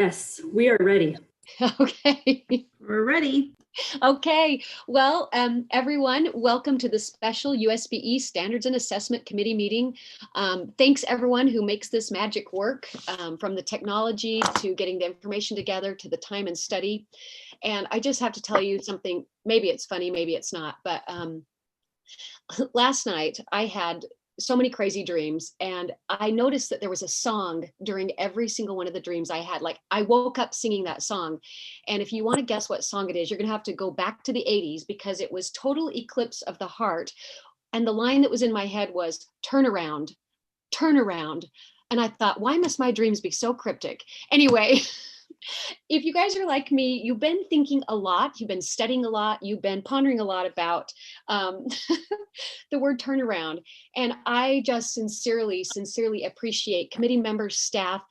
Yes, we are ready. Okay. We're ready. Okay. Well, everyone, welcome to the special USBE Standards and Assessment Committee meeting. Thanks everyone who makes this magic work, from the technology to getting the information together to the time and study. And I just have to tell you something, maybe it's funny, maybe it's not, but last night I had so many crazy dreams, and I noticed that there was a song during every single one of the dreams I had. Like, I woke up singing that song. And if you want to guess what song it is, you're going to have to go back to the 80s, because it was Total Eclipse of the Heart. And the line that was in my head was turn around, turn around. And I thought, why must my dreams be so cryptic? Anyway, if you guys are like me, you've been thinking a lot, you've been studying a lot, you've been pondering a lot about the word turnaround. And I just sincerely appreciate committee members, staff,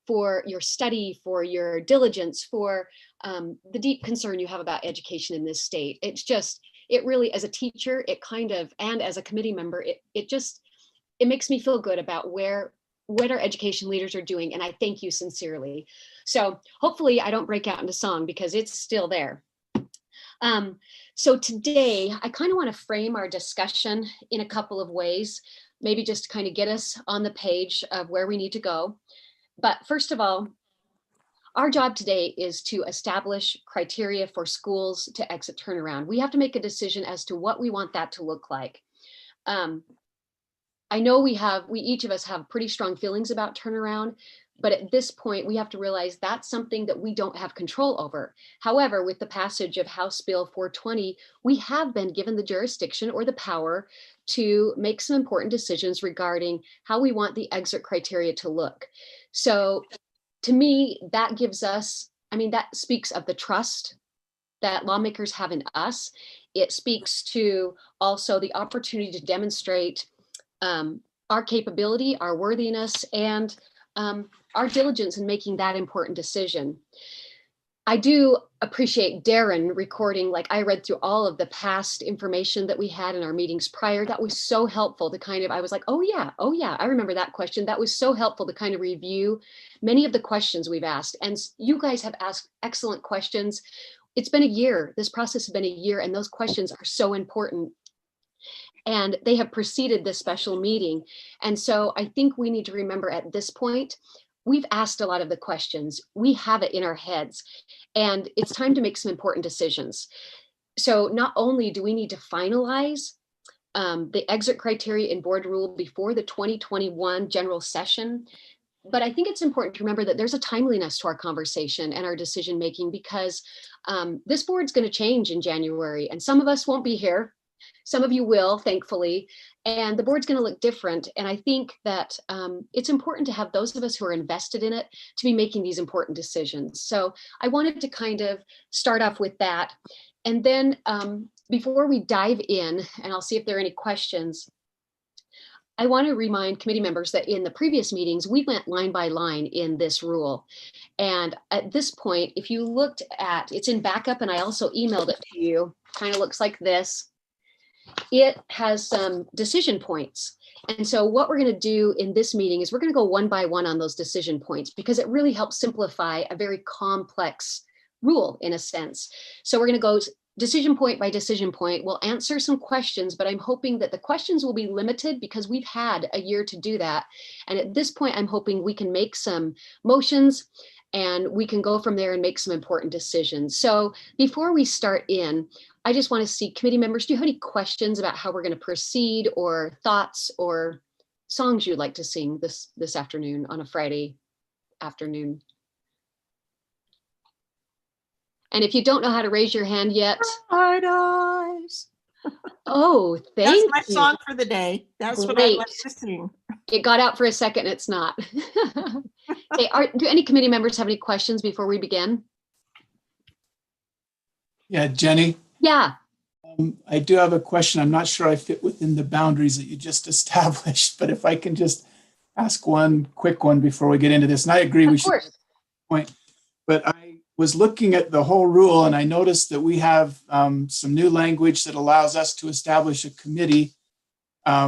for your study, for your diligence, for the deep concern you have about education in this state. It really, as a teacher, and as a committee member, it makes me feel good about what our education leaders are doing. And I thank you sincerely. So hopefully I don't break out into song, because it's still there. So today I kind of want to frame our discussion in a couple of ways, maybe just to kind of get us on the page of where we need to go. But first of all, our job today is to establish criteria for schools to exit turnaround. We have to make a decision as to what we want that to look like. I know we each of us have pretty strong feelings about turnaround, but at this point we have to realize that's something that we don't have control over. However, with the passage of House Bill 420, we have been given the jurisdiction or the power to make some important decisions regarding how we want the exit criteria to look. So to me, that speaks of the trust that lawmakers have in us. It speaks to also the opportunity to demonstrate our capability, our worthiness, and our diligence in making that important decision. I do appreciate Darren recording, like I read through all of the past information that we had in our meetings prior. That was so helpful to I was like, oh yeah, I remember that question. That was so helpful to kind of review many of the questions we've asked. And you guys have asked excellent questions. It's been a year. This process has been a year, and those questions are so important. And they have preceded this special meeting. And so I think we need to remember at this point, we've asked a lot of the questions. We have it in our heads, and it's time to make some important decisions. So not only do we need to finalize the exit criteria in board rule before the 2021 general session, but I think it's important to remember that there's a timeliness to our conversation and our decision making, because this board's going to change in January, and some of us won't be here. Some of you will, thankfully, and the board's going to look different. And I think that it's important to have those of us who are invested in it to be making these important decisions. So I wanted to kind of start off with that. And then before we dive in, and I'll see if there are any questions, I want to remind committee members that in the previous meetings, we went line by line in this rule. And at this point, if you looked at, it's in backup, and I also emailed it to you, kind of looks like this. It has some decision points. And so what we're going to do in this meeting is we're going to go one by one on those decision points, because it really helps simplify a very complex rule in a sense. So we're going to go decision point by decision point. We'll answer some questions, but I'm hoping that the questions will be limited, because we've had a year to do that. And at this point, I'm hoping we can make some motions, and we can go from there and make some important decisions. So before we start in, I just want to see committee members, do you have any questions about how we're going to proceed, or thoughts or songs you'd like to sing this afternoon on a Friday afternoon? And if you don't know how to raise your hand yet. Bright eyes. Oh, thank you. That's my song for the day. That's Great. what I like to sing. It got out for a second, it's not. Hey, do any committee members have any questions before we begin? Yeah, Jenny. Yeah. I do have a question. I'm not sure I fit within the boundaries that you just established, but if I can just ask one quick one before we get into this. And I agree, we should point. But I was looking at the whole rule, and I noticed that we have some new language that allows us to establish a committee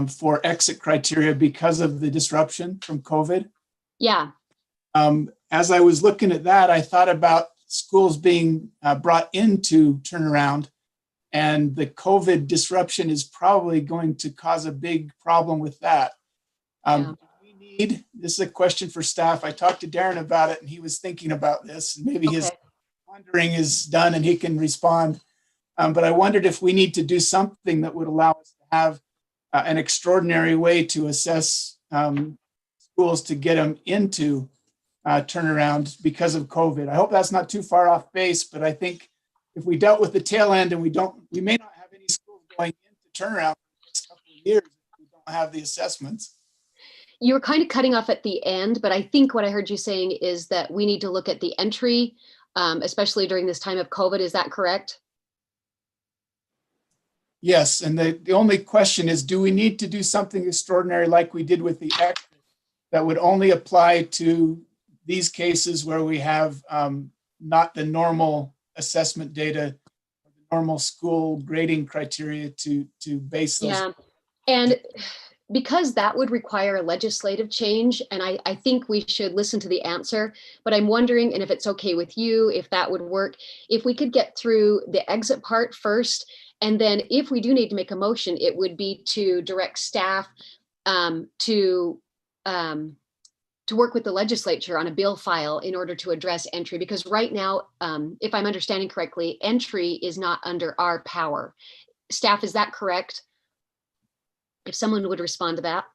for exit criteria because of the disruption from COVID. Yeah. And as I was looking at that, I thought about schools being brought into turnaround, and the COVID disruption is probably going to cause a big problem with that. This is a question for staff. I talked to Darren about it, and he was thinking about this. Maybe his wondering is done and he can respond. But I wondered if we need to do something that would allow us to have an extraordinary way to assess schools to get them into turnaround because of COVID. I hope that's not too far off base, but I think if we dealt with the tail end and we may not have any schools going into turnaround for the next couple of years if we don't have the assessments. You were kind of cutting off at the end, but I think what I heard you saying is that we need to look at the entry, especially during this time of COVID. Is that correct? Yes, and the only question is, do we need to do something extraordinary like we did with the exit that would only apply to these cases where we have not the normal assessment data, the normal school grading criteria to base those? Yeah, and because that would require a legislative change, and I think we should listen to the answer, but I'm wondering, and if it's okay with you, if that would work, if we could get through the exit part first, and then if we do need to make a motion, it would be to direct staff to work with the legislature on a bill file in order to address entry, because right now, if I'm understanding correctly, entry is not under our power. Staff, is that correct? If someone would respond to that.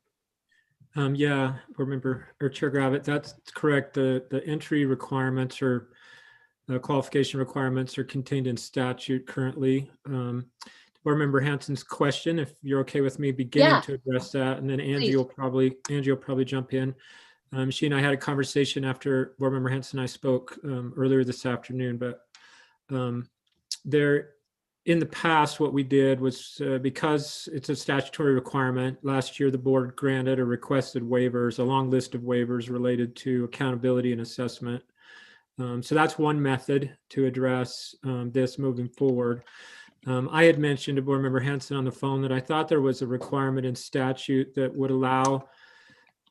Yeah, Board Member or Chair Gravitt, that's correct. The entry requirements or qualification requirements are contained in statute currently. Board Member Hanson's question, if you're okay with me beginning to address that, and then Angie will probably jump in. She and I had a conversation after Board Member Hanson and I spoke earlier this afternoon, but in the past, what we did was because it's a statutory requirement, last year the board granted or requested waivers, a long list of waivers related to accountability and assessment. So that's one method to address this moving forward. I had mentioned to Board Member Hanson on the phone that I thought there was a requirement in statute that would allow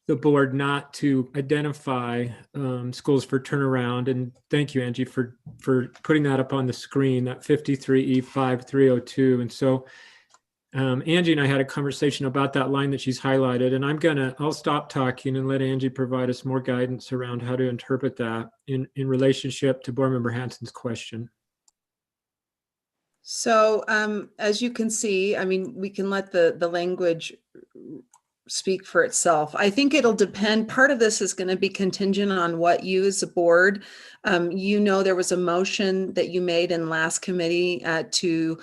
the board not to identify schools for turnaround. And thank you, Angie, for putting that up on the screen, that 53E5302. And so Angie and I had a conversation about that line that she's highlighted, and I'll stop talking and let Angie provide us more guidance around how to interpret that in relationship to Board Member Hanson's question. So as you can see, I mean, we can let the language speak for itself. I think it'll depend. Part of this is going to be contingent on what you as a board, there was a motion that you made in last committee to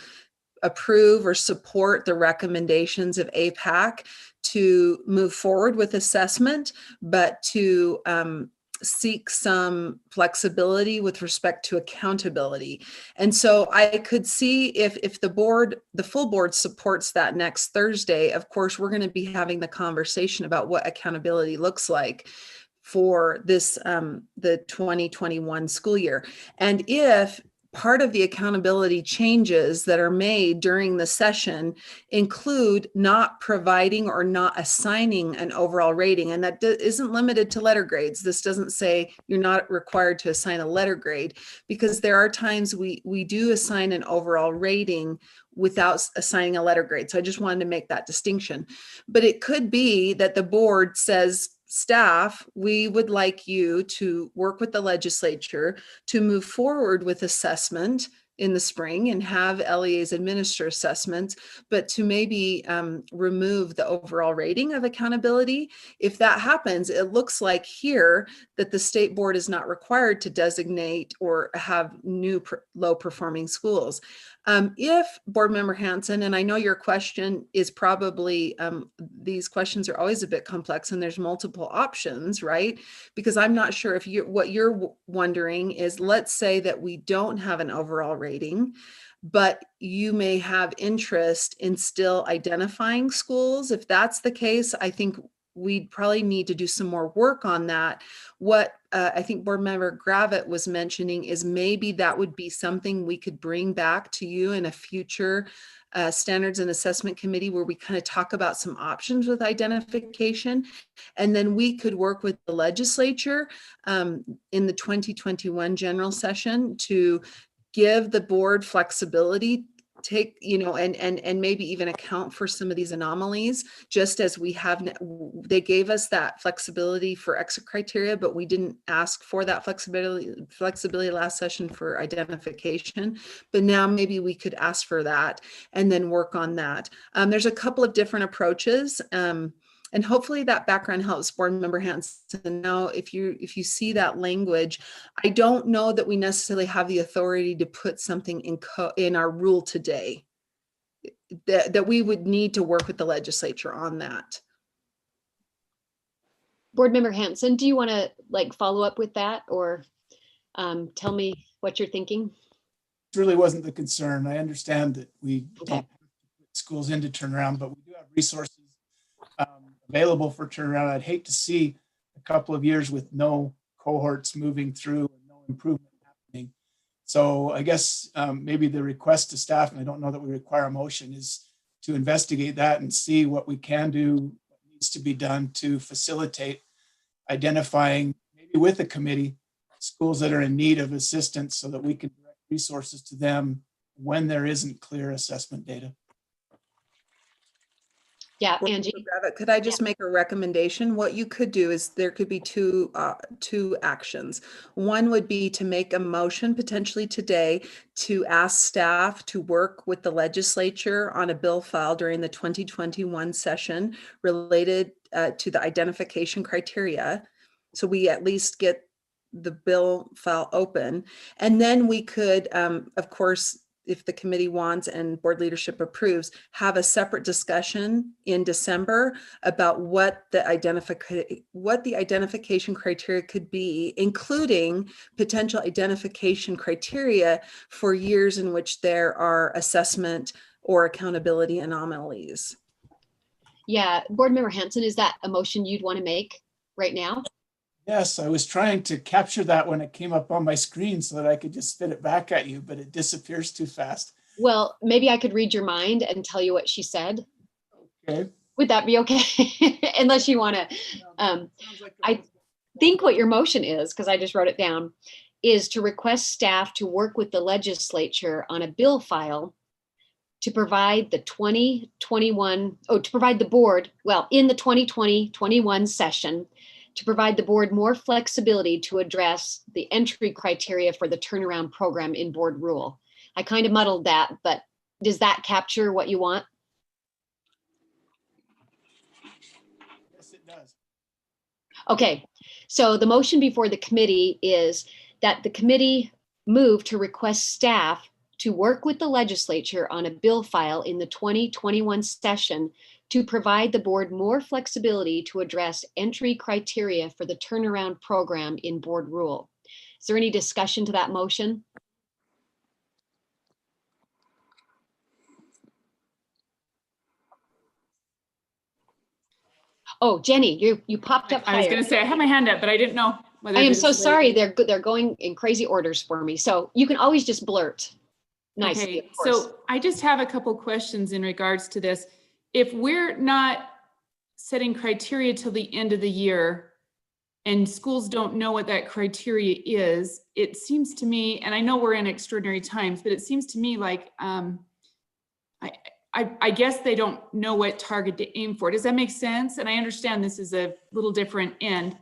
approve or support the recommendations of APAC to move forward with assessment, but to seek some flexibility with respect to accountability. And so I could see if the full board supports that next Thursday. Of course, we're going to be having the conversation about what accountability looks like for this the 2021 school year. And if part of the accountability changes that are made during the session include not providing or not assigning an overall rating. And that isn't limited to letter grades. This doesn't say you're not required to assign a letter grade, because there are times we do assign an overall rating without assigning a letter grade. So I just wanted to make that distinction. But it could be that the board says, staff, we would like you to work with the legislature to move forward with assessment in the spring and have LEAs administer assessments, but to maybe remove the overall rating of accountability. If that happens, it looks like here that the state board is not required to designate or have new low performing schools. If Board Member Hanson, and I know your question is probably, these questions are always a bit complex and there's multiple options, right? Because I'm not sure if what you're wondering is, let's say that we don't have an overall rating, but you may have interest in still identifying schools. If that's the case, I think we'd probably need to do some more work on that. What I think Board Member Gravitt was mentioning is maybe that would be something we could bring back to you in a future Standards and Assessment Committee, where we kind of talk about some options with identification. And then we could work with the legislature in the 2021 general session to give the board flexibility, take, and maybe even account for some of these anomalies, just as we have. They gave us that flexibility for exit criteria, but we didn't ask for that flexibility last session for identification. But now maybe we could ask for that and then work on that. There's a couple of different approaches. And hopefully that background helps Board Member Hanson. Now, if you see that language, I don't know that we necessarily have the authority to put something in our rule today, that we would need to work with the legislature on that. Board Member Hanson, do you want to follow up with that, or tell me what you're thinking? It really wasn't the concern. I understand that we don't put schools into turnaround, but we do have resources available for turnaround. I'd hate to see a couple of years with no cohorts moving through and no improvement happening. So I guess maybe the request to staff, and I don't know that we require a motion, is to investigate that and see what we can do, what needs to be done to facilitate identifying, maybe with a committee, schools that are in need of assistance so that we can direct resources to them when there isn't clear assessment data. Yeah, Angie. Could I just make a recommendation? What you could do is there could be two actions. One would be to make a motion potentially today to ask staff to work with the legislature on a bill file during the 2021 session related to the identification criteria. So we at least get the bill file open. And then we could, of course, if the committee wants and board leadership approves, have a separate discussion in December about what the identification criteria could be, including potential identification criteria for years in which there are assessment or accountability anomalies. Yeah, Board Member Hanson, is that a motion you'd want to make right now? Yes, I was trying to capture that when it came up on my screen so that I could just spit it back at you, but it disappears too fast. Well, maybe I could read your mind and tell you what she said. Okay. Would that be okay? Unless you want to, I think what your motion is, because I just wrote it down, is to request staff to work with the legislature on a bill file to provide the 2021, to provide the board, in the 2020-21 session, to provide the board more flexibility to address the entry criteria for the turnaround program in board rule. I kind of muddled that, but does that capture what you want? Yes, it does. Okay, so the motion before the committee is that the committee move to request staff to work with the legislature on a bill file in the 2021 session to provide the board more flexibility to address entry criteria for the turnaround program in board rule. Is there any discussion to that motion? Oh, Jenny, you popped up higher. I was going to say I had my hand up, but I didn't know whether. I am so sorry. They're going in crazy orders for me. So you can always just blurt nicely. Okay, so I just have a couple questions in regards to this. If we're not setting criteria till the end of the year and schools don't know what that criteria is, it seems to me, and I know we're in extraordinary times, but it seems to me like I guess they don't know what target to aim for. Does that make sense? And I understand this is a little different end.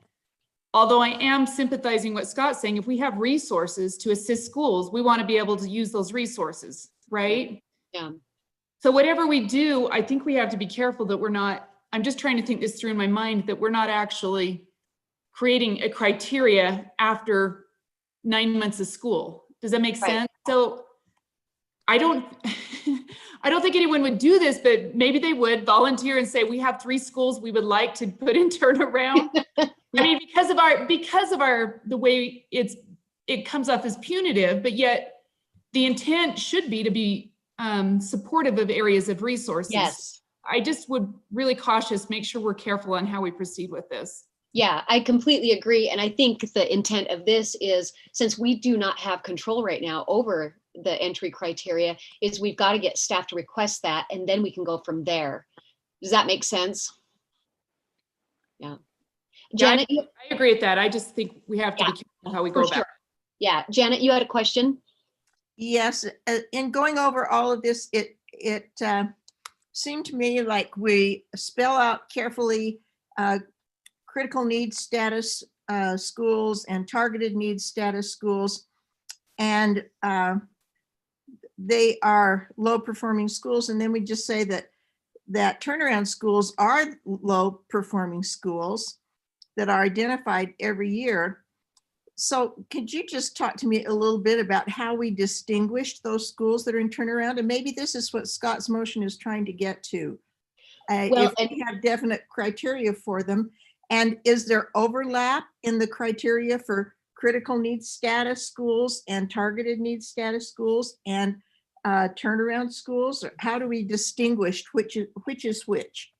Although I am sympathizing what Scott's saying, if we have resources to assist schools, we want to be able to use those resources, right? Yeah. So whatever we do, I think we have to be careful that we're not, I'm just trying to think this through in my mind, that we're not actually creating a criteria after 9 months of school. Does that make sense? So I don't think anyone would do this, but maybe they would volunteer and say, we have 3 schools we would like to put in turnaround. I mean, because of the way it comes off as punitive, but yet the intent should be to be supportive of areas of resources. Yes. I just would really cautious, make sure we're careful on how we proceed with this. Yeah, I completely agree. And I think the intent of this is, since we do not have control right now over the entry criteria, is we've got to get staff to request that, and then we can go from there. Does that make sense? Yeah. Janet, I agree with that. I just think we have to be careful how we go for about sure. it. Yeah, Janet, you had a question? Yes, in going over all of this, it seemed to me like we spell out carefully critical needs status schools and targeted needs status schools, and they are low performing schools. And then we just say that turnaround schools are low performing schools that are identified every year. So could you just talk to me a little bit about how we distinguished those schools that are in turnaround? And maybe this is what Scott's motion is trying to get to. Well, if we have definite criteria for them, and is there overlap in the criteria for critical needs status schools and targeted needs status schools and turnaround schools? Or how do we distinguish which is which?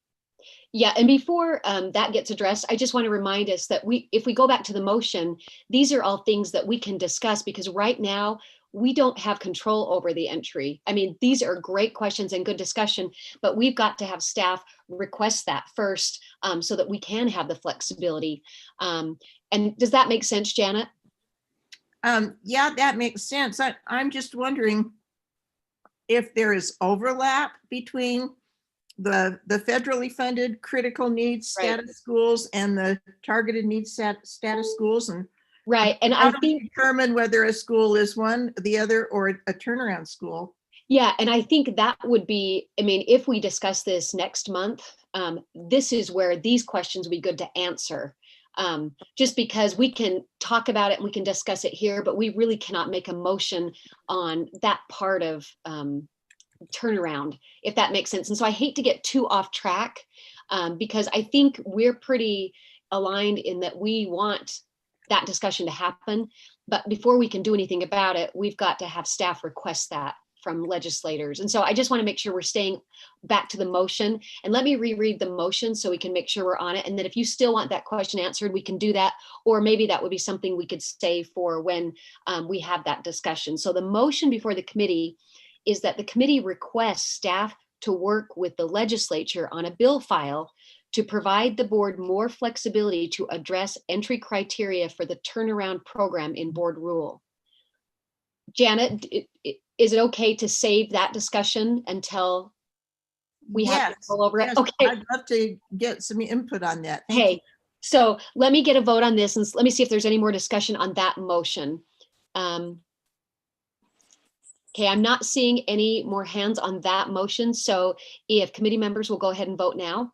Yeah, and before that gets addressed, I just want to remind us that if we go back to the motion, these are all things that we can discuss, because right now we don't have control over the entry. I mean, these are great questions and good discussion, but we've got to have staff request that first so that we can have the flexibility. And does that make sense, Janet? Yeah, that makes sense. I'm just wondering if there is overlap between the federally funded critical needs status schools and the targeted needs status schools, and right. And how I do think we determine whether a school is one, the other, or a turnaround school? yeah, and I think that would be, I mean, if we discuss this next month, this is where these questions would be good to answer. Just because we can talk about it and we can discuss it here, but we really cannot make a motion on that part of turnaround, if that makes sense. And so I hate to get too off track because I think we're pretty aligned in that we want that discussion to happen. But before we can do anything about it, we've got to have staff request that from legislators. And so I just want to make sure we're staying back to the motion. And let me reread the motion so we can make sure we're on it. And then if you still want that question answered, we can do that. Or maybe that would be something we could save for when we have that discussion. So the motion before the committee is that the committee requests staff to work with the legislature on a bill file to provide the board more flexibility to address entry criteria for the turnaround program in board rule. Janet, is it okay to save that discussion until we have control over it? Yes, okay. I'd love to get some input on that. Thank you. So let me get a vote on this, and let me see if there's any more discussion on that motion. Okay, I'm not seeing any more hands on that motion. So if committee members will go ahead and vote now.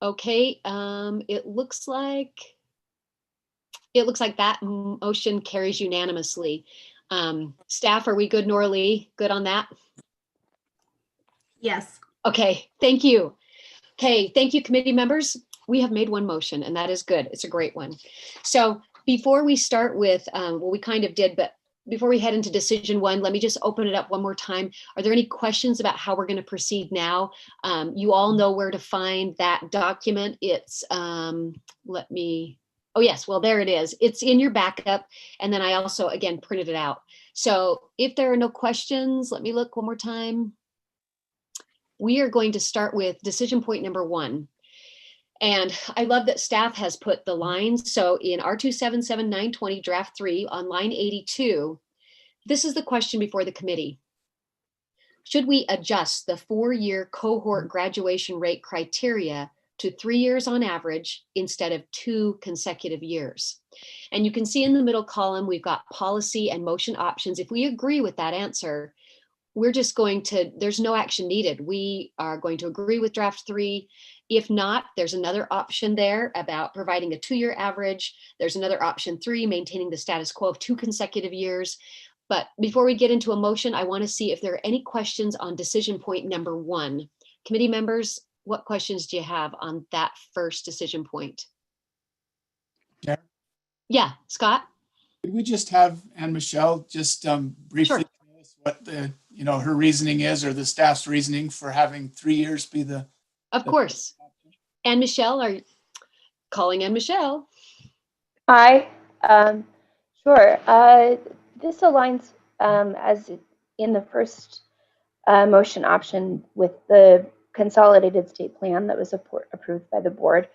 Okay, it looks like that motion carries unanimously. Staff, are we good, Nora Lee? Good on that? Yes. Okay, thank you. Okay, thank you, committee members. We have made one motion, and that is good. It's a great one. So before we start with, well, we kind of did, but before we head into decision one, let me just open it up one more time. Are there any questions about how we're going to proceed now? You all know where to find that document. It's, oh yes, well, there it is. It's in your backup. And then I also, again, printed it out. So if there are no questions, let me look one more time. We are going to start with decision point number 1. And I love that staff has put the lines. So in R277920 draft 3 on line 82, this is the question before the committee. Should we adjust the 4-year cohort graduation rate criteria to 3 years on average instead of 2 consecutive years? And you can see in the middle column, we've got policy and motion options. If we agree with that answer, we're just going to, there's no action needed. We are going to agree with draft 3. If not, there's another option there about providing a 2-year average. There's another option 3, maintaining the status quo of 2 consecutive years. But before we get into a motion, I want to see if there are any questions on decision point number 1. Committee members, what questions do you have on that first decision point? Yeah. Yeah, Scott? Could we just have Anne Michelle just briefly Sure. tell us what the, her reasoning is, or the staff's reasoning for having 3 years be the. Of course. And Michelle, are you calling in Michelle? Hi. Sure. This aligns as in the first motion option with the consolidated state plan that was approved by the board.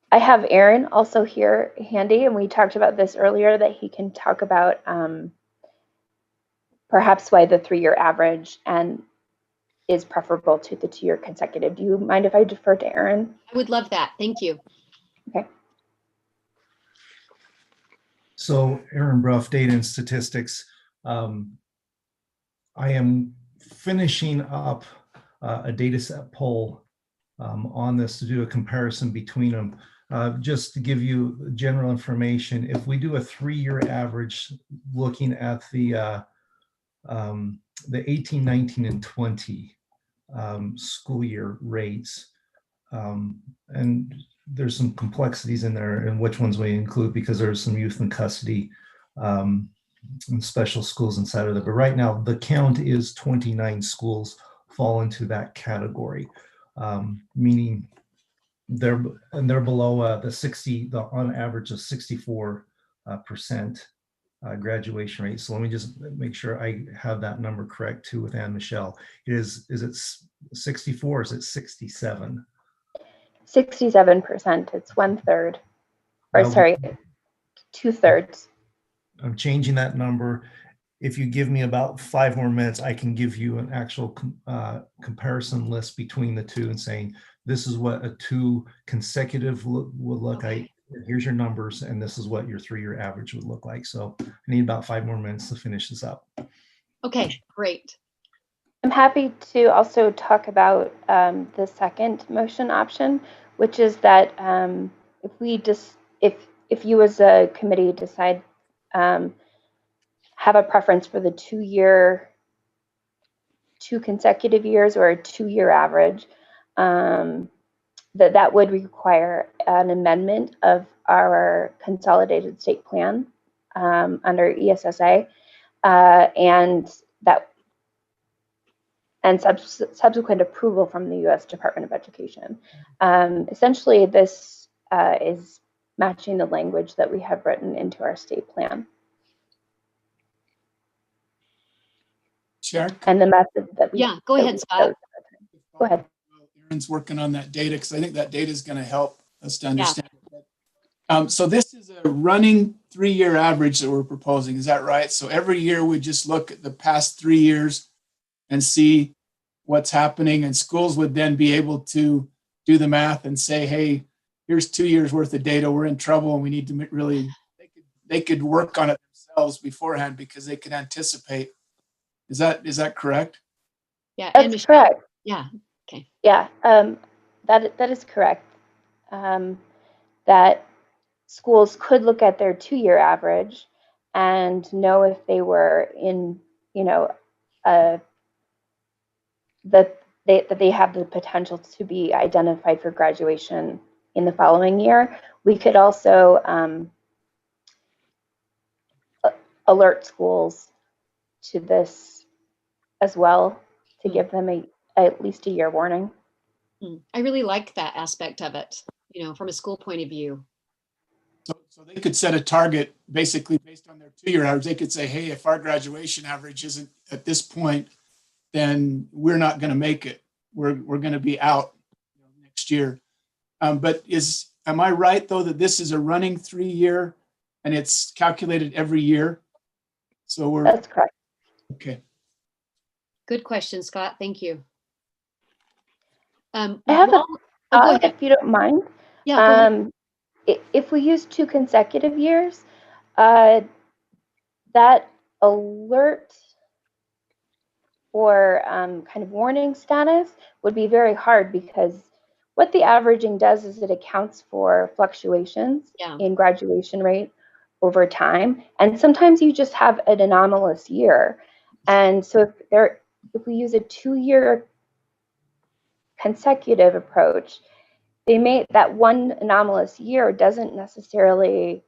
I have Aaron also here handy, and we talked about this earlier, that he can talk about perhaps why the 3-year average and is preferable to the 2-year consecutive. Do you mind if I defer to Aaron? I would love that. Thank you. Okay. So Aaron Bruff, Data and Statistics. I am finishing up a data set poll on this to do a comparison between them. Just to give you general information, if we do a 3-year average looking at the 18, 19, and 20 school year rates, and there's some complexities in there and which ones we include, because there's some youth in custody and special schools inside of it. But right now, the count is 29 schools fall into that category, meaning they're below the 60, on average of 64% graduation rate. So let me just make sure I have that number correct too with Anne Michelle. Is it 64 or is it 67? 67%. It's 1/3, or Now, sorry, 2/3. I'm changing that number. If you give me about 5 more minutes, I can give you an actual comparison list between the two and saying, this is what a 2 consecutive would look like. Here's your numbers, and this is what your 3-year average would look like. So I need about 5 more minutes to finish this up. Okay, great. I'm happy to also talk about the second motion option, which is that if you as a committee decide have a preference for the 2 consecutive years or a 2-year average, that would require an amendment of our consolidated state plan under ESSA, and subsequent approval from the U.S. Department of Education. Essentially, this is matching the language that we have written into our state plan. Chair? And the method that we— Yeah, go ahead, Scott. Go ahead. Aaron's working on that data, because I think that data is going to help us to understand. Yeah. So this is a running 3-year average that we're proposing. Is that right? So every year we just look at the past 3 years and see what's happening, and schools would then be able to do the math and say, hey, here's 2 years worth of data. We're in trouble, and we need to really, they could work on it themselves beforehand because they can anticipate. Is that correct? Yeah, That's correct. Yeah. Okay. Yeah, that is correct. That schools could look at their 2-year average and know if they were in, that they have the potential to be identified for graduation in the following year. We could also alert schools to this as well, to give them at least a year warning. I really like that aspect of it, from a school point of view. So they could set a target basically based on their 2-year average. They could say, hey, if our graduation average isn't at this point, then we're not going to make it. We're going to be out next year. But am I right though that this is a running 3-year and it's calculated every year? So That's correct. Okay. Good question, Scott. Thank you. I have go ahead. if you don't mind. Yeah, go ahead. If we use 2 consecutive years, that alert or kind of warning status would be very hard, because what the averaging does is it accounts for fluctuations in graduation rate over time. And sometimes you just have an anomalous year. And so if we use a 2-year consecutive approach, that one anomalous year doesn't necessarily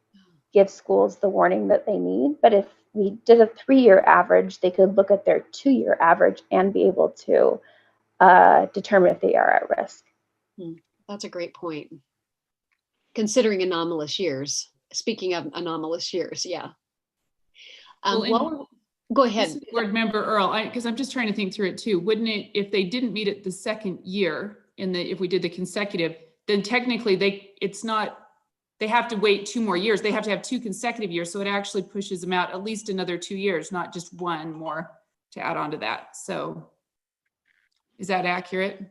give schools the warning that they need. But if we did a 3-year average, they could look at their 2-year average and be able to determine if they are at risk. That's a great point. Considering anomalous years. Speaking of anomalous years, yeah. Go ahead. Board Member Earl, because I'm just trying to think through it too. Wouldn't it, if they didn't meet it the second year, if we did the consecutive, then technically they have to wait 2 more years. They have to have 2 consecutive years. So it actually pushes them out at least another 2 years, not just 1 more to add on to that. So is that accurate?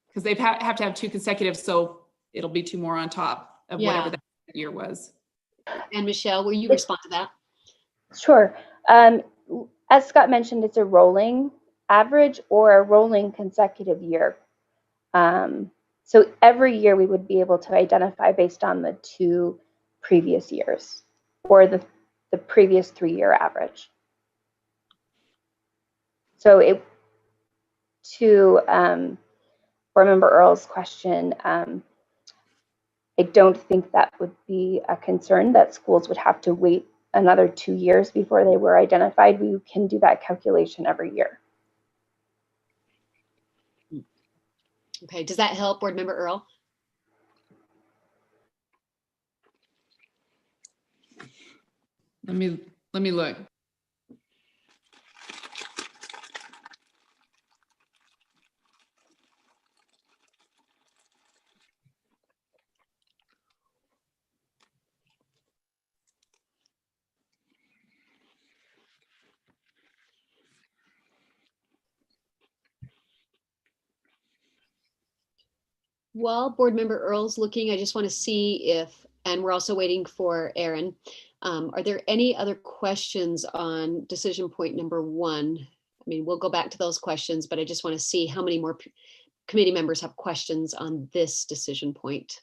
Because they have to have 2 consecutive, so it'll be 2 more on top of whatever that year was. And Michelle, will you respond to that? Sure. As Scott mentioned, it's a rolling average or a rolling consecutive year. So every year we would be able to identify based on the 2 previous years or the previous 3-year average. So to Board Member Earl's question, I don't think that would be a concern that schools would have to wait another 2 years before they were identified. We can do that calculation every year. Okay, does that help, Board Member Earl? Let me look. While Board Member Earl's looking, I just want to see if, and we're also waiting for Aaron, are there any other questions on decision point number 1? I mean, we'll go back to those questions, but I just want to see how many more committee members have questions on this decision point.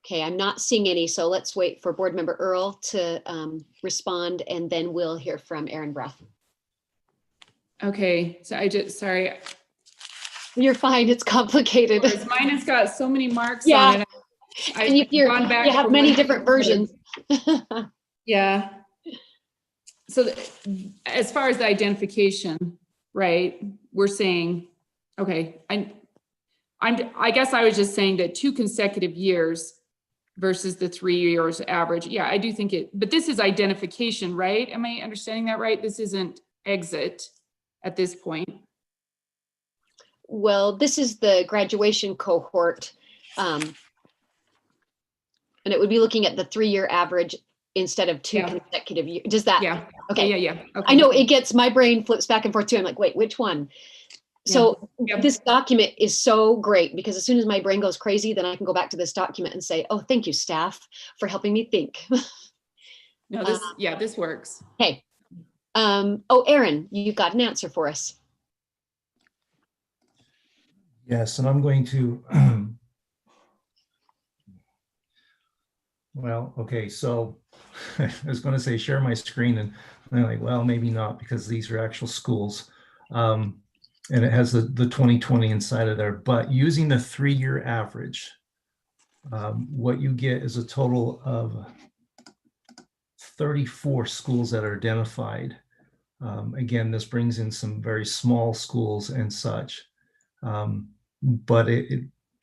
Okay, I'm not seeing any, so let's wait for Board Member Earl to respond, and then we'll hear from Aaron Breath. Okay, so sorry. You're fine, it's complicated. Mine has got so many marks on it. And you have many different versions. Yeah. So as far as the identification, right, we're saying, okay, I guess I was just saying that 2 consecutive years versus the 3 years average. Yeah, I do think but this is identification, right? Am I understanding that right? This isn't exit at this point. Well, this is the graduation cohort. And it would be looking at the 3-year average instead of 2 consecutive years. Does that? Yeah. Okay. Yeah. Okay. I know my brain flips back and forth too. I'm like, wait, which one? So this document is so great because as soon as my brain goes crazy, then I can go back to this document and say, oh, thank you, staff, for helping me think. No, this works. Okay. Oh, Aaron, you got an answer for us. Yes, and I'm going to, well, okay, so I was going to say share my screen, and I'm like, well, maybe not, because these are actual schools. And it has the 2020 inside of there, but using the 3-year average, what you get is a total of 34 schools that are identified. Again, this brings in some very small schools and such, but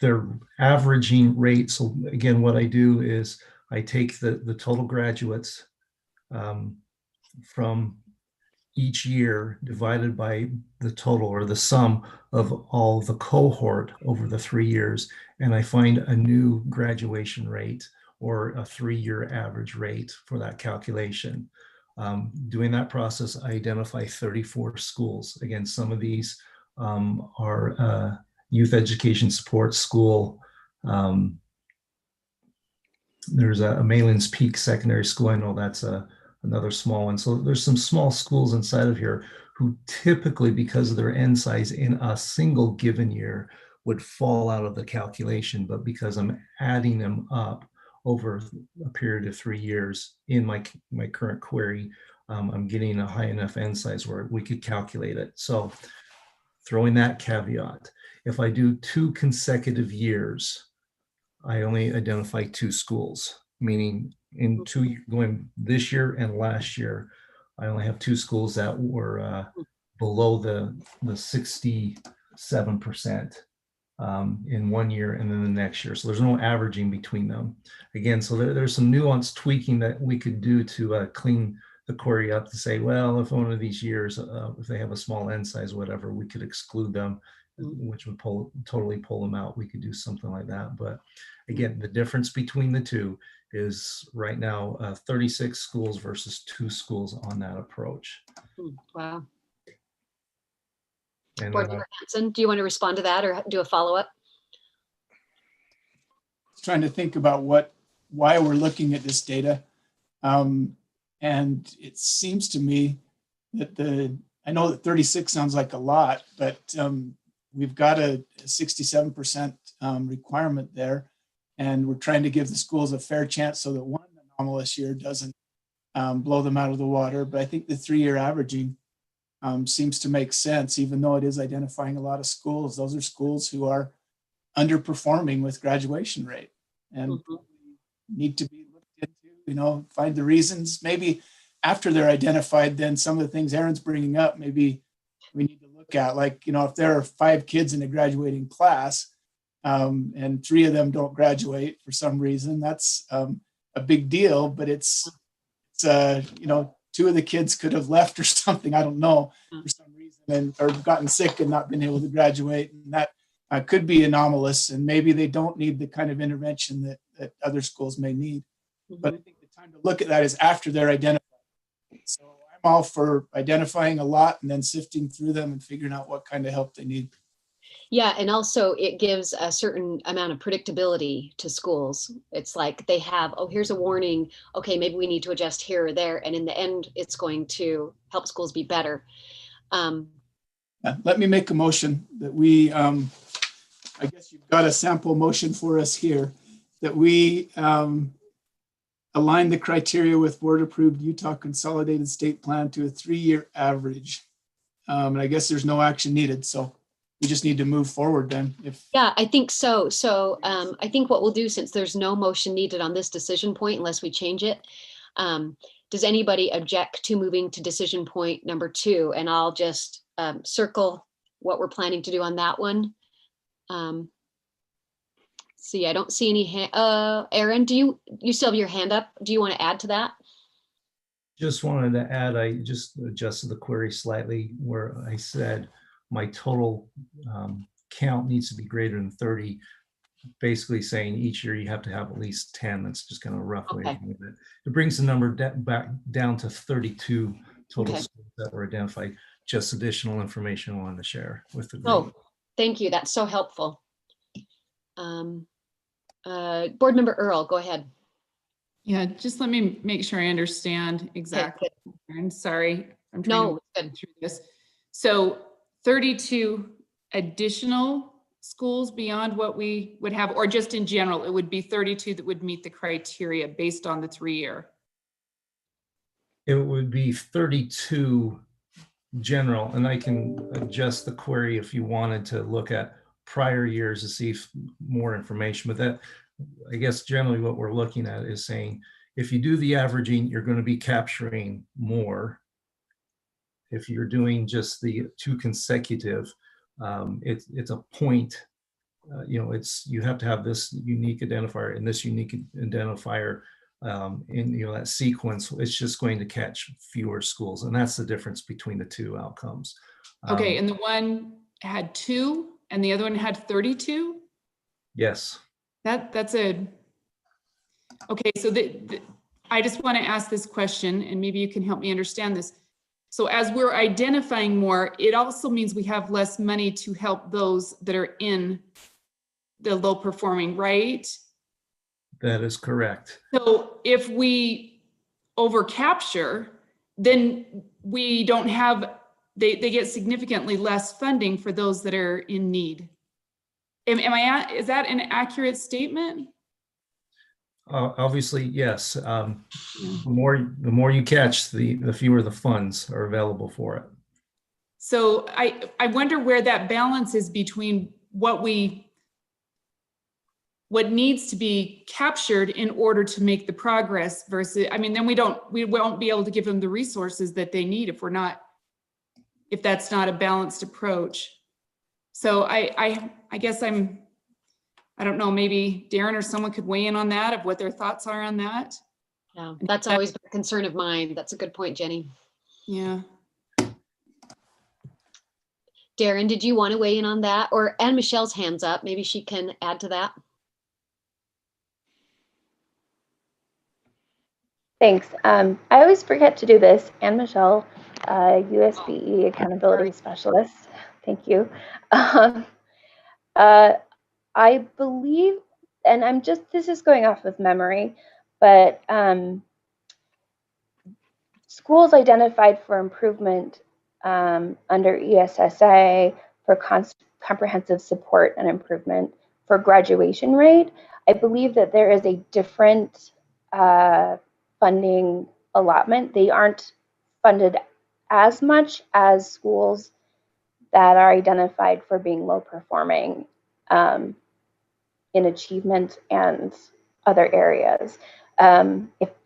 they're averaging rates. So again, what I do is I take the total graduates from each year divided by the total or the sum of all the cohort over the 3 years, and I find a new graduation rate or a 3-year average rate for that calculation. Doing that process, I identify 34 schools. Again, some of these are youth education support school. There's a Malin's Peak Secondary School. I know that's another small one. So there's some small schools inside of here who typically, because of their end size in a single given year, would fall out of the calculation. But because I'm adding them up over a period of 3 years in my current query, I'm getting a high enough end size where we could calculate it. So throwing that caveat, If I do 2 consecutive years, I only identify 2 schools, meaning in going this year and last year, I only have 2 schools that were below the 67% in one year and then the next year. So there's no averaging between them. Again, so there's some nuanced tweaking that we could do to clean the query up to say, well, if one of these years, if they have a small n size, whatever, we could exclude them, which would totally pull them out. We could do something like that. But again, the difference between the two is right now 36 schools versus 2 schools on that approach. Wow. And Board Member Hanson, do you want to respond to that or do a follow-up? Trying to think about why we're looking at this data. And it seems to me that I know that 36 sounds like a lot, but we've got a 67% requirement there. And we're trying to give the schools a fair chance so that one anomalous year doesn't blow them out of the water. But I think the 3-year averaging seems to make sense, even though it is identifying a lot of schools. Those are schools who are underperforming with graduation rate and need to be looked into, find the reasons. Maybe after they're identified, then some of the things Aaron's bringing up, maybe we need to look at, like, if there are 5 kids in a graduating class and 3 of them don't graduate for some reason, that's a big deal, but it's 2 of the kids could have left or something, I don't know, for some reason, or gotten sick and not been able to graduate. And that could be anomalous. And maybe they don't need the kind of intervention that other schools may need. But I think the time to look at that is after they're identified. So I'm all for identifying a lot and then sifting through them and figuring out what kind of help they need. Yeah, and also it gives a certain amount of predictability to schools. It's like they have, oh, here's a warning. Okay, maybe we need to adjust here or there. And in the end, it's going to help schools be better. Let me make a motion that we, I guess you've got a sample motion for us here, that we align the criteria with board-approved Utah Consolidated State Plan to a 3-year average. And I guess there's no action needed, so we just need to move forward then. Yeah, I think so. So I think what we'll do, since there's no motion needed on this decision point unless we change it, does anybody object to moving to decision point number 2? And I'll just circle what we're planning to do on that one. See, I don't see any hand. Aaron, do you still have your hand up? Do you want to add to that? Just wanted to add, I just adjusted the query slightly where I said my total count needs to be greater than 30, basically saying each year you have to have at least 10. That's just kind of a rough way of doing it. It brings the number back down to 32 total schools that were identified. Just additional information I wanted to share with the group. Oh, thank you. That's so helpful. Board Member Earl, go ahead. Yeah, just let me make sure I understand exactly. I'm sorry, I'm trying to work through this. So 32 additional schools beyond what we would have, or just in general, it would be 32 that would meet the criteria based on the 3-year? It would be 32 general, and I can adjust the query if you wanted to look at prior years to see more information. But that, I guess generally what we're looking at is saying, if you do the averaging, you're going to be capturing more. If you're doing just the 2 consecutive, it's a point. You have to have this unique identifier, and this unique identifier in that sequence. It's just going to catch fewer schools, and that's the difference between the 2 outcomes. Okay, and the one had 2, and the other one had 32. Yes. That's a. Okay, so I just want to ask this question, and maybe you can help me understand this. So as we're identifying more, it also means we have less money to help those that are in the low performing, right? That is correct. So if we overcapture, then we don't have, they get significantly less funding for those that are in need. Is that an accurate statement? Obviously, yes. The more you catch, the fewer the funds are available for it. So I wonder where that balance is between what needs to be captured in order to make the progress versus, I mean, then we won't be able to give them the resources that they need if that's not a balanced approach. So I guess I don't know, maybe Darren or someone could weigh in on that, of what their thoughts are on that. Yeah, that's always been a concern of mine. That's a good point, Jenny. Yeah. Darren, did you want to weigh in on that? And Michelle's hands up, maybe she can add to that. Thanks. I always forget to do this. Anne Michelle, USBE Accountability Specialist. Thank you. I believe, and this is going off of memory, but schools identified for improvement under ESSA for comprehensive support and improvement for graduation rate, I believe that there is a different funding allotment. They aren't funded as much as schools that are identified for being low performing in achievement and other areas,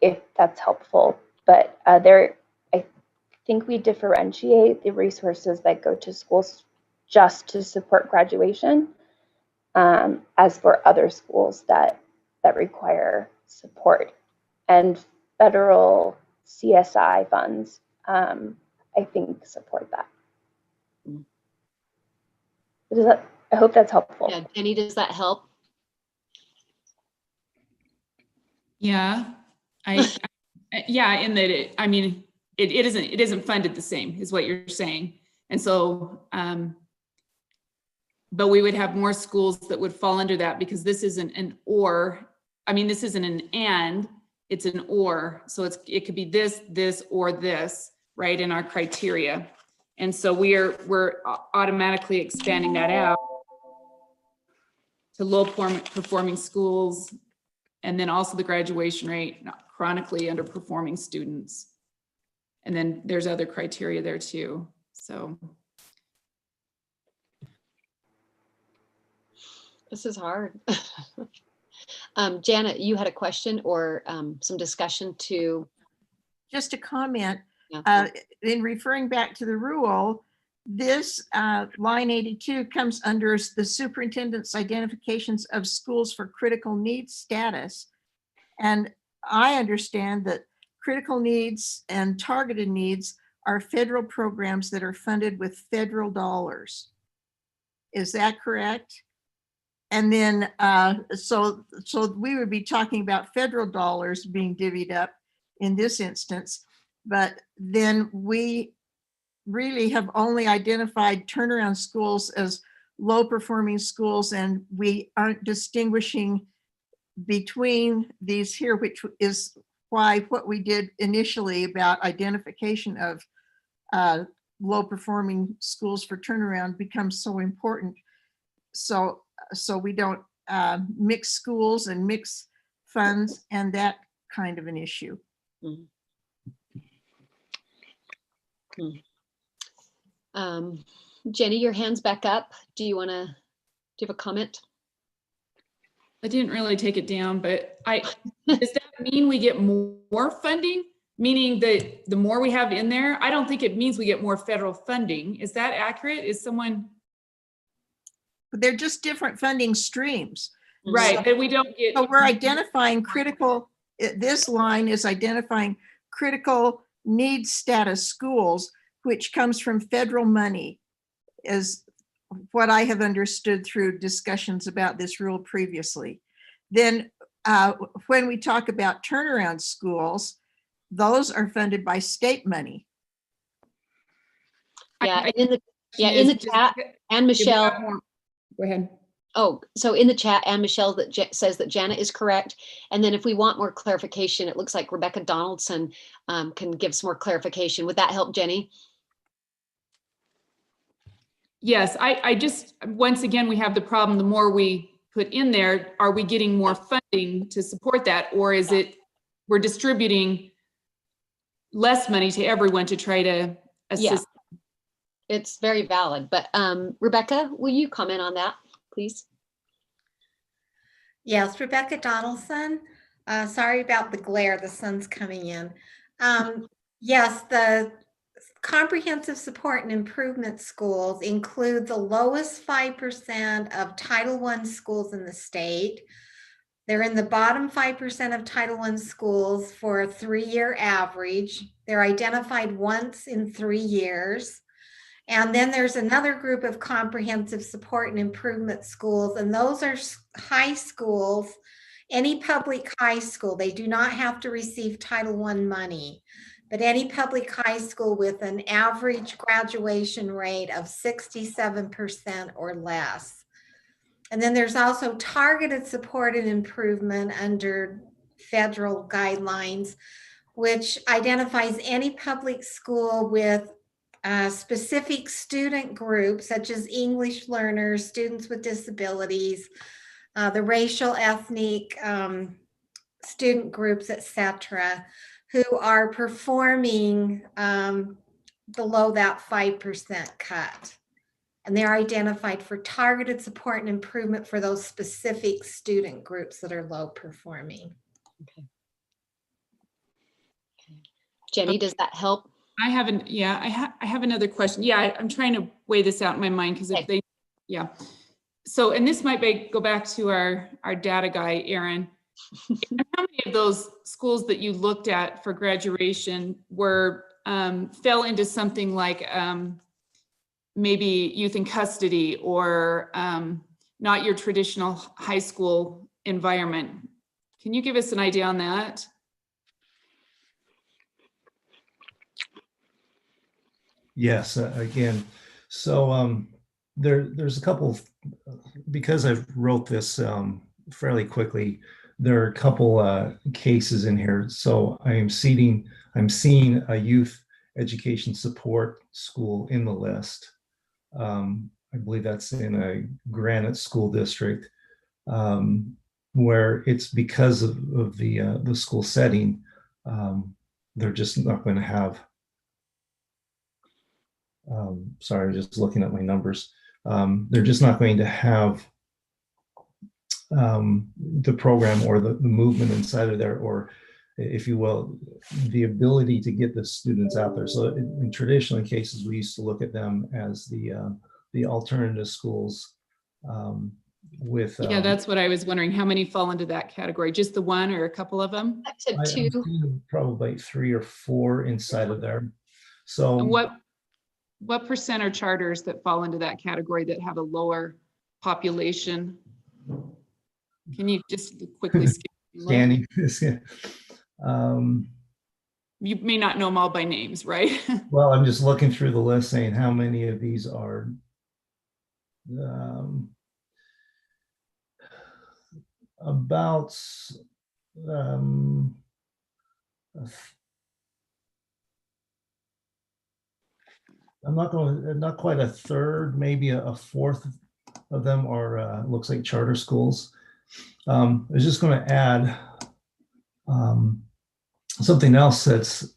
if that's helpful. But I think we differentiate the resources that go to schools just to support graduation as for other schools that require support. And federal CSI funds, I think, support that. I hope that's helpful. Yeah, Jenny, does that help? Yeah, yeah, in that it isn't funded the same, is what you're saying. And so, but we would have more schools that would fall under that, because this isn't an or, this isn't an and, it's an or. So it could be this, or this, right, in our criteria. And so we're automatically expanding that out to low performing schools, and then also the graduation rate, not chronically underperforming students. And then there's other criteria there too, so. This is hard. Janet, you had a question or some discussion to? Just a comment. Yeah. In referring back to the rule, this line 82 comes under the superintendent's identifications of schools for critical needs status. And I understand that critical needs and targeted needs are federal programs that are funded with federal dollars. Is that correct? And then, so we would be talking about federal dollars being divvied up in this instance, but then we really have only identified turnaround schools as low performing schools, and we aren't distinguishing between these here, which is why what we did initially about identification of low performing schools for turnaround becomes so important. So we don't mix schools and mix funds and that kind of an issue. Mm-hmm. Jenny, your hand's back up. Do you have a comment? I didn't really take it down, but does that mean we get more funding? Meaning that the more we have in there, I don't think it means we get more federal funding. Is that accurate? Is someone? They're just different funding streams. Right, but we don't get. So we're identifying critical, this line is identifying critical needs status schools, which comes from federal money, is what I have understood through discussions about this rule previously. Then when we talk about turnaround schools, those are funded by state money. Yeah, in the chat, and Michelle. Go ahead. Oh, so in the chat, and Michelle says that Janet is correct. And then if we want more clarification, it looks like Rebecca Donaldson can give some more clarification. Would that help, Jenny? Yes, I just, once again, we have the problem, the more we put in there, are we getting more funding to support that? Or is it, we're distributing less money to everyone to try to assist? Yeah. It's very valid, but Rebecca, will you comment on that? please. Yes, Rebecca Donaldson. Sorry about the glare, the sun's coming in. Yes, the comprehensive support and improvement schools include the lowest 5% of Title I schools in the state. They're in the bottom 5% of Title I schools for a 3-year average. They're identified once in 3 years. And then there's another group of comprehensive support and improvement schools, and those are high schools, any public high school. They do not have to receive Title I money, but any public high school with an average graduation rate of 67% or less. And then there's also targeted support and improvement under federal guidelines, which identifies any public school with specific student groups such as English learners, students with disabilities, the racial, ethnic student groups, etc., who are performing below that 5% cut. And they're identified for targeted support and improvement for those specific student groups that are low performing. Okay. Jenny, does that help? I haven't, yeah, I have another question. Yeah, I'm trying to weigh this out in my mind because if they, yeah. So, and this might go back to our data guy, Aaron. How many of those schools that you looked at for graduation were, fell into something like maybe youth in custody or not your traditional high school environment? Can you give us an idea on that? Yes, again, so there's a couple, because I wrote this fairly quickly, there are a couple cases in here. So I'm seeing a youth education support school in the list. I believe that's in a Granite School District, where it's because of the school setting, they're just not going to have. Sorry, just looking at my numbers. They're just not going to have the program or the movement inside of there, or if you will, the ability to get the students out there. So in traditional cases, we used to look at them as the alternative schools with. Yeah, that's what I was wondering. How many fall into that category? Just the one or a couple of them? I said two. Probably 3 or 4 inside of there. So and what percent are charters that fall into that category that have a lower population? Can you just quickly scanning? You may not know them all by names, right? Well, I'm just looking through the list saying how many of these are about not quite a third, maybe a fourth of them are looks like charter schools. I was just going to add something else that's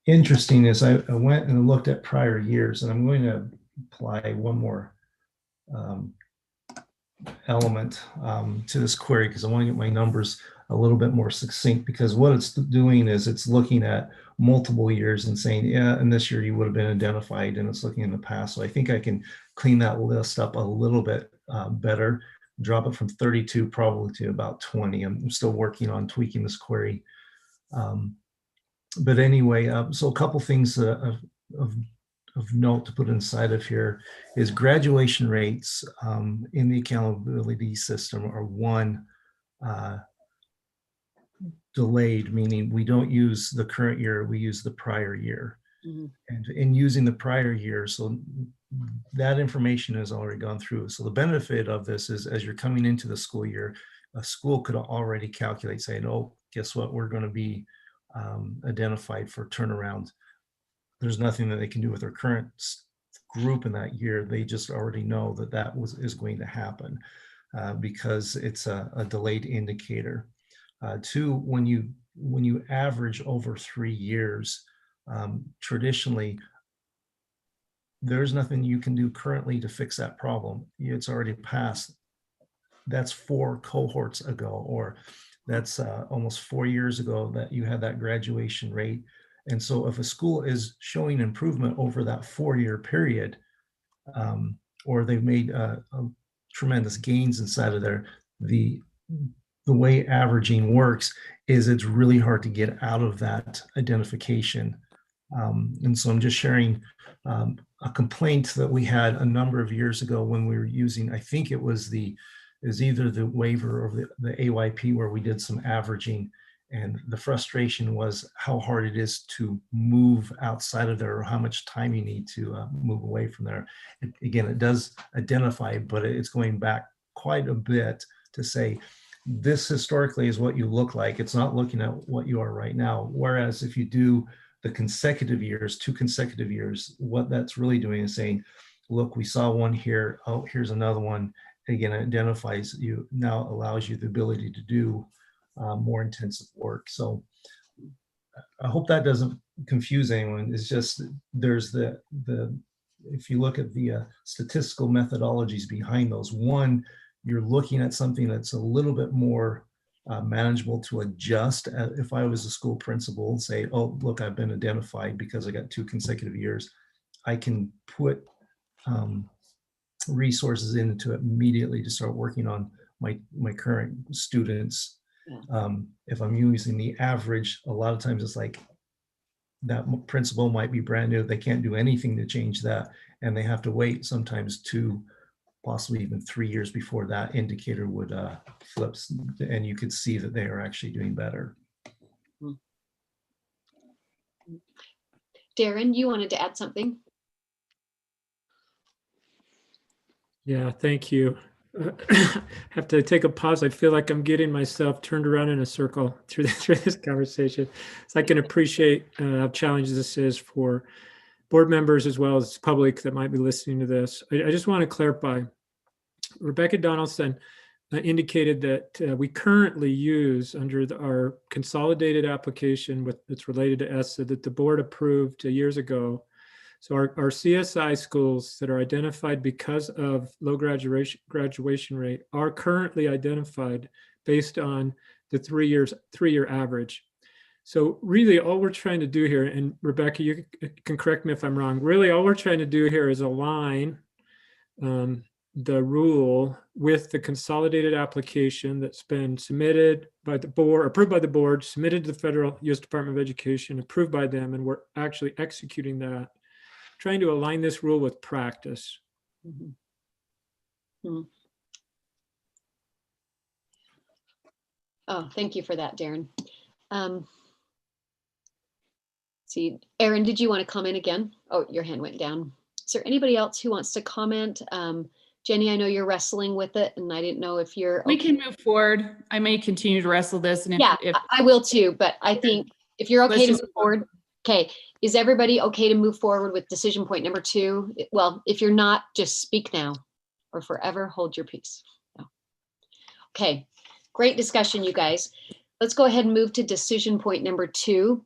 interesting is I went and looked at prior years, and I'm going to apply one more element to this query because I want to get my numbers a little bit more succinct, because what it's doing is it's looking at multiple years and saying, yeah, and this year you would have been identified, and it's looking in the past. So I think I can clean that list up a little bit better, drop it from 32 probably to about 20. I'm still working on tweaking this query. But anyway, so a couple things of note to put inside of here is graduation rates in the accountability system are delayed, meaning we don't use the current year, we use the prior year. Mm-hmm. And in using the prior year, so that information has already gone through. So the benefit of this is as you're coming into the school year, a school could already calculate saying, oh, guess what, we're going to be identified for turnaround. There's nothing that they can do with their current group in that year. They just already know that is going to happen because it's a delayed indicator. 2, when you average over 3 years, traditionally there's nothing you can do currently to fix that problem. It's already passed. That's 4 cohorts ago, or that's almost 4 years ago that you had that graduation rate. And so if a school is showing improvement over that 4-year period, or they've made tremendous gains inside of there, the way averaging works is it's really hard to get out of that identification. And so I'm just sharing a complaint that we had a number of years ago when we were using, I think it was either the waiver or the AYP, where we did some averaging. And the frustration was how hard it is to move outside of there, or how much time you need to move away from there. Again, it does identify, but it's going back quite a bit to say, this historically is what you look like. It's not looking at what you are right now. Whereas if you do the consecutive years, 2 consecutive years, what that's really doing is saying, look, we saw one here. Oh, here's another one. Again, it identifies you, now allows you the ability to do more intensive work. So I hope that doesn't confuse anyone. It's just, there's if you look at the statistical methodologies behind those, one, you're looking at something that's a little bit more manageable to adjust. If I was a school principal and say, oh, look, I've been identified because I got 2 consecutive years, I can put resources into it immediately to start working on my current students. Yeah. If I'm using the average, a lot of times it's like that principal might be brand new. They can't do anything to change that. And they have to wait sometimes 2, possibly even 3 years before that indicator would flip, and you could see that they are actually doing better. Darren, you wanted to add something? Yeah, thank you. Have to take a pause. I feel like I'm getting myself turned around in a circle through this conversation. So I can appreciate how challenging this is for board members as well as public that might be listening to this. I just want to clarify. Rebecca Donaldson indicated that we currently use under our consolidated application that's related to ESSA that the board approved years ago. So our CSI schools that are identified because of low graduation rate are currently identified based on the 3-year average. So really all we're trying to do here, and Rebecca, you can correct me if I'm wrong, really all we're trying to do here is align the rule with the consolidated application that's been submitted by the board, approved by the board, submitted to the federal U.S. Department of Education, approved by them, and we're actually executing that, trying to align this rule with practice. Mm-hmm. Oh, thank you for that, Darren. See, Erin, did you want to comment again? Oh, your hand went down. Is there anybody else who wants to comment? Jenny, I know you're wrestling with it, and I didn't know if you're. We can move forward. I may continue to wrestle this, and if I will too. But I think if you're okay to move forward, okay. Is everybody okay to move forward with decision point number 2? Well, if you're not, just speak now, or forever hold your peace. No. Okay, great discussion, you guys. Let's go ahead and move to decision point number 2.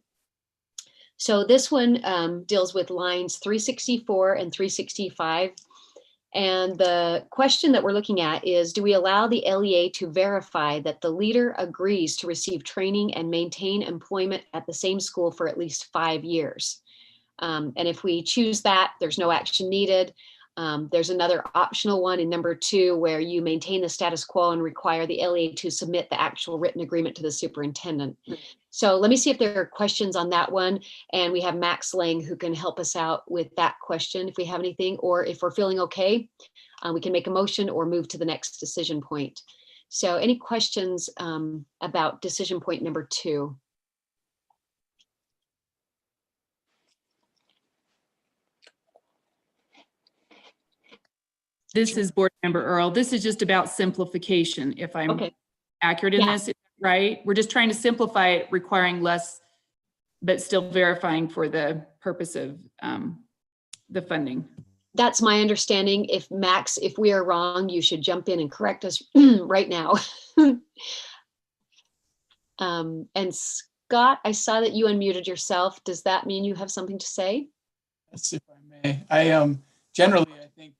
So this one deals with lines 364 and 365. And the question that we're looking at is, do we allow the LEA to verify that the leader agrees to receive training and maintain employment at the same school for at least 5 years? And if we choose that, there's no action needed. There's another optional one in number 2 where you maintain the status quo and require the LEA to submit the actual written agreement to the superintendent. So let me see if there are questions on that one. And we have Max Lang who can help us out with that question if we have anything, or if we're feeling okay, we can make a motion or move to the next decision point. So any questions about decision point number 2? This is Board Member Earl. This is just about simplification, if I'm accurate in this, right? We're just trying to simplify it, requiring less, but still verifying for the purpose of the funding. That's my understanding. If Max, if we are wrong, you should jump in and correct us right now. And Scott, I saw that you unmuted yourself. Does that mean you have something to say? Yes, if I may. I generally, I think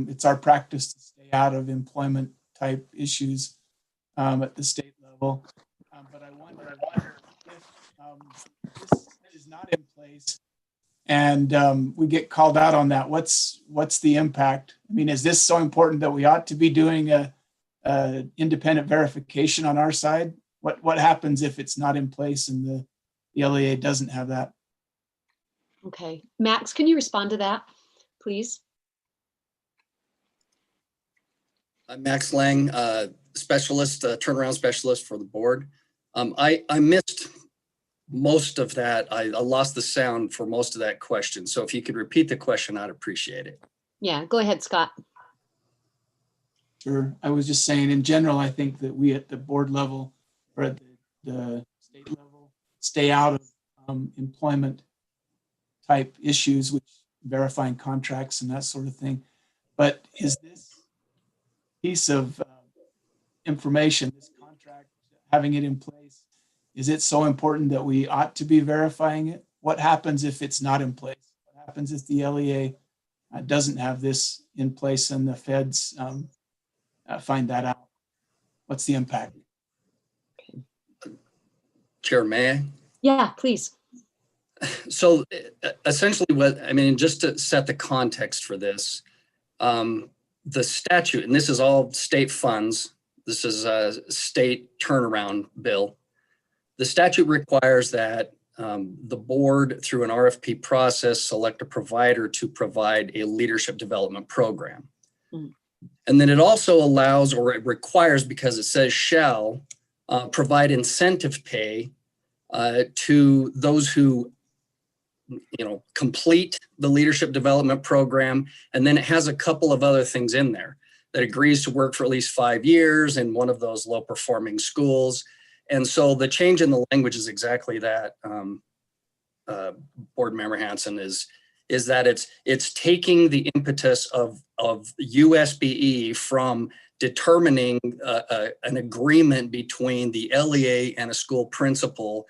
it's our practice to stay out of employment type issues at the state level. But I wonder if this is not in place and we get called out on that, what's the impact? I mean, is this so important that we ought to be doing a independent verification on our side? What happens if it's not in place and the LEA doesn't have that? Okay, Max, can you respond to that, please? I'm Max Lang, specialist, turnaround specialist for the board. I missed most of that. I lost the sound for most of that question. So if you could repeat the question, I'd appreciate it. Yeah, go ahead, Scott. Sure. I was just saying, in general, I think that we at the board level or at the state level stay out of employment type issues, which verifying contracts and that sort of thing. But is this piece of information, this contract, having it in place, is it so important that we ought to be verifying it? What happens if it's not in place? What happens if the LEA doesn't have this in place and the feds find that out? What's the impact? Chair, may I? Yeah, please. So essentially just to set the context for this, the statute, and this is all state funds, this is a state turnaround bill. The statute requires that the board, through an RFP process, select a provider to provide a leadership development program. And then it also allows, or it requires, because it says shall, provide incentive pay to those who complete the leadership development program. And then it has a couple of other things in there that agrees to work for at least 5 years in one of those low performing schools. And so the change in the language is exactly that, Board Member Hansen, is that it's taking the impetus of USBE from determining an agreement between the LEA and a school principal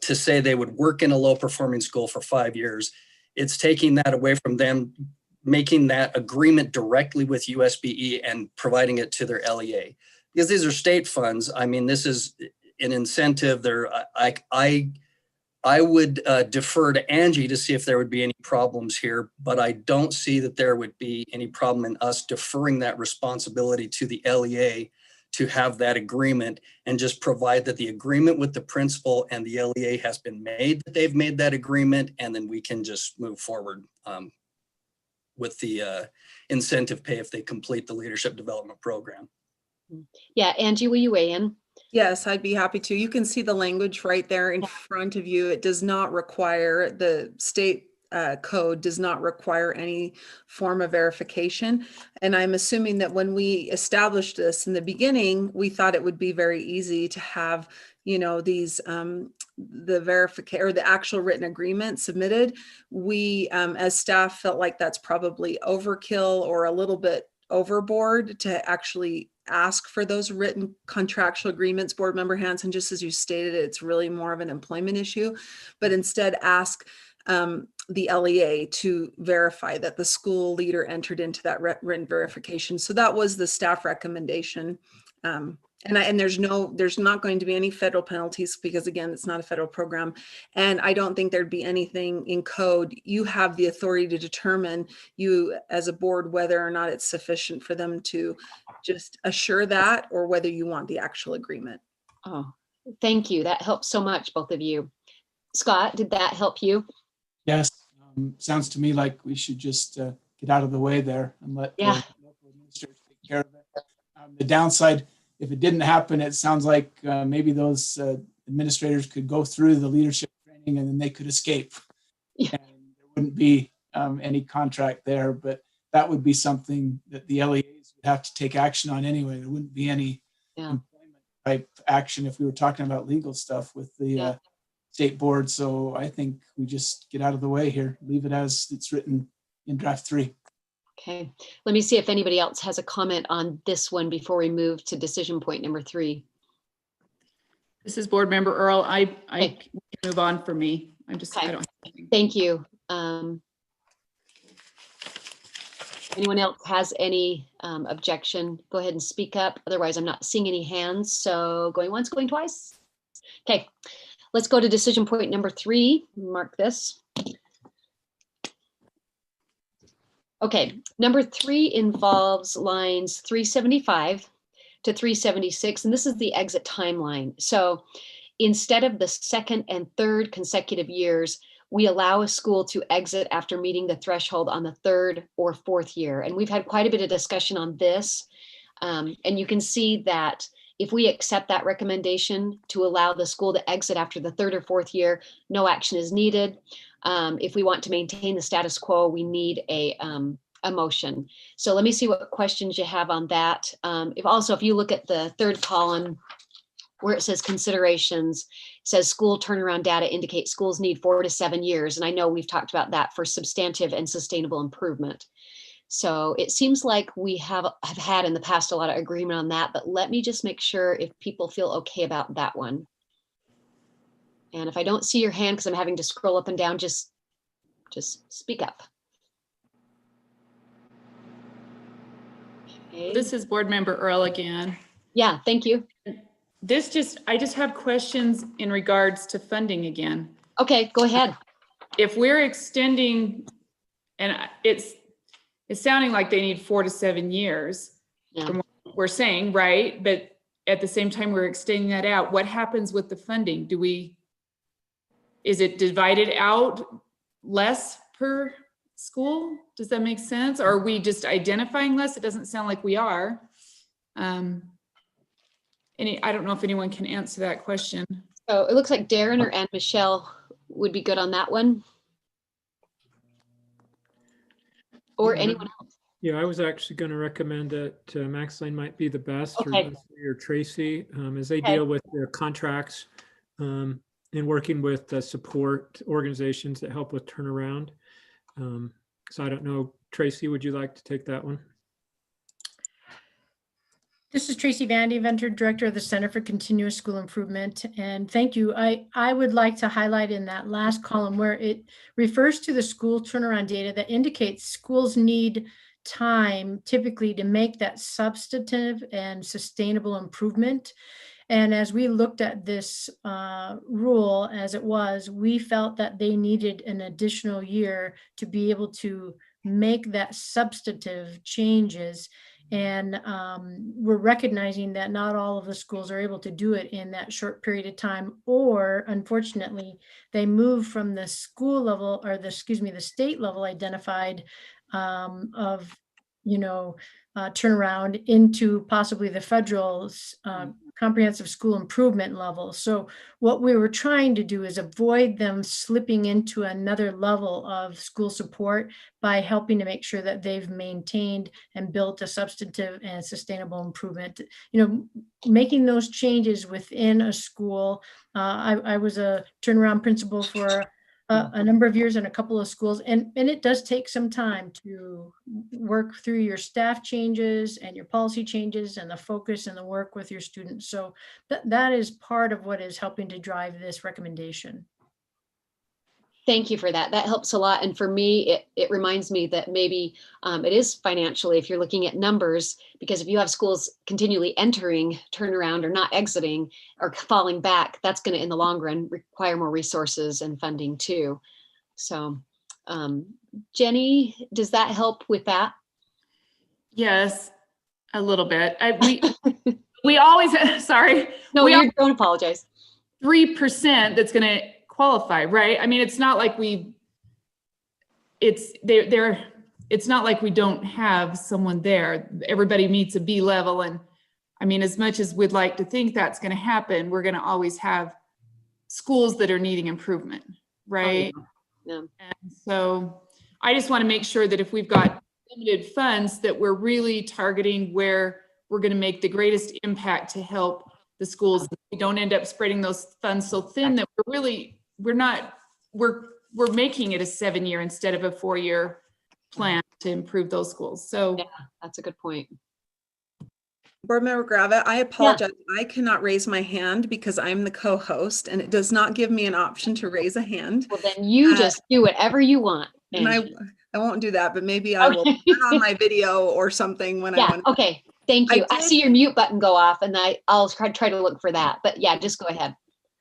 to say they would work in a low performing school for 5 years. It's taking that away from them, making that agreement directly with USBE and providing it to their LEA. Because these are state funds. I mean, this is an incentive there. I would defer to Angie to see if there would be any problems here, but I don't see that there would be any problem in us deferring that responsibility to the LEA to have that agreement and just provide that the agreement with the principal and the LEA has been made, that they've made that agreement, and then we can just move forward with the incentive pay if they complete the leadership development program. Yeah, Angie, will you weigh in? Yes, I'd be happy to. You can see the language right there in front of you. It does not require, the state code does not require any form of verification. And I'm assuming that when we established this in the beginning, we thought it would be very easy to have, these, the verification or the actual written agreement submitted. We, as staff, felt like that's probably overkill or a little bit overboard to actually ask for those written contractual agreements, Board Member Hansen. Just as you stated, it's really more of an employment issue, but instead ask the LEA to verify that the school leader entered into that written verification. So that was the staff recommendation. And there's not going to be any federal penalties because, again, it's not a federal program. And I don't think there'd be anything in code. You have the authority to determine, you as a board, whether or not it's sufficient for them to just assure that, or whether you want the actual agreement. Oh, thank you. That helps so much, both of you. Scott, did that help you? Yes. Sounds to me like we should just get out of the way there and let the local administrators take care of it. The downside, if it didn't happen, it sounds like maybe those administrators could go through the leadership training and then they could escape. Yeah. And there wouldn't be any contract there, but that would be something that the LEAs would have to take action on anyway. There wouldn't be any employment type action if we were talking about legal stuff with the state board. So I think we just get out of the way here, leave it as it's written in draft 3. Okay, let me see if anybody else has a comment on this one before we move to decision point number 3. This is Board Member Earl. I can move on for me. I don't. Thank you. Anyone else has any objection, go ahead and speak up. Otherwise, I'm not seeing any hands. So going once, going twice. Okay, let's go to decision point number 3. Mark this. Okay, number 3 involves lines 375 to 376, and this is the exit timeline. So instead of the second and third consecutive years, we allow a school to exit after meeting the threshold on the 3rd or 4th year. And we've had quite a bit of discussion on this. And you can see that if we accept that recommendation to allow the school to exit after the 3rd or 4th year, no action is needed. If we want to maintain the status quo, we need a motion. So let me see what questions you have on that. If you look at the 3rd column, where it says considerations, it says school turnaround data indicate schools need 4 to 7 years. And I know we've talked about that for substantive and sustainable improvement. So it seems like we have had in the past a lot of agreement on that, but let me just make sure if people feel okay about that one. And if I don't see your hand, because I'm having to scroll up and down, just speak up. Okay. This is Board Member Earl again. Yeah, thank you. I just have questions in regards to funding again. Okay, go ahead. If we're extending, and it's sounding like they need 4 to 7 years, Yeah. from what we're saying, right? But at the same time, we're extending that out. What happens with the funding? Is it divided out less per school? Does that make sense? Or are we just identifying less? It doesn't sound like we are. I don't know if anyone can answer that question. So it looks like Darren or Anne Michelle would be good on that one. Or anyone else. Yeah, I was actually going to recommend that Max Lane might be the best, Okay. or Tracy, as they Okay. deal with their contracts and working with support organizations that help with turnaround. So I don't know, Tracy, would you like to take that one? This is Tracy Vandiventer, Director of the Center for Continuous School Improvement. And thank you. I would like to highlight in that last column where it refers to the school turnaround data that indicates schools need time typically to make that substantive and sustainable improvement. And as we looked at this rule as it was, we felt that they needed an additional year to be able to make that substantive changes. And we're recognizing that not all of the schools are able to do it in that short period of time, or unfortunately, they move from the school level or the state level identified of, turnaround into possibly the federal comprehensive school improvement level. So what we were trying to do is avoid them slipping into another level of school support by helping to make sure that they've maintained and built a substantive and sustainable improvement. Making those changes within a school. I was a turnaround principal for a number of years in a couple of schools, and it does take some time to work through your staff changes and your policy changes and the focus and the work with your students. So that is part of what is helping to drive this recommendation. Thank you for that. That helps a lot. And for me, it reminds me that maybe it is financially, if you're looking at numbers, because if you have schools continually entering turnaround or not exiting or falling back, that's going to, in the long run, require more resources and funding too. So Jenny, does that help with that? Yes, a little bit. We always, sorry. No, you don't apologize. 3% that's going to qualify, right? I mean, it's not like it's not like we don't have someone there. Everybody meets a B level. And I mean, as much as we'd like to think that's going to happen, we're going to always have schools that are needing improvement, right? Oh, yeah. And so I just want to make sure that if we've got limited funds, that we're really targeting where we're going to make the greatest impact to help the schools. We don't end up spreading those funds so thin that we're making it a 7-year instead of a 4-year plan to improve those schools. So yeah, that's a good point. Board Member Gravitt, I apologize. Yeah. I cannot raise my hand because I'm the co-host and it does not give me an option to raise a hand. Well, then you just do whatever you want. And I won't do that, but maybe I will turn on my video or something when I Yeah, want to. okay, thank you. I did- see your mute button go off and I'll try to look for that, but yeah, just go ahead.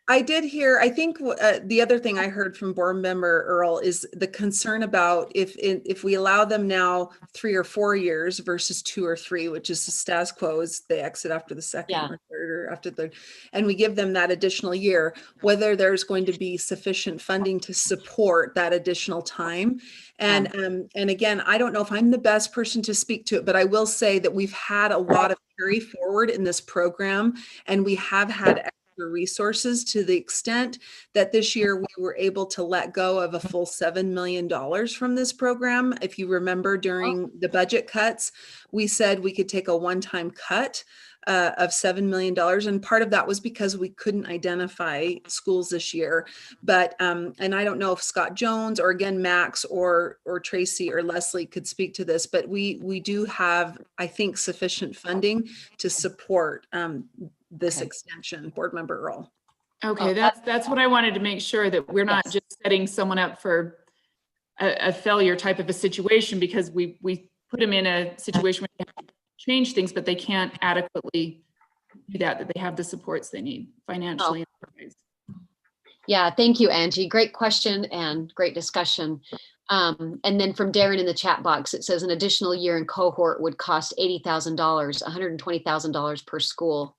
I did hear, I think the other thing I heard from board member Earl is the concern about if we allow them now 3 or 4 years versus 2 or 3, which is the status quo, is they exit after the second or third or after the third, and we give them that additional year, whether there's going to be sufficient funding to support that additional time. And again, I don't know if I'm the best person to speak to it, but I will say that we've had a lot of carry forward in this program, and we have had resources to the extent that this year we were able to let go of a full $7 million from this program. If you remember, during the budget cuts, we said we could take a one-time cut of $7 million. And part of that was because we couldn't identify schools this year. But, and I don't know if Scott Jones or again, Max or Tracy or Leslie could speak to this, but we do have, I think, sufficient funding to support this extension. Board member Earl. Okay, that's what I wanted to make sure, that we're not just setting someone up for a failure type of a situation, because we put them in a situation where they have to change things, but they can't adequately do that they have the supports they need financially. Yeah, thank you, Angie. Great question and great discussion. And then from Darren in the chat box, it says an additional year in cohort would cost $80,000, $120,000 per school.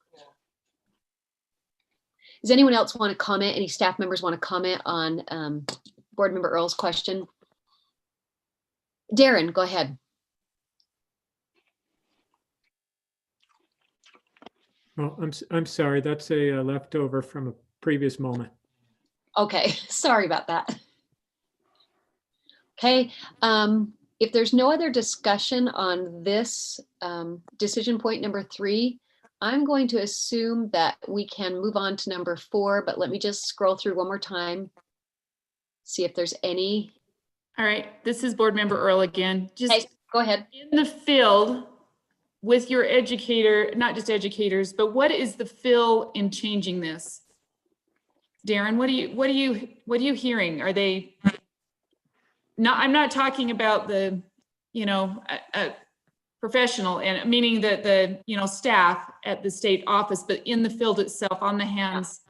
Does anyone else want to comment? Any staff members want to comment on board member Earl's question? Darren, go ahead. Well, I'm sorry. That's a leftover from a previous moment. Okay, sorry about that. Okay, if there's no other discussion on this decision point number 3, I'm going to assume that we can move on to number 4, but let me just scroll through one more time, see if there's any. All right, this is board member Earl again. Just go ahead. In the field with your educator, not just educators, but what is the feel in changing this? Darren, what are you hearing? Are they not, I'm not talking about the, professional, and meaning that the staff at the state office, but in the field itself, on the hands,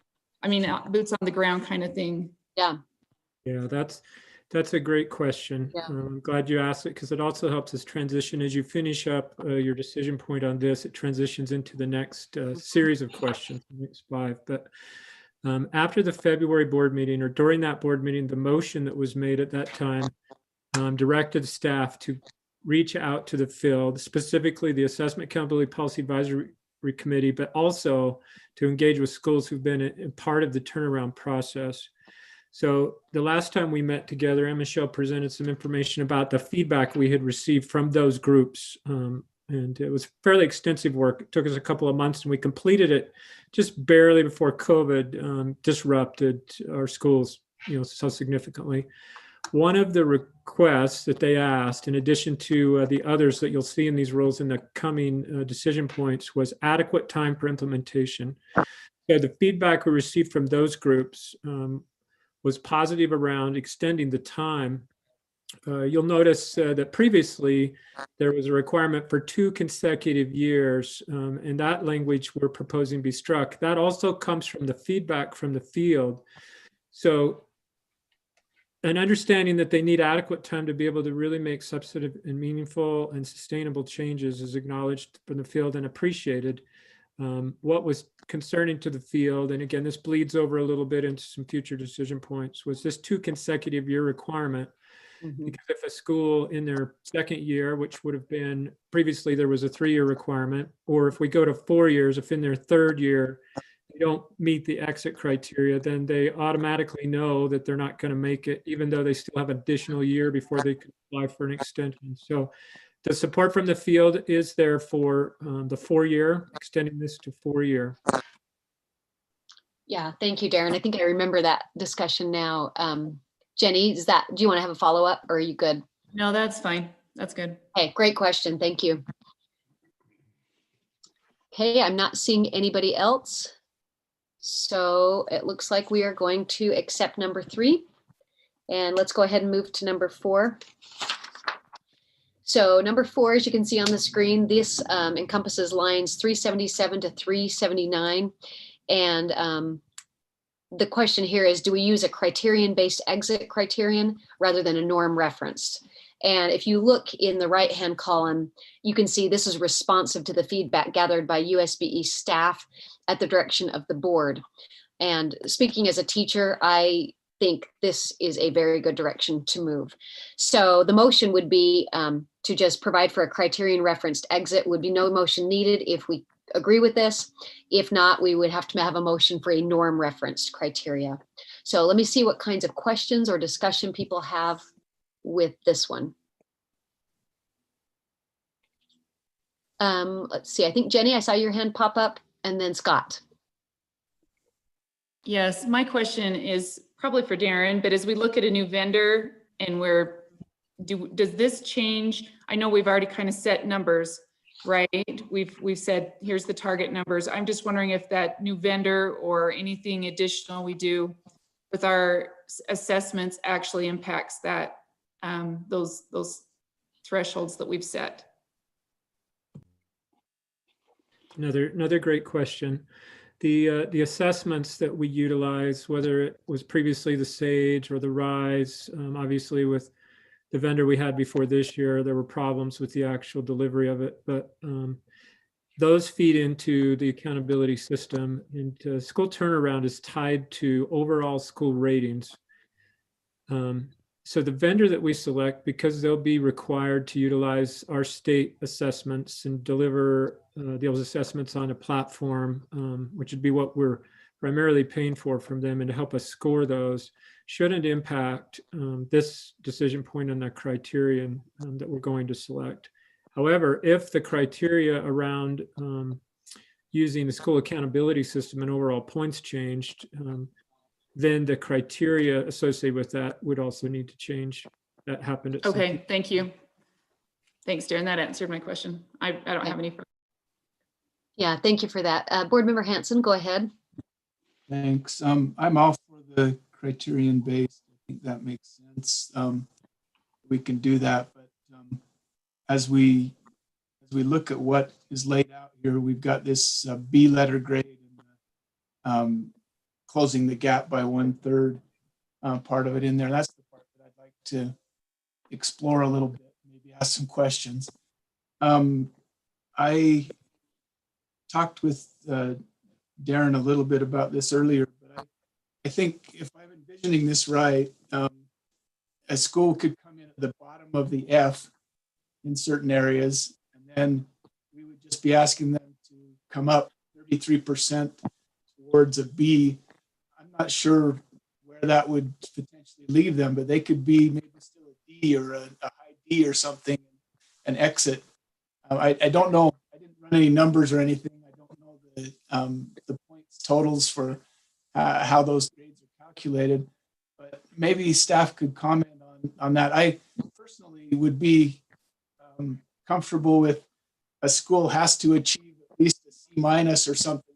boots on the ground kind of thing. Yeah, that's a great question. I'm glad you asked it, because it also helps us transition as you finish up your decision point on this. It transitions into the next series of questions, the next 5. But after the February board meeting, or during that board meeting, the motion that was made at that time directed staff to reach out to the field, specifically the Assessment Accountability Policy Advisory Committee, but also to engage with schools who've been a part of the turnaround process. So the last time we met together, Michelle presented some information about the feedback we had received from those groups. And it was fairly extensive work. It took us a couple of months, and we completed it just barely before COVID disrupted our schools, so significantly. One of the requests that they asked, in addition to the others that you'll see in these rules in the coming decision points, was adequate time for implementation. So the feedback we received from those groups was positive around extending the time. You'll notice that previously there was a requirement for 2 consecutive years, and that language we're proposing be struck. That also comes from the feedback from the field. So an understanding that they need adequate time to be able to really make substantive and meaningful and sustainable changes is acknowledged from the field and appreciated. What was concerning to the field, and again, this bleeds over a little bit into some future decision points, was this 2 consecutive year requirement. Because if a school in their second year, which would have been previously, there was a 3-year requirement, or if we go to 4 years, if in their third year they don't meet the exit criteria, then they automatically know that they're not going to make it, even though they still have an additional year before they can apply for an extension. So the support from the field is there for the 4-year, extending this to 4-year. Yeah, thank you, Darren. I think I remember that discussion now. Jenny, do you want to have a follow-up, or are you good? No, that's fine. That's good. Okay, great question. Thank you. Okay, I'm not seeing anybody else. So it looks like we are going to accept number 3. And let's go ahead and move to number 4. So number 4, as you can see on the screen, this encompasses lines 377 to 379. And the question here is, do we use a criterion-based exit criterion rather than a norm referenced? And if you look in the right-hand column, you can see this is responsive to the feedback gathered by USBE staff at the direction of the board. And speaking as a teacher, I think this is a very good direction to move. So the motion would be to just provide for a criterion referenced exit. Would be no motion needed if we agree with this. If not, we would have to have a motion for a norm referenced criteria. So let me see what kinds of questions or discussion people have with this one. Let's see, I think Jenny, I saw your hand pop up, and then Scott. Yes, my question is probably for Darren, but as we look at a new vendor and does this change? I know we've already kind of set numbers, right? We've said, here's the target numbers. I'm just wondering if that new vendor or anything additional we do with our assessments actually impacts that, those thresholds that we've set. Another great question. The assessments that we utilize, whether it was previously the SAGE or the RISE, obviously with the vendor we had before this year, there were problems with the actual delivery of it, but those feed into the accountability system, and school turnaround is tied to overall school ratings. So the vendor that we select, because they'll be required to utilize our state assessments and deliver those assessments on a platform, which would be what we're primarily paying for from them, and to help us score those, shouldn't impact this decision point on the criterion that we're going to select. However, if the criteria around using the school accountability system and overall points changed, then the criteria associated with that would also need to change. That happened at Okay, thank you. Thanks, Darren. That answered my question. I don't have any further. Yeah, thank you for that. Board Member Hanson, go ahead. Thanks. I'm all for the criterion based. I think that makes sense. We can do that, but as we look at what is laid out here, we've got this B letter grade and closing the gap by 1/3 part of it in there. That's the part that I'd like to explore a little bit, maybe ask some questions. I talked with Darren a little bit about this earlier, but I think if I'm envisioning this right, a school could come in at the bottom of the F in certain areas, and then we would just be asking them to come up 33% towards a B. I'm not sure where that would potentially leave them, but they could be maybe still a D or a high D or something and exit. I don't know. I didn't run any numbers or anything. I don't know the points totals for how those grades are calculated, but maybe staff could comment on that. I personally would be comfortable with a school has to achieve at least a C- or something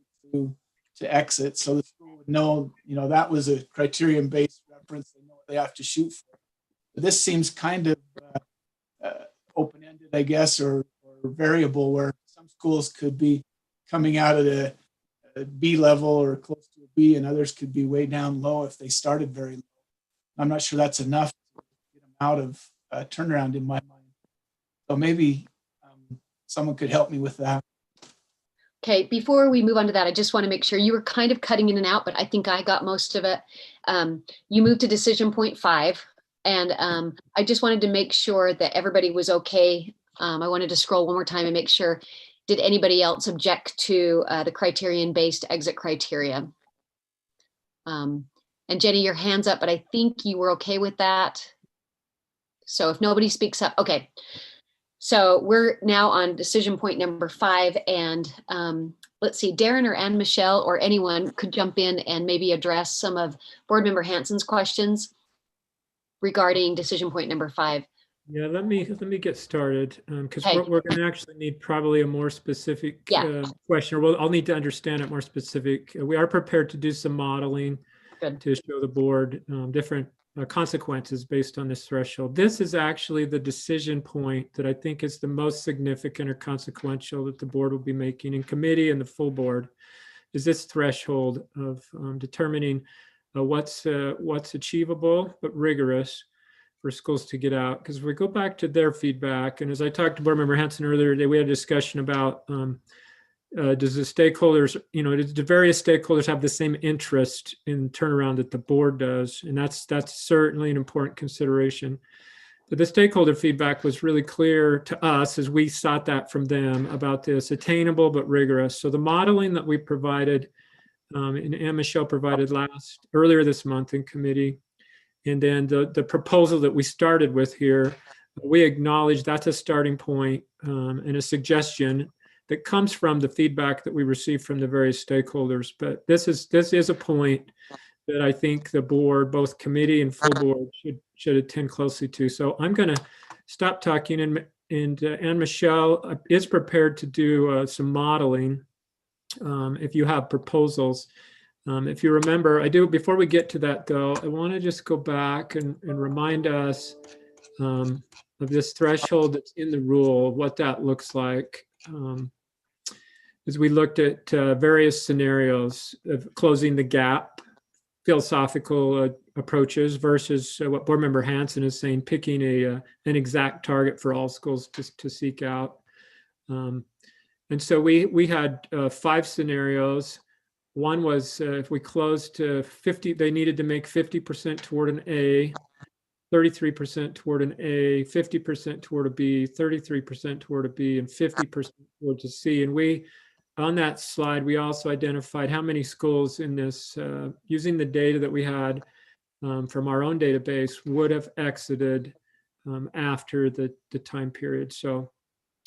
to exit, so the school would know, that was a criterion-based reference. They know what they have to shoot for. But this seems kind of open-ended, I guess, or variable, where some schools could be coming out at a B level or close to a B, and others could be way down low if they started very low. I'm not sure that's enough to get them out of turnaround in my mind. So maybe someone could help me with that. Okay, before we move on to that, I just want to make sure you were kind of cutting in and out, but I think I got most of it. You moved to decision point 5, and I just wanted to make sure that everybody was okay. I wanted to scroll one more time and make sure, did anybody else object to the criterion-based exit criteria? And Jenny, your hand's up, but I think you were okay with that. So if nobody speaks up, okay. So we're now on decision point number 5, and let's see, Darren or Anne Michelle or anyone could jump in and maybe address some of Board Member Hanson's questions regarding decision point number 5. Yeah, let me get started, because we're going to actually need probably a more specific question, or I'll need to understand it more specific. We are prepared to do some modeling to show the board different consequences based on this threshold. This is actually the decision point that I think is the most significant or consequential that the board will be making in committee and the full board, is this threshold of determining what's achievable but rigorous for schools to get out. Because we go back to their feedback, and as I talked to Board Member Hanson earlier today, we had a discussion about does the stakeholders, does the various stakeholders have the same interest in turnaround that the board does? And that's certainly an important consideration. But the stakeholder feedback was really clear to us as we sought that from them about this attainable but rigorous. So the modeling that we provided, and Anne Michelle provided earlier this month in committee, and then the proposal that we started with here, we acknowledge that's a starting point and a suggestion that comes from the feedback that we received from the various stakeholders. But this is a point that I think the board, both committee and full board, should attend closely to. So I'm going to stop talking, and Anne Michelle is prepared to do some modeling if you have proposals. If you remember, before we get to that though, I want to just go back and remind us of this threshold that's in the rule, what that looks like. As we looked at various scenarios of closing the gap, philosophical approaches versus what Board Member Hanson is saying, picking an exact target for all schools to seek out. And so we had 5 scenarios. One was if we closed to 50, they needed to make 50% toward an A, 33% toward an A, 50% toward a B, 33% toward a B, and 50% towards a C. And on that slide, we also identified how many schools in this, using the data that we had from our own database, would have exited after the time period. So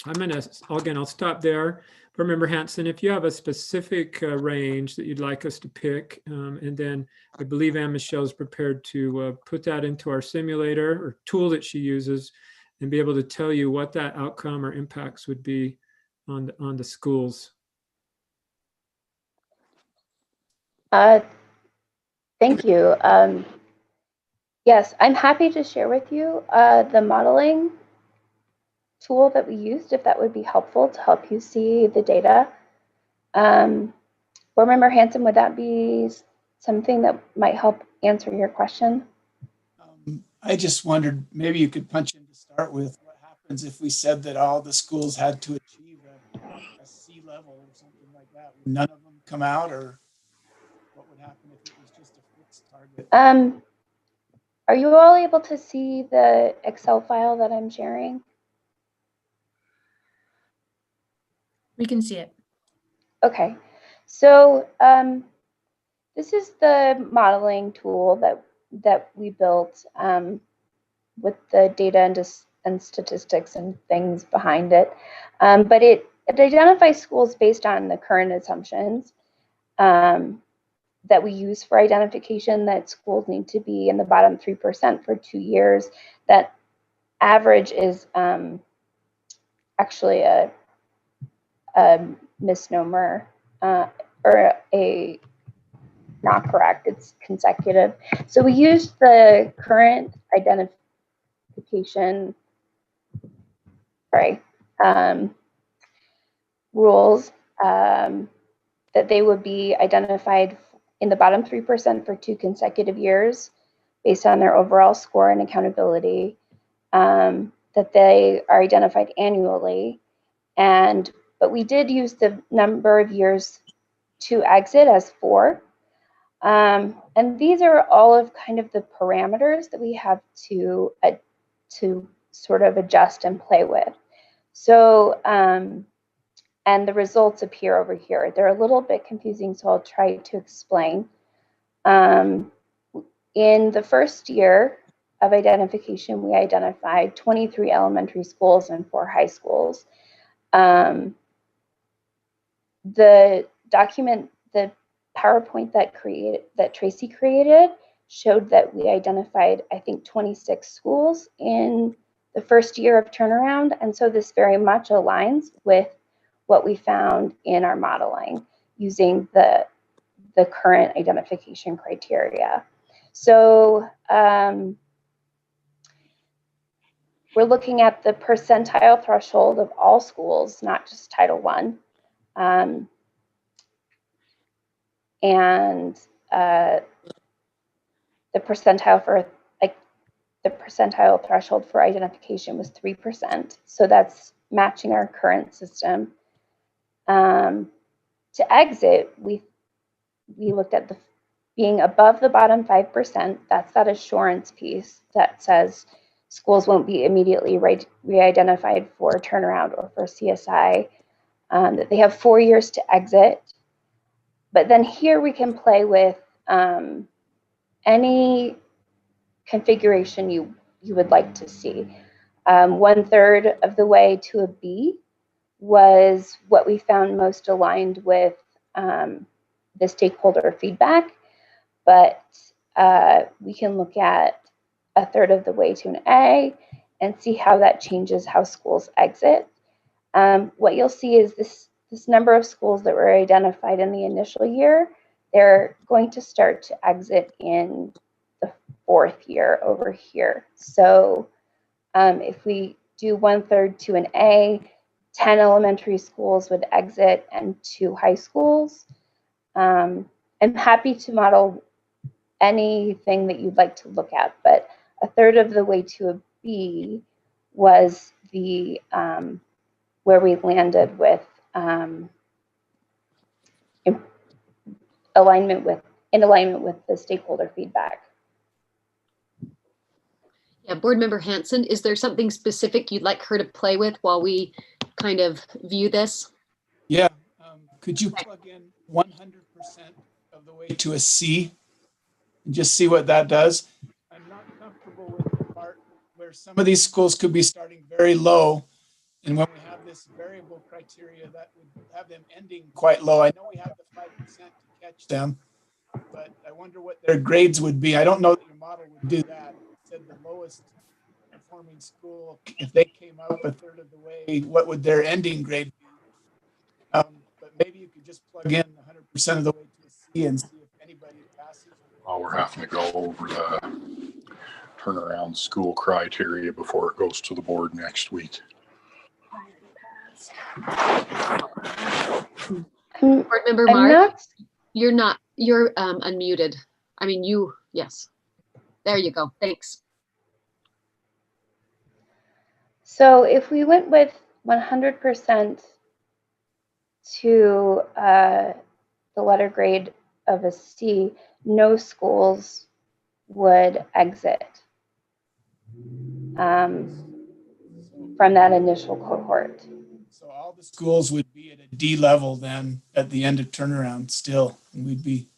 I'll stop there. Remember, Hanson, if you have a specific range that you'd like us to pick, and then I believe Anne Michelle is prepared to put that into our simulator or tool that she uses and be able to tell you what that outcome or impacts would be on the schools. Thank you. Yes, I'm happy to share with you the modeling tool that we used, if that would be helpful to help you see the data. Board Member Hanson, would that be something that might help answer your question? I just wondered, maybe you could punch in to start with, what happens if we said that all the schools had to achieve a C level or something like that? Would none of them come out, or what would happen if it was just a fixed target? Are you all able to see the Excel file that I'm sharing? We can see it. Okay, so this is the modeling tool that we built with the data and statistics and things behind it. But it identifies schools based on the current assumptions that we use for identification, that schools need to be in the bottom 3% for 2 years. That average is actually a misnomer or a not correct. It's consecutive. So we used the current identification rules that they would be identified in the bottom 3% for 2 consecutive years based on their overall score and accountability, that they are identified annually. But we did use the number of years to exit as 4. And these are all of kind of the parameters that we have to sort of adjust and play with. So, and the results appear over here. They're a little bit confusing, so I'll try to explain. In the first year of identification, we identified 23 elementary schools and 4 high schools. The document, the PowerPoint that Tracy created showed that we identified, I think, 26 schools in the first year of turnaround. And so this very much aligns with what we found in our modeling using the current identification criteria. So we're looking at the percentile threshold of all schools, not just Title I. And the percentile for the percentile threshold for identification was 3%. So that's matching our current system. To exit, we looked at the being above the bottom 5%. That's that assurance piece that says schools won't be immediately re-identified for turnaround or for CSI, that they have 4 years to exit. But then here we can play with any configuration you would like to see. 1/3 of the way to a B was what we found most aligned with the stakeholder feedback, but we can look at 1/3 of the way to an A and see how that changes how schools exit. What you'll see is this number of schools that were identified in the initial year, they're going to start to exit in the 4th year over here. So if we do 1/3 to an A, 10 elementary schools would exit and 2 high schools. I'm happy to model anything that you'd like to look at, but 1/3 of the way to a B was the where we landed with in alignment with the stakeholder feedback. Yeah, Board Member Hanson, is there something specific you'd like her to play with while we kind of view this? Yeah, could you plug in 100% of the way to a C and just see what that does? I'm not comfortable with the part where some of these schools could be starting very low, and when we have this variable criteria, that would have them ending quite low. I know we have the 5% to catch them, but I wonder what their grades would be. I don't know that your model would do that. It said the lowest performing school, if they came up 1/3 of the way, what would their ending grade be? But maybe you could just plug in 100% of the way to a C and see if anybody passes. Well, we're having to go over the turnaround school criteria before it goes to the board next week. Board Member Mark, you're unmuted. I mean, yes. There you go. Thanks. So if we went with 100% to the letter grade of a C, no schools would exit from that initial cohort. So all the schools would be at a D level then at the end of turnaround still, and we'd be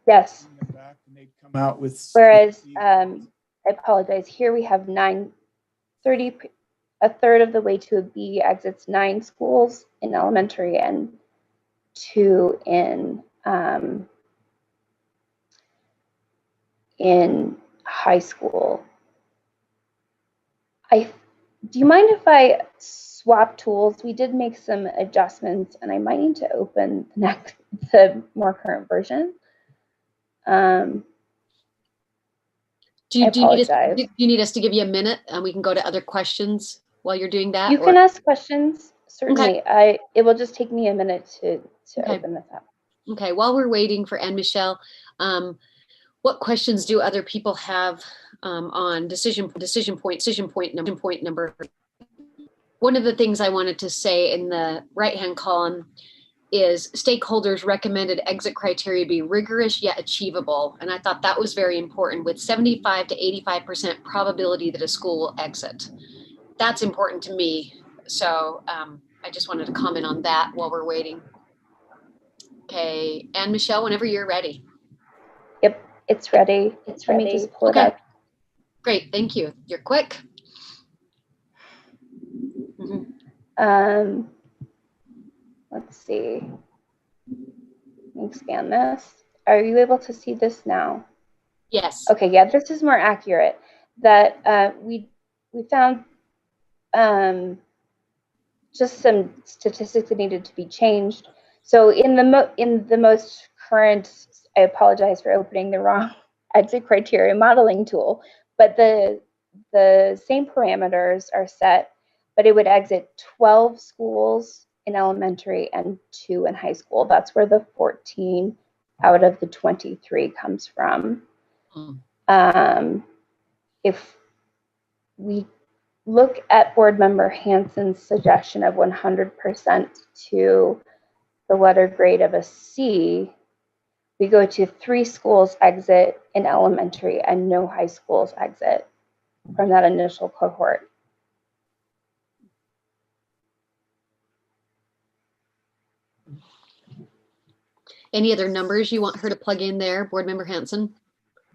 yes. Back and they'd come out with. Whereas I apologize. Here we have 1/3 of the way to a B exits 9 schools in elementary and 2 in high school. Do you mind if I swap tools? We did make some adjustments, and I might need to open the more current version. Do you need us to give you a minute and we can go to other questions while you're doing that? You can ask questions, certainly. Okay. It will just take me a minute to open this up. Okay, while we're waiting for Anne Michelle, what questions do other people have on decision point number? One of the things I wanted to say in the right-hand column is stakeholders recommended exit criteria be rigorous yet achievable. And I thought that was very important, with 75 to 85% probability that a school will exit. That's important to me. So I just wanted to comment on that while we're waiting. Okay, Anne Michelle, whenever you're ready. Yep, it's ready. Let me just pull it up. Great, thank you. You're quick. Let's see. Let me expand this. Are you able to see this now? Yes. Okay, yeah, this is more accurate. That we found just some statistics that needed to be changed. So in the most current, I apologize for opening the wrong exit criteria modeling tool, but the same parameters are set, but it would exit 12 schools in elementary and 2 in high school. That's where the 14 out of the 23 comes from. If we look at Board Member Hansen's suggestion of 100% to the letter grade of a C, we go to 3 schools exit in elementary and no high schools exit from that initial cohort. Any other numbers you want her to plug in there, Board Member Hansen?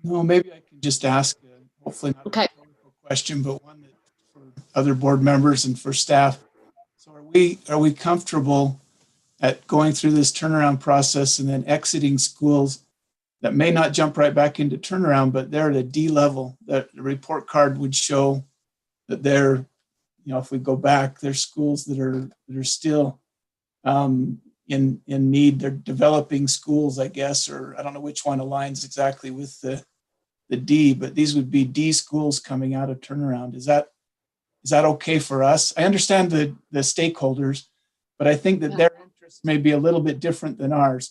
No, maybe I can just ask, hopefully not a rhetorical question, but one that for other board members and for staff. So are we comfortable at going through this turnaround process and then exiting schools that may not jump right back into turnaround, but they're at a D level, that the report card would show that they're, if we go back, there's schools that are still in need. They're developing schools, I guess, or I don't know which one aligns exactly with the D, but these would be D schools coming out of turnaround. Is that okay for us? I understand the stakeholders, but I think that their interests may be a little bit different than ours,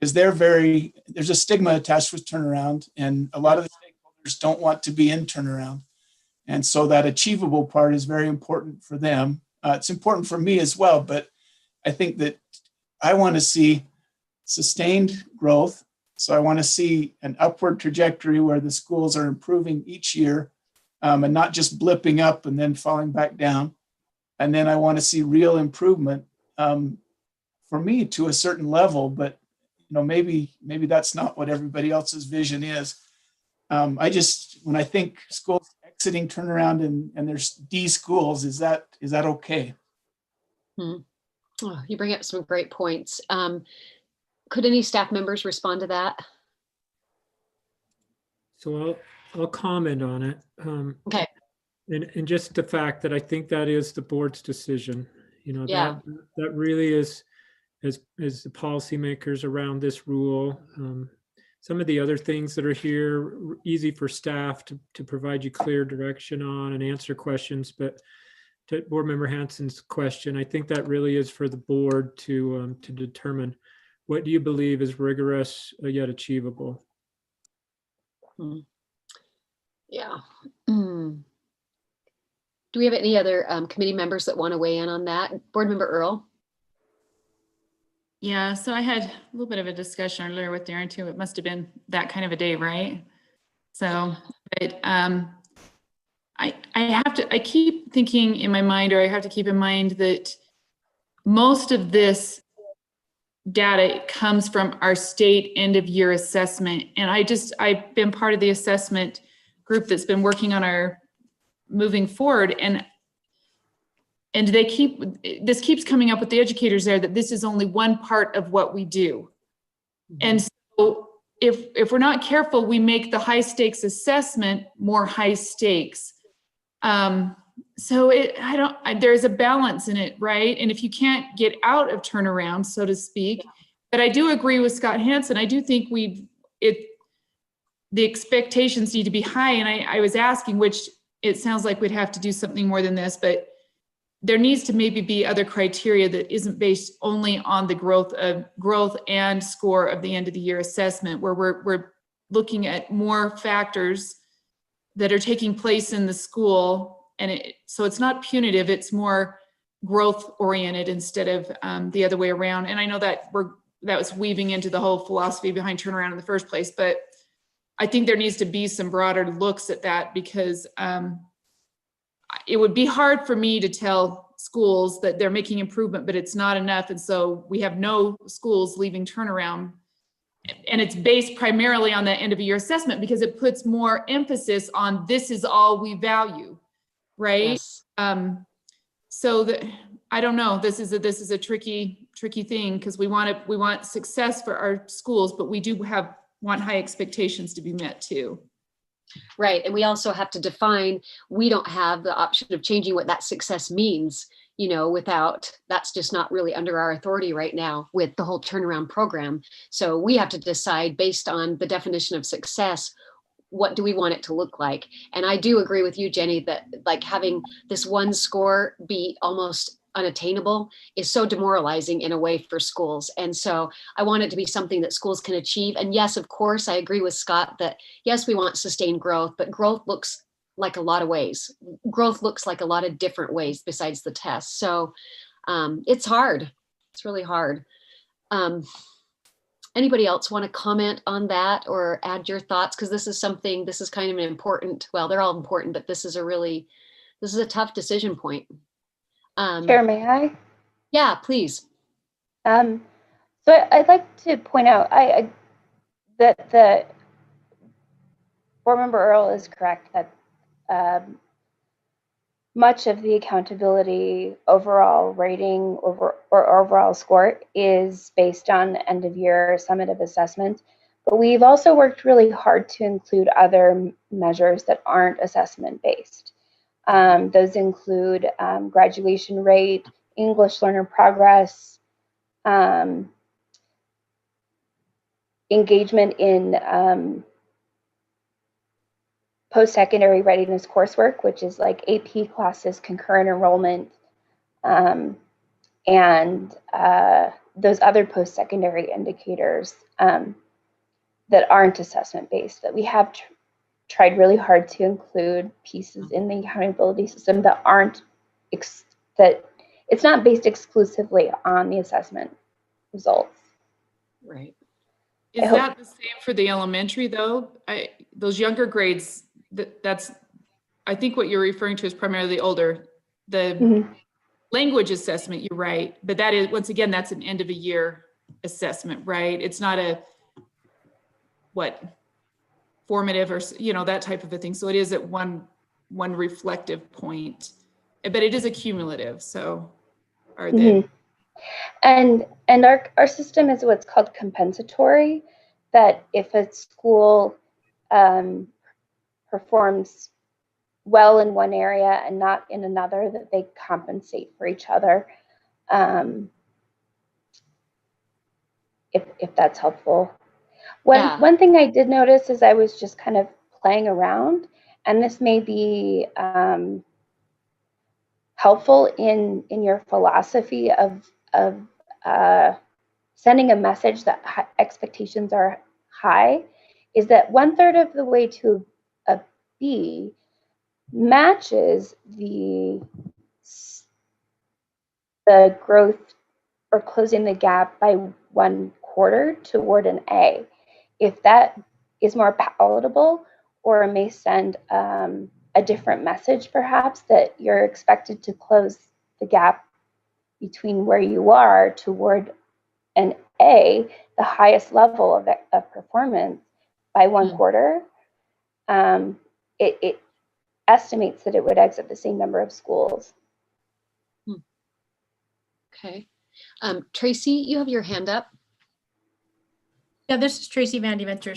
because there's a stigma attached with turnaround, and a lot of the stakeholders don't want to be in turnaround. And so that achievable part is very important for them. It's important for me as well, but I think that I want to see sustained growth. So I want to see an upward trajectory where the schools are improving each year, and not just blipping up and then falling back down. And then I want to see real improvement, for me, to a certain level, but maybe that's not what everybody else's vision is. When I think schools exiting turnaround and there's D schools, is that okay? Oh, you bring up some great points. Could any staff members respond to that? So I'll comment on it. Okay. And just the fact that I think that is the board's decision. That really is, as the policymakers around this rule. Some of the other things that are here, easy for staff to provide you clear direction on and answer questions. But to Board Member Hansen's question, I think that really is for the board to determine what do you believe is rigorous yet achievable. Yeah. Do we have any other committee members that want to weigh in on that? Board Member Earl? Yeah, so I had a little bit of a discussion earlier with Darren too. It must have been that kind of a day, right? So, but I keep thinking in my mind, or I have to keep in mind that most of this data comes from our state end of year assessment. And I've been part of the assessment group that's been working on our moving forward. And this keeps coming up with the educators there, that this is only one part of what we do. And so if we're not careful, we make the high stakes assessment more high stakes. So there's a balance in it, right? And if you can't get out of turnaround, so to speak, but I do agree with Scott Hansen. I do think the expectations need to be high. And I was asking, which it sounds like we'd have to do something more than this, but there needs to maybe be other criteria that isn't based only on the growth and score of the end of the year assessment, where we're looking at more factors that are taking place in the school. And so it's not punitive, it's more growth oriented instead of the other way around. And I know that that was weaving into the whole philosophy behind turnaround in the first place, but I think there needs to be some broader looks at that, because it would be hard for me to tell schools that they're making improvement, but it's not enough. And so we have no schools leaving turnaround. And it's based primarily on the end of year assessment, because it puts more emphasis on this is all we value, right? Yes. So I don't know, this is a tricky thing, because we want success for our schools, but we do want high expectations to be met too. Right. And we also have to define, we don't have the option of changing what that success means, that's just not really under our authority right now with the whole turnaround program. So we have to decide, based on the definition of success, what do we want it to look like? And I do agree with you, Jenny, that like having this one score be almost unattainable is so demoralizing in a way for schools. And so I want it to be something that schools can achieve. And yes, of course, I agree with Scott that yes, we want sustained growth, but growth looks like a lot of ways. Growth looks like a lot of different ways besides the test. So it's hard. It's really hard. Anybody else want to comment on that or add your thoughts? Because this is kind of an important, well, they're all important, but this is a tough decision point. Chair, may I? Yeah, please. So I'd like to point out that the board member Earl is correct that much of the accountability overall rating or overall score is based on end of year summative assessment. But we've also worked really hard to include other measures that aren't assessment based. Those include graduation rate, English learner progress, engagement in post-secondary readiness coursework, which is like AP classes, concurrent enrollment, and those other post-secondary indicators that aren't assessment-based, that we have tried really hard to include pieces in the accountability system that aren't, that it's not based exclusively on the assessment results. Right. Is that the same for the elementary though? Those younger grades, that's, I think what you're referring to is primarily older. The language assessment, you're right, but that is, once again, that's an end of a year assessment, right? It's not a, formative or, that type of a thing. So it is at one reflective point, but it is a cumulative. So are they? And our system is what's called compensatory, that if a school performs well in one area and not in another, that they compensate for each other. If that's helpful. One thing I did notice is I was just kind of playing around, and this may be helpful in your philosophy of sending a message that expectations are high, is that 1/3 of the way to a B matches the growth or closing the gap by 1/4 toward an A. If that is more palatable, or may send a different message, perhaps, that you're expected to close the gap between where you are toward an A, the highest level of performance, by 1/4, it estimates that it would exit the same number of schools. Okay. Tracy, you have your hand up. Yeah, this is Tracy Vandiventer,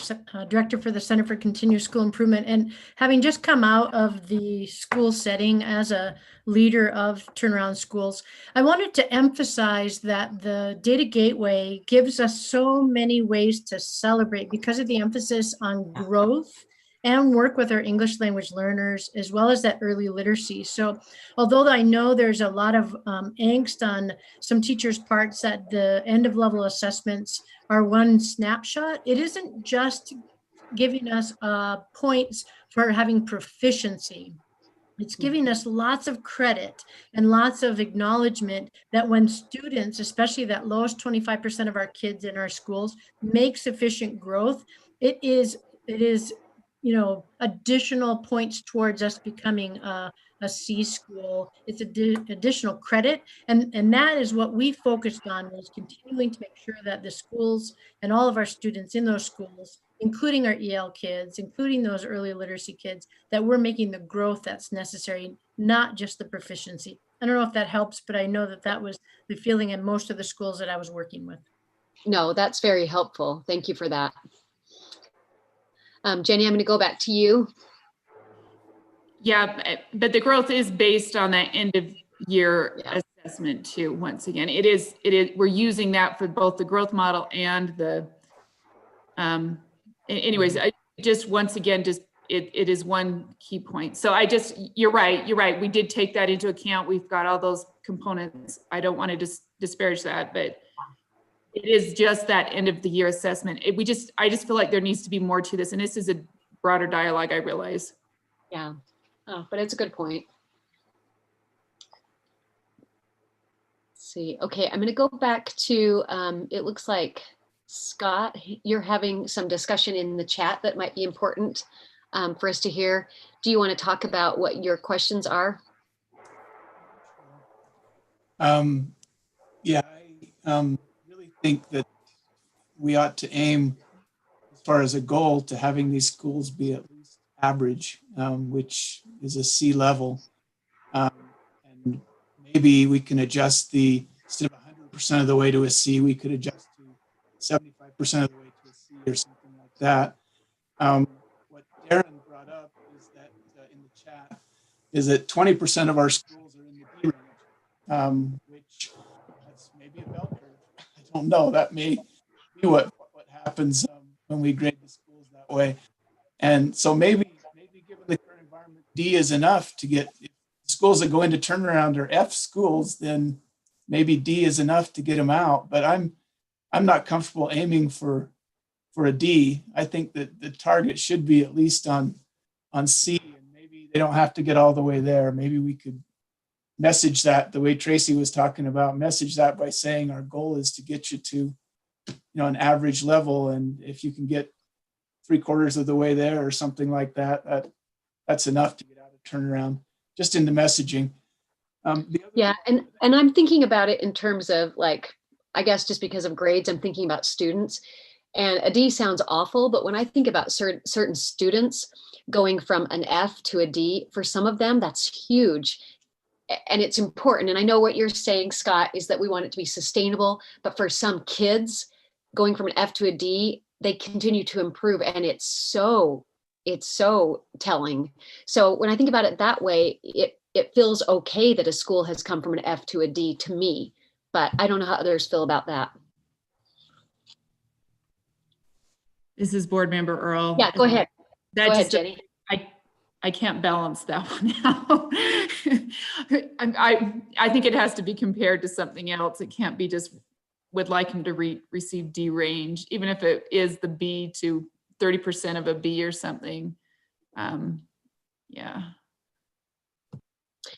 Director for the Center for Continuous School Improvement. And having just come out of the school setting as a leader of turnaround schools, I wanted to emphasize that the Data Gateway gives us so many ways to celebrate because of the emphasis on growth and work with our English language learners, as well as that early literacy. So although I know there's a lot of angst on some teachers' parts that the end of level assessments are one snapshot, it isn't just giving us points for having proficiency. It's giving us lots of credit and lots of acknowledgement that when students, especially that lowest 25% of our kids in our schools, make sufficient growth, it is additional points towards us becoming a C school. It's additional credit. And that is what we focused on, was continuing to make sure that the schools and all of our students in those schools, including our EL kids, including those early literacy kids, that we're making the growth that's necessary, not just the proficiency. I don't know if that helps, but I know that that was the feeling in most of the schools that I was working with. No, that's very helpful. Thank you for that. Jenny, I'm going to go back to you. Yeah, but the growth is based on that end of year assessment too. Once again, it is, we're using that for both the growth model and the, anyways, just once again, just it is one key point. So you're right. We did take that into account. We've got all those components. I don't want to disparage that, but it is just that end of the year assessment. I just feel like there needs to be more to this. And this is a broader dialogue, I realize. Yeah, but it's a good point. Let's see, okay, I'm gonna go back to, it looks like Scott, you're having some discussion in the chat that might be important for us to hear. Do you want to talk about what your questions are? Yeah, I really think that we ought to aim, as far as a goal, to having these schools be at least average, which is a C level. And maybe we can adjust instead of 100% of the way to a C, we could adjust to 75% of the way to a C or something like that. What Darren brought up is that in the chat is that 20% of our schools are in the D range, which that's maybe a bell curve. I don't know. That may be what happens when we grade the schools that way. And so maybe given the current environment, D is enough to get schools that go into turnaround or F schools, then maybe D is enough to get them out. But I'm not comfortable aiming for a D. I think that the target should be at least on C, and maybe they don't have to get all the way there. Maybe we could message that the way Tracy was talking about, message that by saying our goal is to get you to, an average level. And if you can get 3/4 of the way there or something like that, that's enough to get out of turnaround, just in the messaging. Yeah, and I'm thinking about it in terms of, like, I guess just because of grades, I'm thinking about students. And a D sounds awful, but when I think about certain students going from an F to a D, for some of them, that's huge. And it's important. And I know what you're saying, Scott, is that we want it to be sustainable, but for some kids going from an F to a D, they continue to improve. And it's so telling. So when I think about it that way, it feels okay that a school has come from an F to a D to me, but I don't know how others feel about that. This is Board Member Earl. Yeah, go ahead. Go ahead, Jenny. I can't balance that one out. I think it has to be compared to something else. It can't be just would like him to receive D range, even if it is the B to 30% of a B or something. Yeah.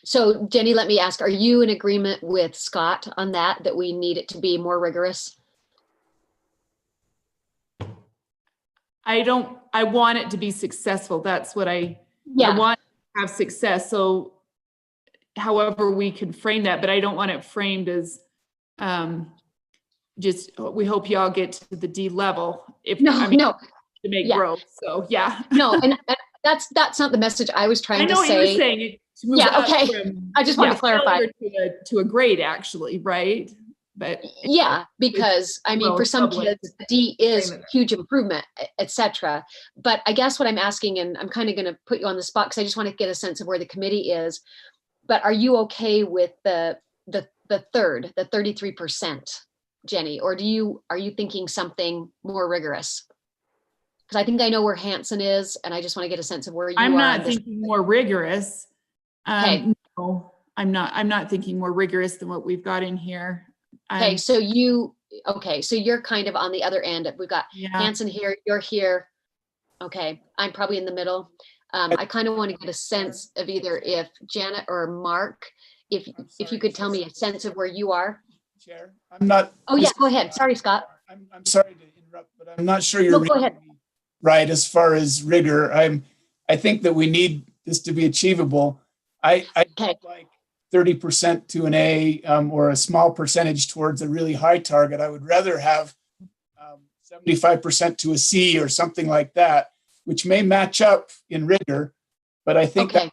So Jenny, let me ask, are you in agreement with Scott on that we need it to be more rigorous? I want it to be successful. That's what I want to have success. So however we can frame that, but I don't want it framed as just, we hope y'all get to the D level. To make growth. So yeah. No, and that's not the message I was trying to say. I know what you're saying. To move okay. I just want to clarify. To a grade, actually, right? But yeah, because I mean, for some kids, D is huge improvement, etc. But I guess what I'm asking, and I'm kind of going to put you on the spot because I just want to get a sense of where the committee is. But are you okay with the 33%, Jenny, or are you thinking something more rigorous? Because I think I know where Hanson is, and I just want to get a sense of where you are. I'm not thinking more rigorous. Okay. No, I'm not thinking more rigorous than what we've got in here. Okay, so you're kind of on the other end. We've got Hanson here, you're here. Okay, I'm probably in the middle. I kind of want to get a sense of either if Janet or Mark, if you could tell me a sense of where you are. Chair, I'm not. Oh yeah, go ahead. Sorry, Scott. I'm sorry to interrupt, but I'm not sure you're go ahead. Right as far as rigor. I think that we need this to be achievable. I don't like 30% to an A or a small percentage towards a really high target. I would rather have 75% to a C or something like that, which may match up in rigor, but I think that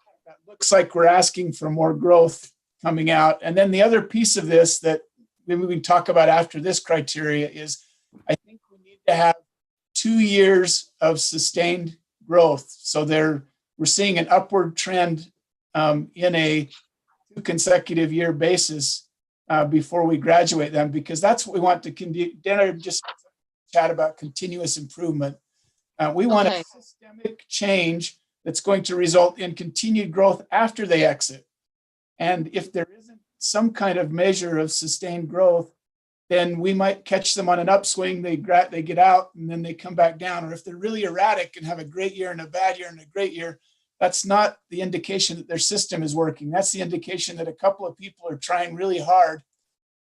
looks like we're asking for more growth coming out. And then the other piece of this that maybe we can talk about after this criteria is I think we need to have 2 years of sustained growth. So we're seeing an upward trend in a 2 consecutive year basis before we graduate them, because that's what we want to continue. Dinner just chat about continuous improvement. We want Okay. a systemic change that's going to result in continued growth after they exit. And if there isn't some kind of measure of sustained growth, then we might catch them on an upswing. They get out and then they come back down. Or if they're really erratic and have a great year and a bad year and a great year, that's not the indication that their system is working. That's the indication that a couple of people are trying really hard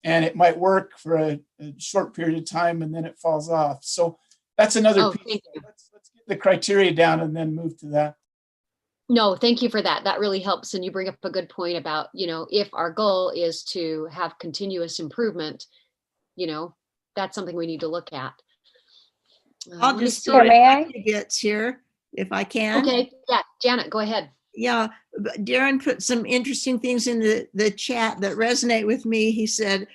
and it might work for a short period of time and then it falls off. So that's another piece. Let's get the criteria down and then move to that. No, thank you for that. That really helps. And you bring up a good point about, if our goal is to have continuous improvement, that's something we need to look at. I'll just throw in my bits here if I can. Okay, yeah, Janet, go ahead. Yeah, Darren put some interesting things in the chat that resonate with me. He said,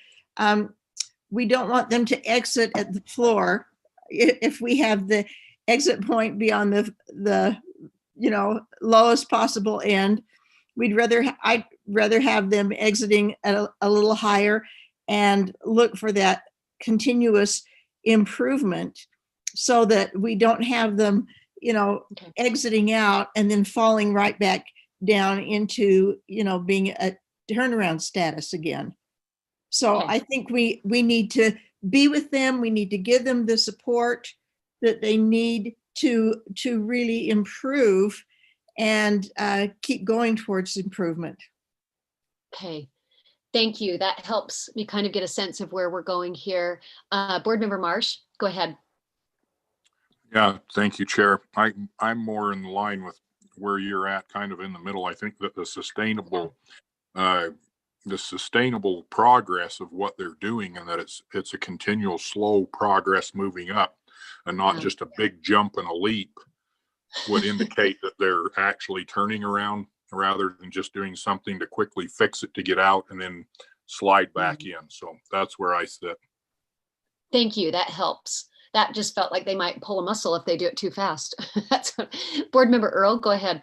we don't want them to exit at the floor if we have the exit point be on the lowest possible end. I'd rather have them exiting at a little higher and look for that continuous improvement so that we don't have them exiting out and then falling right back down into being a turnaround status again. So I think we need to be with them. We need to give them the support that they need to really improve and keep going towards improvement. Okay, thank you. That helps me kind of get a sense of where we're going here. Board Member Marsh, go ahead. Yeah, thank you, Chair. I'm more in line with where you're at, kind of in the middle. I think that the sustainable progress of what they're doing, and that it's a continual slow progress moving up and not just a big jump and a leap, would indicate that they're actually turning around rather than just doing something to quickly fix it to get out and then slide back in. So that's where I sit. Thank you. That helps. That just felt like they might pull a muscle if they do it too fast. That's what, Board Member Earl, go ahead.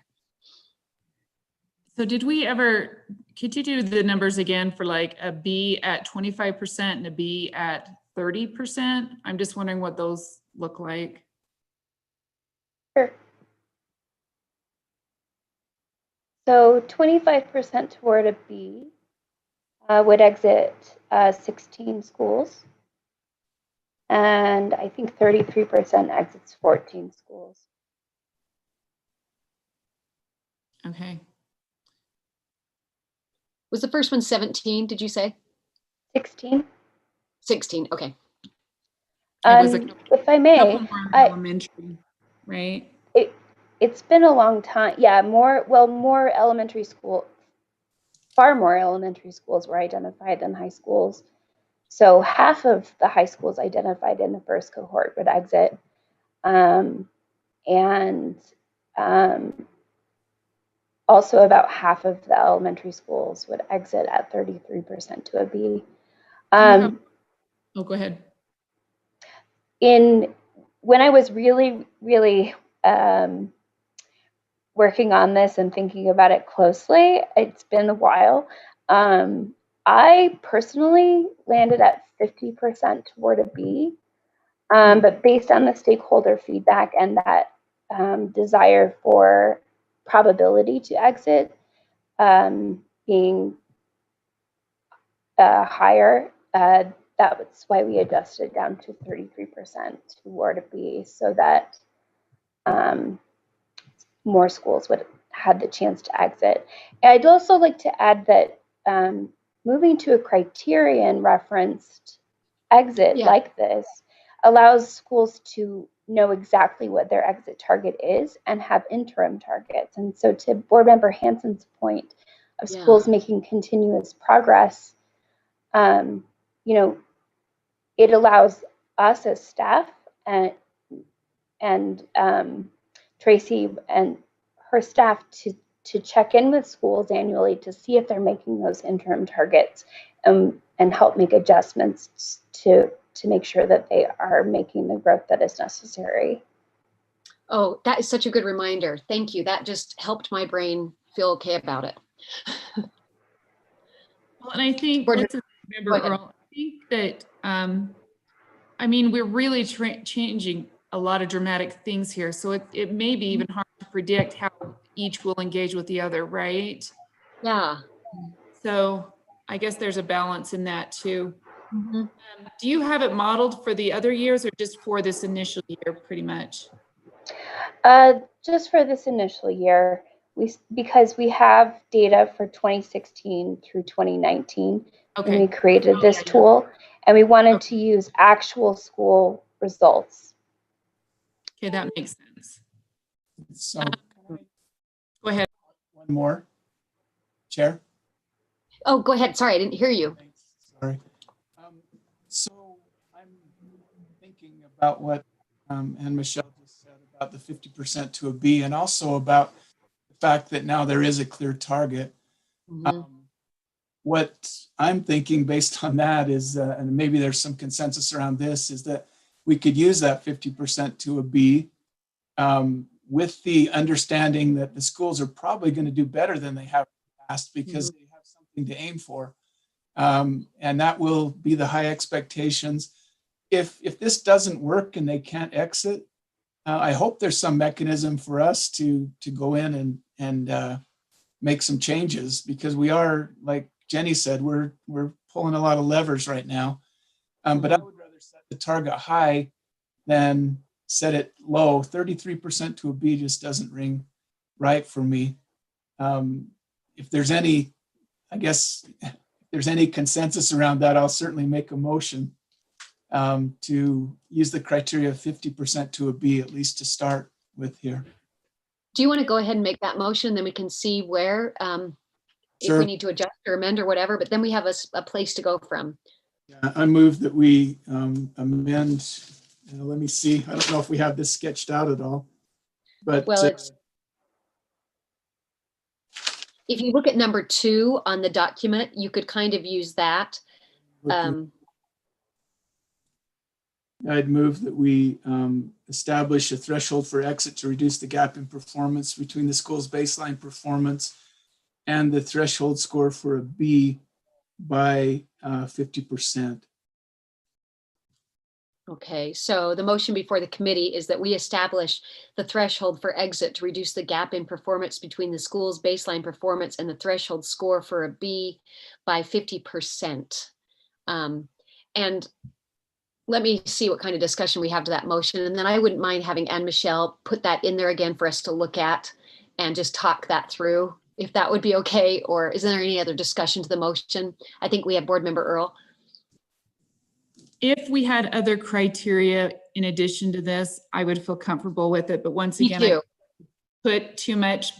So could you do the numbers again for like a B at 25% and a B at 30%? I'm just wondering what those look like. Sure. So 25% toward a B would exit 16 schools. And I think 33% exits 14 schools. Okay. Was the first one 17, did you say? 16. 16, okay. If I may, elementary, right? It's been a long time. Yeah, more elementary school, far more elementary schools were identified than high schools. So half of the high schools identified in the first cohort would exit. Also about half of the elementary schools would exit at 33% to a B. Go ahead. When I was really working on this and thinking about it closely, it's been a while. I personally landed at 50% toward a B, but based on the stakeholder feedback and that desire for probability to exit being higher, that's why we adjusted down to 33% toward a B, so that more schools would have the chance to exit. And I'd also like to add that moving to a criterion referenced exit like this allows schools to know exactly what their exit target is and have interim targets. And so to Board Member Hansen's point of schools making continuous progress, it allows us as staff and Tracy and her staff to check in with schools annually to see if they're making those interim targets and help make adjustments to make sure that they are making the growth that is necessary. Oh, that is such a good reminder. Thank you. That just helped my brain feel okay about it. Well, and I think, Member Earl, I think that, we're really changing a lot of dramatic things here. So it may be even hard to predict how each will engage with the other, right? Yeah. So I guess there's a balance in that too. Mm-hmm. Do you have it modeled for the other years or just for this initial year pretty much? Just for this initial year, because we have data for 2016 through 2019 when we created this tool, and we wanted to use actual school results. Okay, that makes sense. So Go ahead. one more, Chair. Oh, go ahead. Sorry, I didn't hear you. Sorry. So I'm thinking about what Anne Michelle just said about the 50% to a B, and also about the fact that now there is a clear target. Mm-hmm. What I'm thinking based on that is, and maybe there's some consensus around this, is that we could use that 50% to a B with the understanding that the schools are probably going to do better than they have in the past because they have something to aim for. And that will be the high expectations. If this doesn't work and they can't exit, I hope there's some mechanism for us to go in and make some changes, because we are, like Jenny said, we're pulling a lot of levers right now. But I would rather set the target high than set it low. 33% to a B just doesn't ring right for me. If there's any, I guess, if there's any consensus around that, I'll certainly make a motion to use the criteria of 50% to a B, at least to start with here. Do you want to go ahead and make that motion? Then we can see where, if Sure. we need to adjust or amend or whatever, but then we have a place to go from. Yeah, I move that we amend, let me see, I don't know if we have this sketched out at all, but. Well, it's, if you look at number 2 on the document, you could kind of use that. I'd move that we establish a threshold for exit to reduce the gap in performance between the school's baseline performance and the threshold score for a B by 50%. Okay, so the motion before the committee is that we establish the threshold for exit to reduce the gap in performance between the school's baseline performance and the threshold score for a B by 50%. And let me see what kind of discussion we have to that motion. And then I wouldn't mind having Anne Michelle put that in there again for us to look at and just talk that through, if that would be okay. Or is there any other discussion to the motion? I think we have Board Member Earl. If we had other criteria in addition to this, I would feel comfortable with it. But once again, I put too much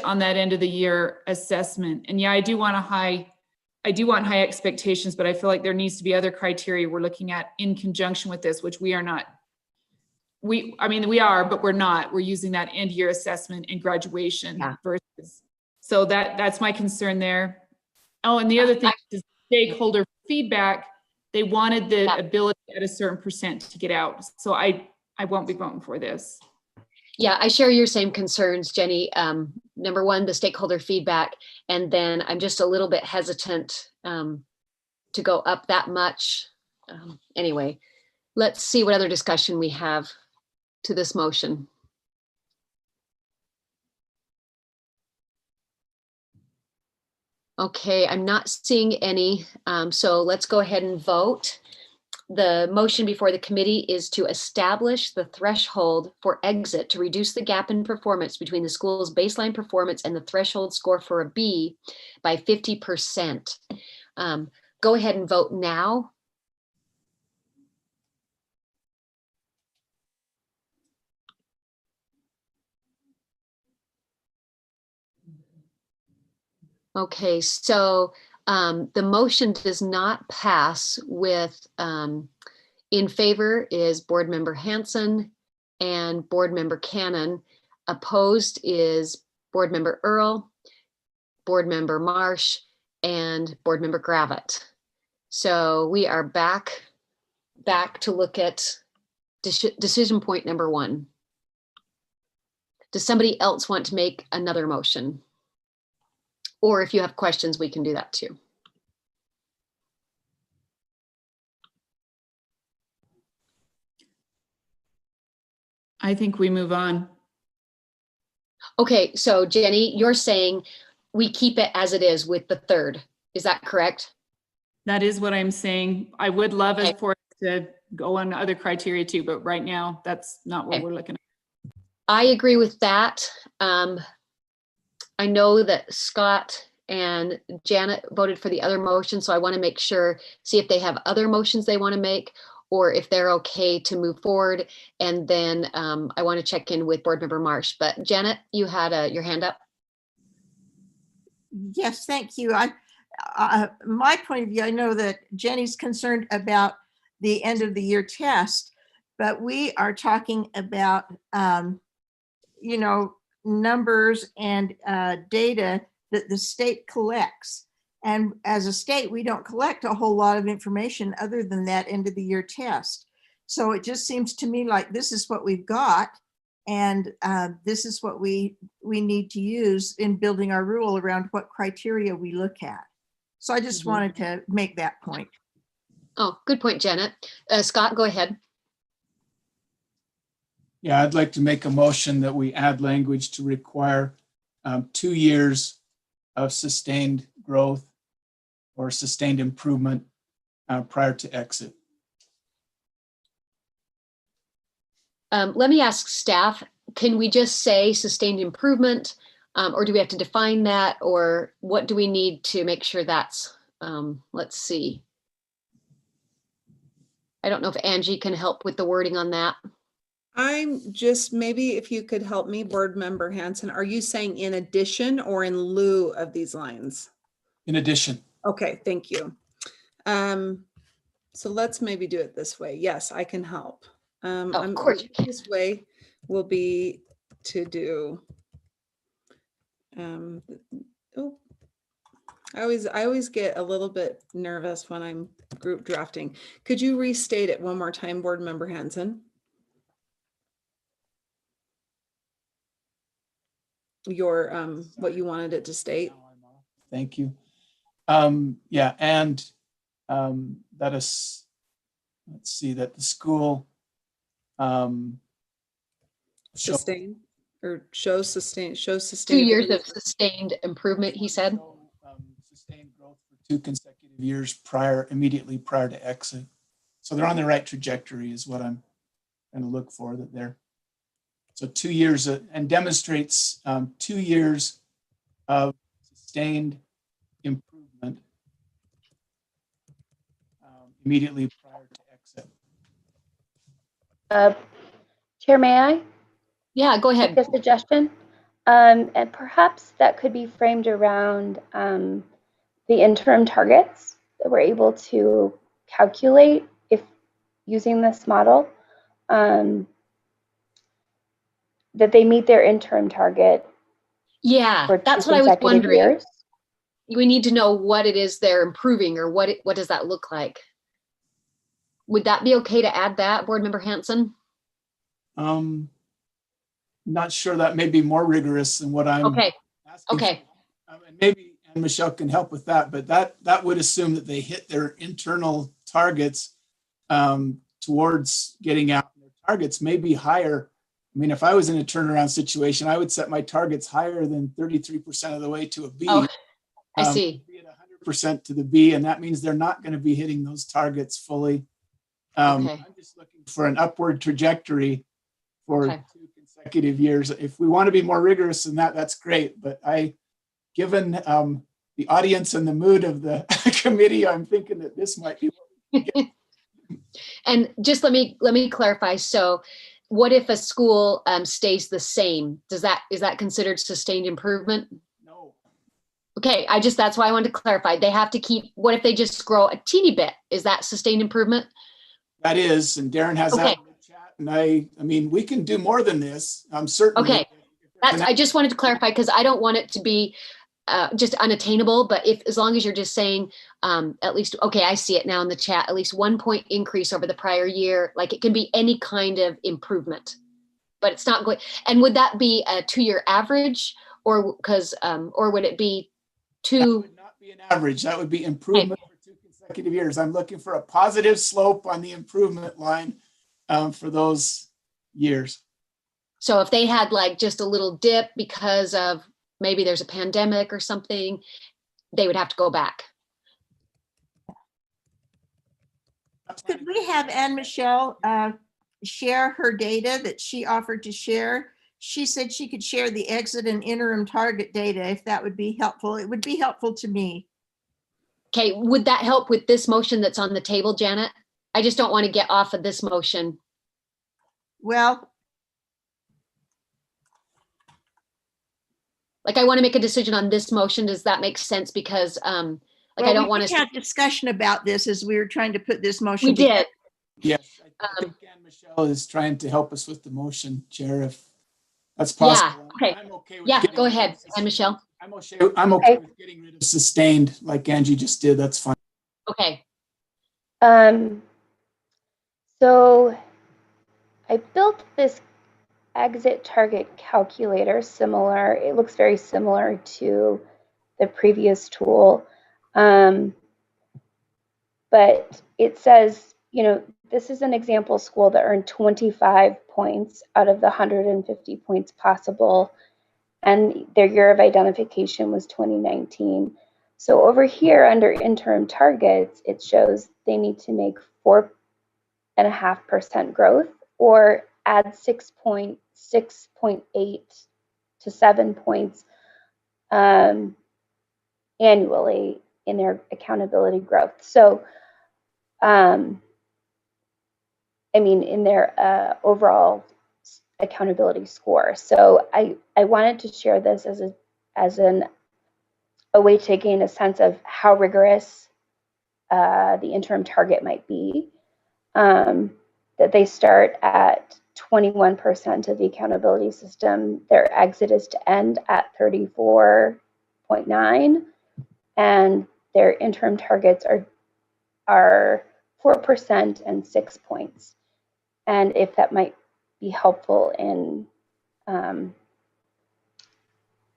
on that end of the year assessment. And yeah, I do want high expectations, but I feel like there needs to be other criteria we're looking at in conjunction with this, which we are not. I mean, we are, but we're not. We're using that end year assessment in graduation versus. So that's my concern there. Oh, and the other thing is stakeholder feedback. They wanted the ability at a certain percent to get out. So I won't be voting for this. Yeah, I share your same concerns, Jenny. Number 1, the stakeholder feedback. And then I'm just a little bit hesitant to go up that much. Anyway, let's see what other discussion we have to this motion. Okay, I'm not seeing any, so let's go ahead and vote. The motion before the committee is to establish the threshold for exit to reduce the gap in performance between the school's baseline performance and the threshold score for a B by 50%. Go ahead and vote now. Okay, so the motion does not pass with, in favor is Board Member Hanson and Board Member Cannon. Opposed is Board Member Earl, Board Member Marsh, and Board Member Gravitt. So we are back to look at decision point number 1. Does somebody else want to make another motion? Or if you have questions, we can do that too. I think we move on. Okay, so Jenny, you're saying we keep it as it is with the third. Is that correct? That is what I'm saying. I would love us Okay. for it to go on other criteria too, but right now that's not what Okay. we're looking at. I agree with that. I know that Scott and Janet voted for the other motion, so I want to make sure, see if they have other motions they want to make, or if they're okay to move forward. And then I want to check in with Board Member Marsh. But Janet, you had your hand up. Yes, thank you. My point of view, I know that Jenny's concerned about the end of the year test, but we are talking about, numbers and data that the state collects. And as a state, we don't collect a whole lot of information other than that end of the year test. So it just seems to me like this is what we've got. And this is what we need to use in building our rule around what criteria we look at. So I just wanted to make that point. Oh, good point, Janet. Scott, go ahead. Yeah, I'd like to make a motion that we add language to require 2 years of sustained growth or sustained improvement prior to exit. Let me ask staff, can we just say sustained improvement, or do we have to define that, or what do we need to make sure that's, let's see. I don't know if Angie can help with the wording on that. I'm just, maybe if you could help me, Board Member Hanson, are you saying in addition or in lieu of these lines? In addition. Okay, thank you. So let's maybe do it this way. Yes, I can help. Of course you can. This way will be to do. I always get a little bit nervous when I'm group drafting. Could you restate it one more time, Board Member Hanson? Your what you wanted it to state. Thank you. Yeah, and that is, let's see, that the school Sustain or shows 2 years of sustained improvement, he said. Sustained growth for 2 consecutive years immediately prior to exit. So they're on the right trajectory is what I'm going to look for, that they're. So 2 years and demonstrates 2 years of sustained improvement immediately prior to exit. Chair, may I? Yeah, go ahead. Make a suggestion? And perhaps that could be framed around the interim targets that we're able to calculate if using this model, that they meet their interim target. Yeah, that's what I was wondering. Years. We need to know what it is they're improving, or what does that look like? Would that be okay to add that, Board Member Hanson? Not sure, that may be more rigorous than what I'm asking. Okay. And maybe Michelle can help with that, but that would assume that they hit their internal targets towards getting out. Their targets may be higher. I mean, if I was in a turnaround situation, I would set my targets higher than 33% of the way to a B. Oh, I see. Be at 100% to the B, and that means they're not going to be hitting those targets fully. I'm just looking for an upward trajectory for 2 consecutive years. If we want to be more rigorous than that, that's great. But given the audience and the mood of the committee, I'm thinking that this might be what we get. And just let me clarify. So what if a school stays the same? Is that considered sustained improvement? No. Okay, that's why I wanted to clarify. They have to keep, what if they just grow a teeny bit? Is that sustained improvement? That is, and Darren has that in the chat. And I mean, we can do more than this. I'm certain. Okay, I just wanted to clarify, because I don't want it to be just unattainable, but as long as you're just saying at least, okay, I see it now in the chat, at least 1 point increase over the prior year, like it can be any kind of improvement, but it's not going. And would that be a 2-year average, or or would it be two? That would not be an average. That would be improvement for 2 consecutive years. I'm looking for a positive slope on the improvement line for those years. So if they had like just a little dip because of maybe there's a pandemic or something, they would have to go back. Could we have Anne Michelle share her data that she offered to share? She said she could share the exit and interim target data if that would be helpful. It would be helpful to me. Okay, would that help with this motion that's on the table, Janet? I just don't want to get off of this motion. Well, like I want to make a decision on this motion. Does that make sense? Because like I don't want to to have discussion about this as we were trying to put this motion We together. did. Yes, I think Anne Michelle is trying to help us with the motion, Chair, if that's possible. Yeah, okay. I'm okay with Yeah, getting go rid of ahead, Anne Michelle. I'm okay with getting rid of sustained like Angie just did. That's fine. Okay. So I built this exit target calculator similar. It looks very similar to the previous tool. But it says, you know, this is an example school that earned 25 points out of the 150 points possible. And their year of identification was 2019. So over here under interim targets, it shows they need to make 4.5% growth or add 6.8 to 7 points annually in their accountability growth. So, I mean, in their overall accountability score. So I wanted to share this as a way to gain a sense of how rigorous the interim target might be. That they start at 21% of the accountability system. Their exit is to end at 34.9, and their interim targets are 4% and 6 points. And if that might be helpful in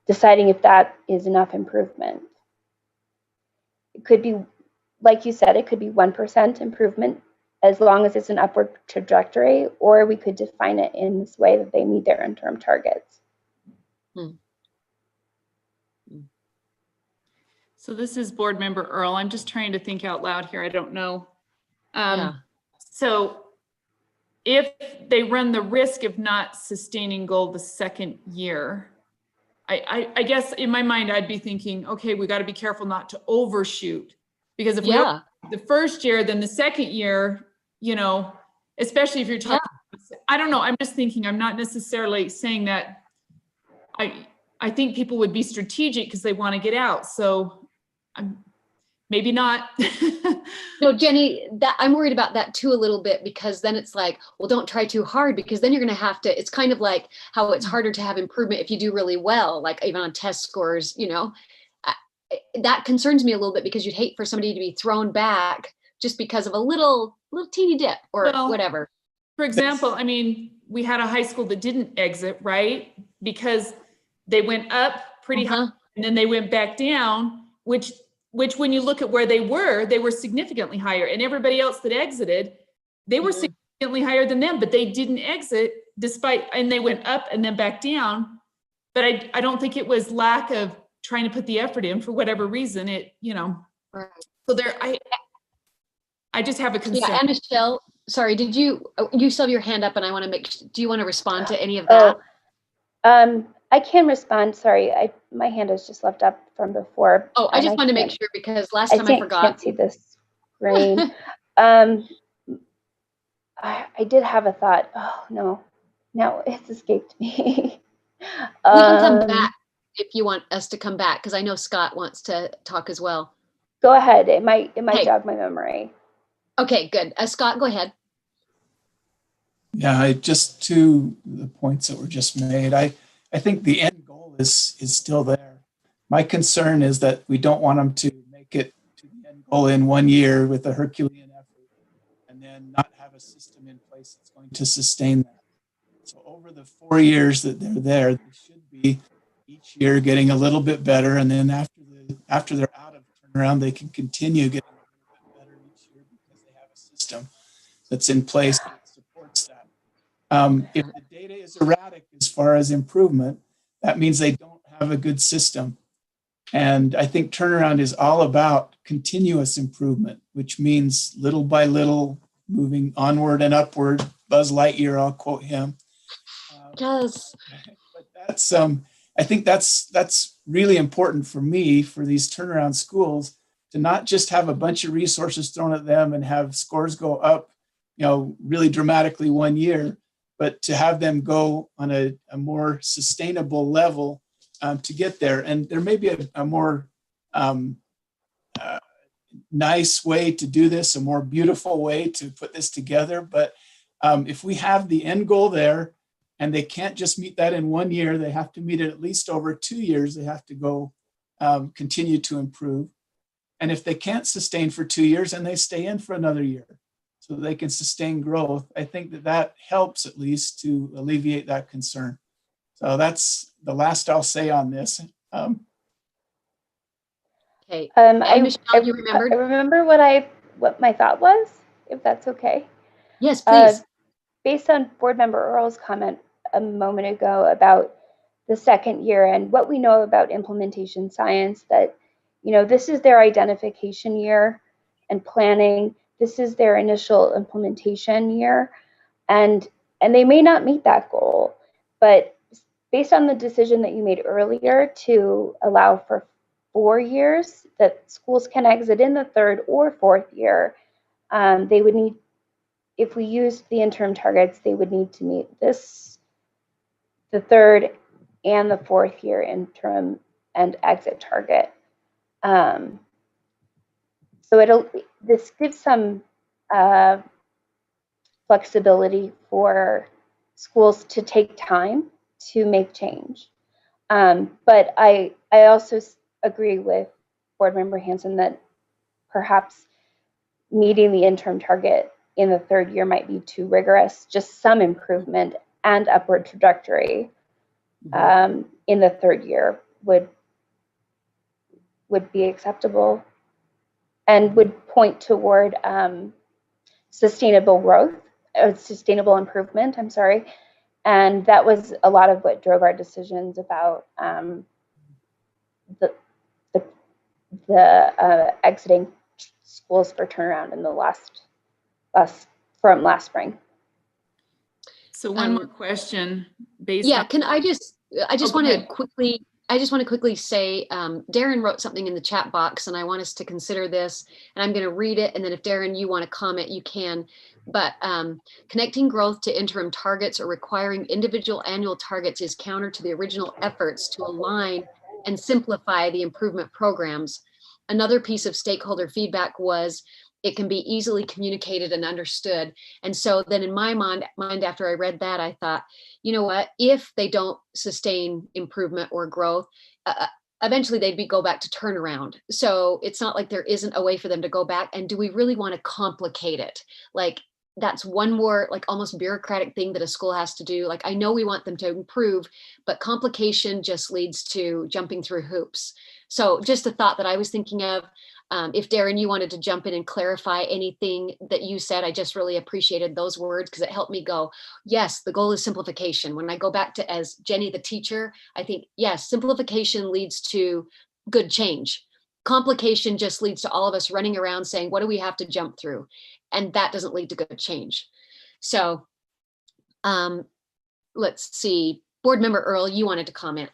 deciding if that is enough improvement. It could be, like you said, it could be 1% improvement as long as it's an upward trajectory, or we could define it in this way that they meet their interim targets. So this is board member Earl. I'm just trying to think out loud here. I don't know. So if they run the risk of not sustaining goal the second year, I guess in my mind, I'd be thinking, okay, we got to be careful not to overshoot, because if we the first year, then the second year, you know, especially if you're talking, I don't know. I'm just thinking, I'm not necessarily saying that I think people would be strategic because they want to get out. So maybe not. No, Jenny, that I'm worried about that too a little bit, because then it's like, well, don't try too hard, because then you're going to have to, it's kind of like how it's harder to have improvement if you do really well, like even on test scores, you know, that concerns me a little bit, because you'd hate for somebody to be thrown back just because of a little teeny dip or whatever. For example, I mean, we had a high school that didn't exit, right? Because they went up pretty high and then they went back down, which when you look at where they were significantly higher, and everybody else that exited, they were significantly higher than them, but they didn't exit and they went up and then back down. But I don't think it was lack of trying to put the effort in for whatever reason. It, you know, so there, I just have a concern. Yeah, and Michelle, sorry, did you still have your hand up, and I want to do you want to respond to any of that? I can respond. Sorry, my hand is just left up from before. Oh, I just wanted to make sure, because last time I forgot. I can't see this screen. I did have a thought. Oh no, now it's escaped me. We can come back if you want us to come back, because I know Scott wants to talk as well. Go ahead. It might jog my memory. Okay, good. Scott, go ahead. Yeah, just to the points that were just made, I think the end goal is still there. My concern is that we don't want them to make it to the end goal in 1 year with a Herculean effort and then not have a system in place that's going to sustain that. So over the 4 years that they're there, they should be each year getting a little bit better. And then after they're out of turnaround, they can continue getting a little bit better each year, because they have a system that's in place that supports that. If the data is erratic as far as improvement, that means they don't have a good system. And I think turnaround is all about continuous improvement, which means little by little moving onward and upward. Buzz Lightyear, I'll quote him. Yes. But that's I think that's really important for me, for these turnaround schools, to not just have a bunch of resources thrown at them and have scores go up, really dramatically one year, but to have them go on a more sustainable level to get there. And there may be a more nice way to do this, a more beautiful way to put this together. But if we have the end goal there, and they can't just meet that in 1 year, they have to meet it at least over 2 years. They have to go continue to improve. And if they can't sustain for 2 years, and they stay in for another year so they can sustain growth, I think that helps at least to alleviate that concern. So that's the last I'll say on this. Okay. I Michelle, you remembered? I remember what my thought was, if that's okay. Yes, please. Based on Board Member Earl's comment a moment ago about the second year and what we know about implementation science, that this is their identification year and planning. This is their initial implementation year, and they may not meet that goal, but based on the decision that you made earlier to allow for 4 years that schools can exit in the third or fourth year, they would need, if we used the interim targets, they would need to meet the third and the fourth year interim and exit target. So this gives some flexibility for schools to take time to make change. But I also agree with Board Member Hanson that perhaps meeting the interim target in the third year might be too rigorous. Just some improvement and upward trajectory in the third year would be acceptable and would point toward sustainable growth, sustainable improvement, I'm sorry. And that was a lot of what drove our decisions about the exiting schools for turnaround in the last spring. So one more question based yeah, on. can I just want to quickly, say, Darren wrote something in the chat box and I want us to consider this, and I'm going to read it. And then if Darren, you want to comment, you can. But connecting growth to interim targets or requiring individual annual targets is counter to the original efforts to align and simplify the improvement programs. Another piece of stakeholder feedback was it can be easily communicated and understood. And so then in my mind, after I read that, I thought, you know what, if they don't sustain improvement or growth, eventually they'd go back to turnaround. So it's not like there isn't a way for them to go back. And do we really want to complicate it? Like, that's one more like almost bureaucratic thing that a school has to do. Like, I know we want them to improve, but complication just leads to jumping through hoops. So just a thought that I was thinking of. If Darren, you wanted to jump in and clarify anything that you said, I just really appreciated those words because it helped me go, yes, the goal is simplification. When I go back to as Jenny, the teacher, I think, yes, simplification leads to good change. Complication just leads to all of us running around saying, what do we have to jump through? And that doesn't lead to good change. So let's see, Board Member Earl, you wanted to comment.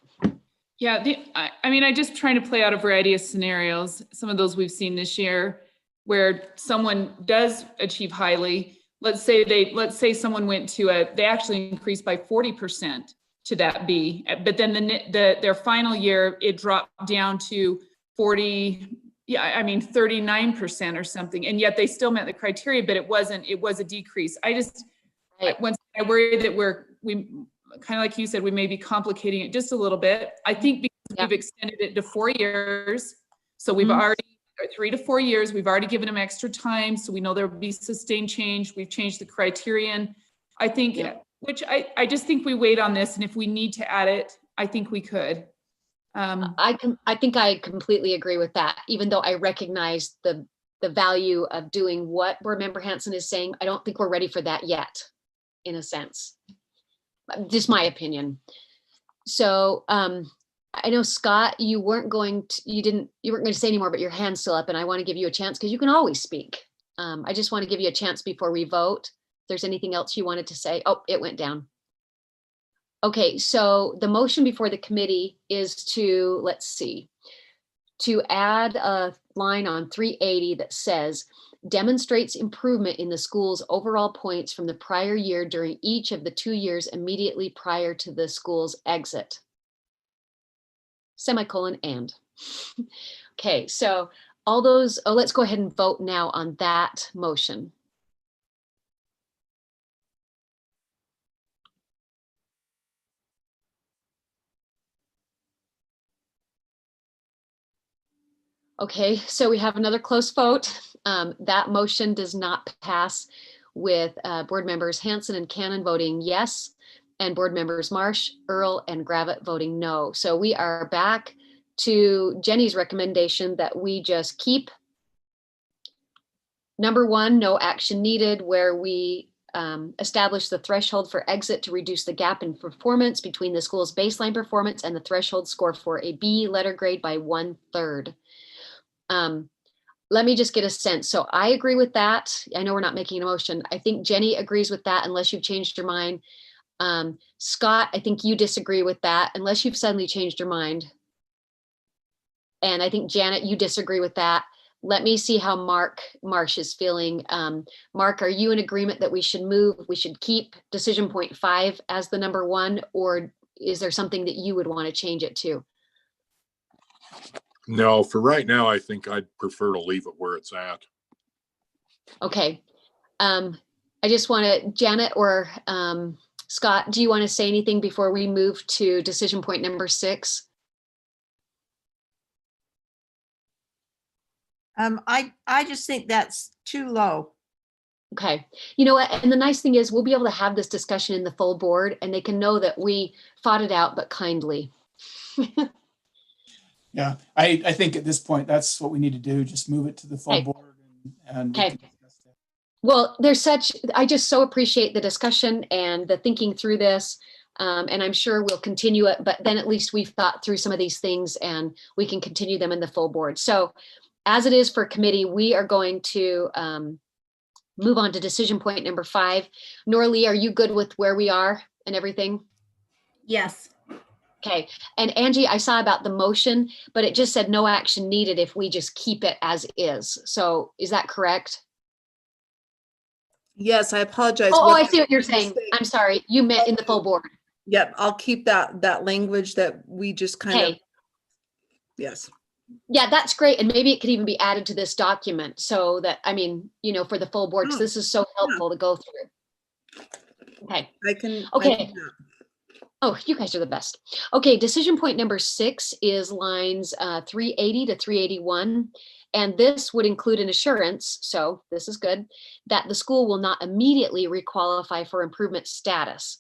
Yeah, I just trying to play out a variety of scenarios. Some of those we've seen this year where someone does achieve highly. Let's say someone went to they actually increased by 40% to that B, but then their final year, it dropped down to 39% or something. And yet they still met the criteria, but it was a decrease. I worry that we kind of like you said, we may be complicating it just a little bit. I think because we've extended it to 4 years. So we've already 3 to 4 years, we've already given them extra time. So we know there will be sustained change. We've changed the criterion. I think, which I just think we wait on this. And if we need to add it, I think we could. I think I completely agree with that. Even though I recognize the value of doing what Board Member Hanson is saying, I don't think we're ready for that yet. in a sense. Just my opinion. So I know, Scott, you weren't going to say anymore, but your hand's still up, and I want to give you a chance because you can always speak. I just want to give you a chance before we vote. If there's anything else you wanted to say. Oh, it went down. Okay, so the motion before the committee is to, let's see, to add a line on 380 that says, demonstrates improvement in the school's overall points from the prior year during each of the 2 years immediately prior to the school's exit. Semicolon and. Okay, so all those, let's go ahead and vote now on that motion. Okay, so we have another close vote. That motion does not pass with board members Hanson and Cannon voting yes, and board members Marsh, Earl, and Gravitt voting no. So we are back to Jenny's recommendation that we just keep number 1, no action needed, where we establish the threshold for exit to reduce the gap in performance between the school's baseline performance and the threshold score for a B letter grade by 1/3. Let me just get a sense. So I agree with that. I know we're not making a motion. I think Jenny agrees with that unless you've changed your mind. Scott, I think you disagree with that unless you've suddenly changed your mind. And I think Janet, you disagree with that. Let me see how Marsh is feeling. Mark, are you in agreement that we should keep decision point 5 as the number 1, or is there something that you would want to change it to? No, for right now, I think I'd prefer to leave it where it's at. Okay. I just want to, Janet or Scott, do you want to say anything before we move to decision point number 6? I just think that's too low. Okay. You know what? And the nice thing is we'll be able to have this discussion in the full board and they can know that we fought it out, but kindly. Yeah, I think at this point, that's what we need to do. Just move it to the full board and we can discuss that. Well, I just so appreciate the discussion and the thinking through this. And I'm sure we'll continue it, but then at least we've thought through some of these things and we can continue them in the full board. So as it is for committee, we are going to move on to decision point number 5. Norlie, are you good with where we are and everything? Yes. Okay. And Angie, I saw about the motion, but it just said no action needed if we just keep it as is. So is that correct? Yes, I apologize. Oh, I see what you're saying. I'm sorry. You meant in the full board. Yep, I'll keep that language that we just kind of, yes. Yeah, that's great. And maybe it could even be added to this document so that, I mean, for the full board, because this is so helpful to go through. Okay. Okay. Oh, you guys are the best. Okay, decision point number 6 is lines 380 to 381. And this would include an assurance, so this is good, that the school will not immediately requalify for improvement status.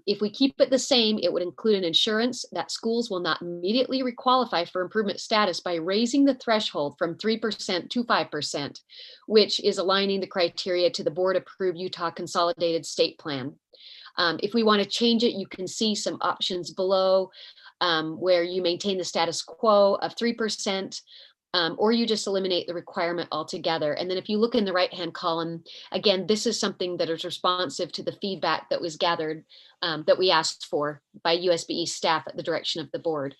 If we keep it the same, it would include an assurance that schools will not immediately requalify for improvement status by raising the threshold from 3% to 5%, which is aligning the criteria to the board-approved Utah Consolidated State Plan. If we want to change it, you can see some options below where you maintain the status quo of 3%, or you just eliminate the requirement altogether. And then if you look in the right-hand column, again, this is something that is responsive to the feedback that was gathered, that we asked for by USBE staff at the direction of the board.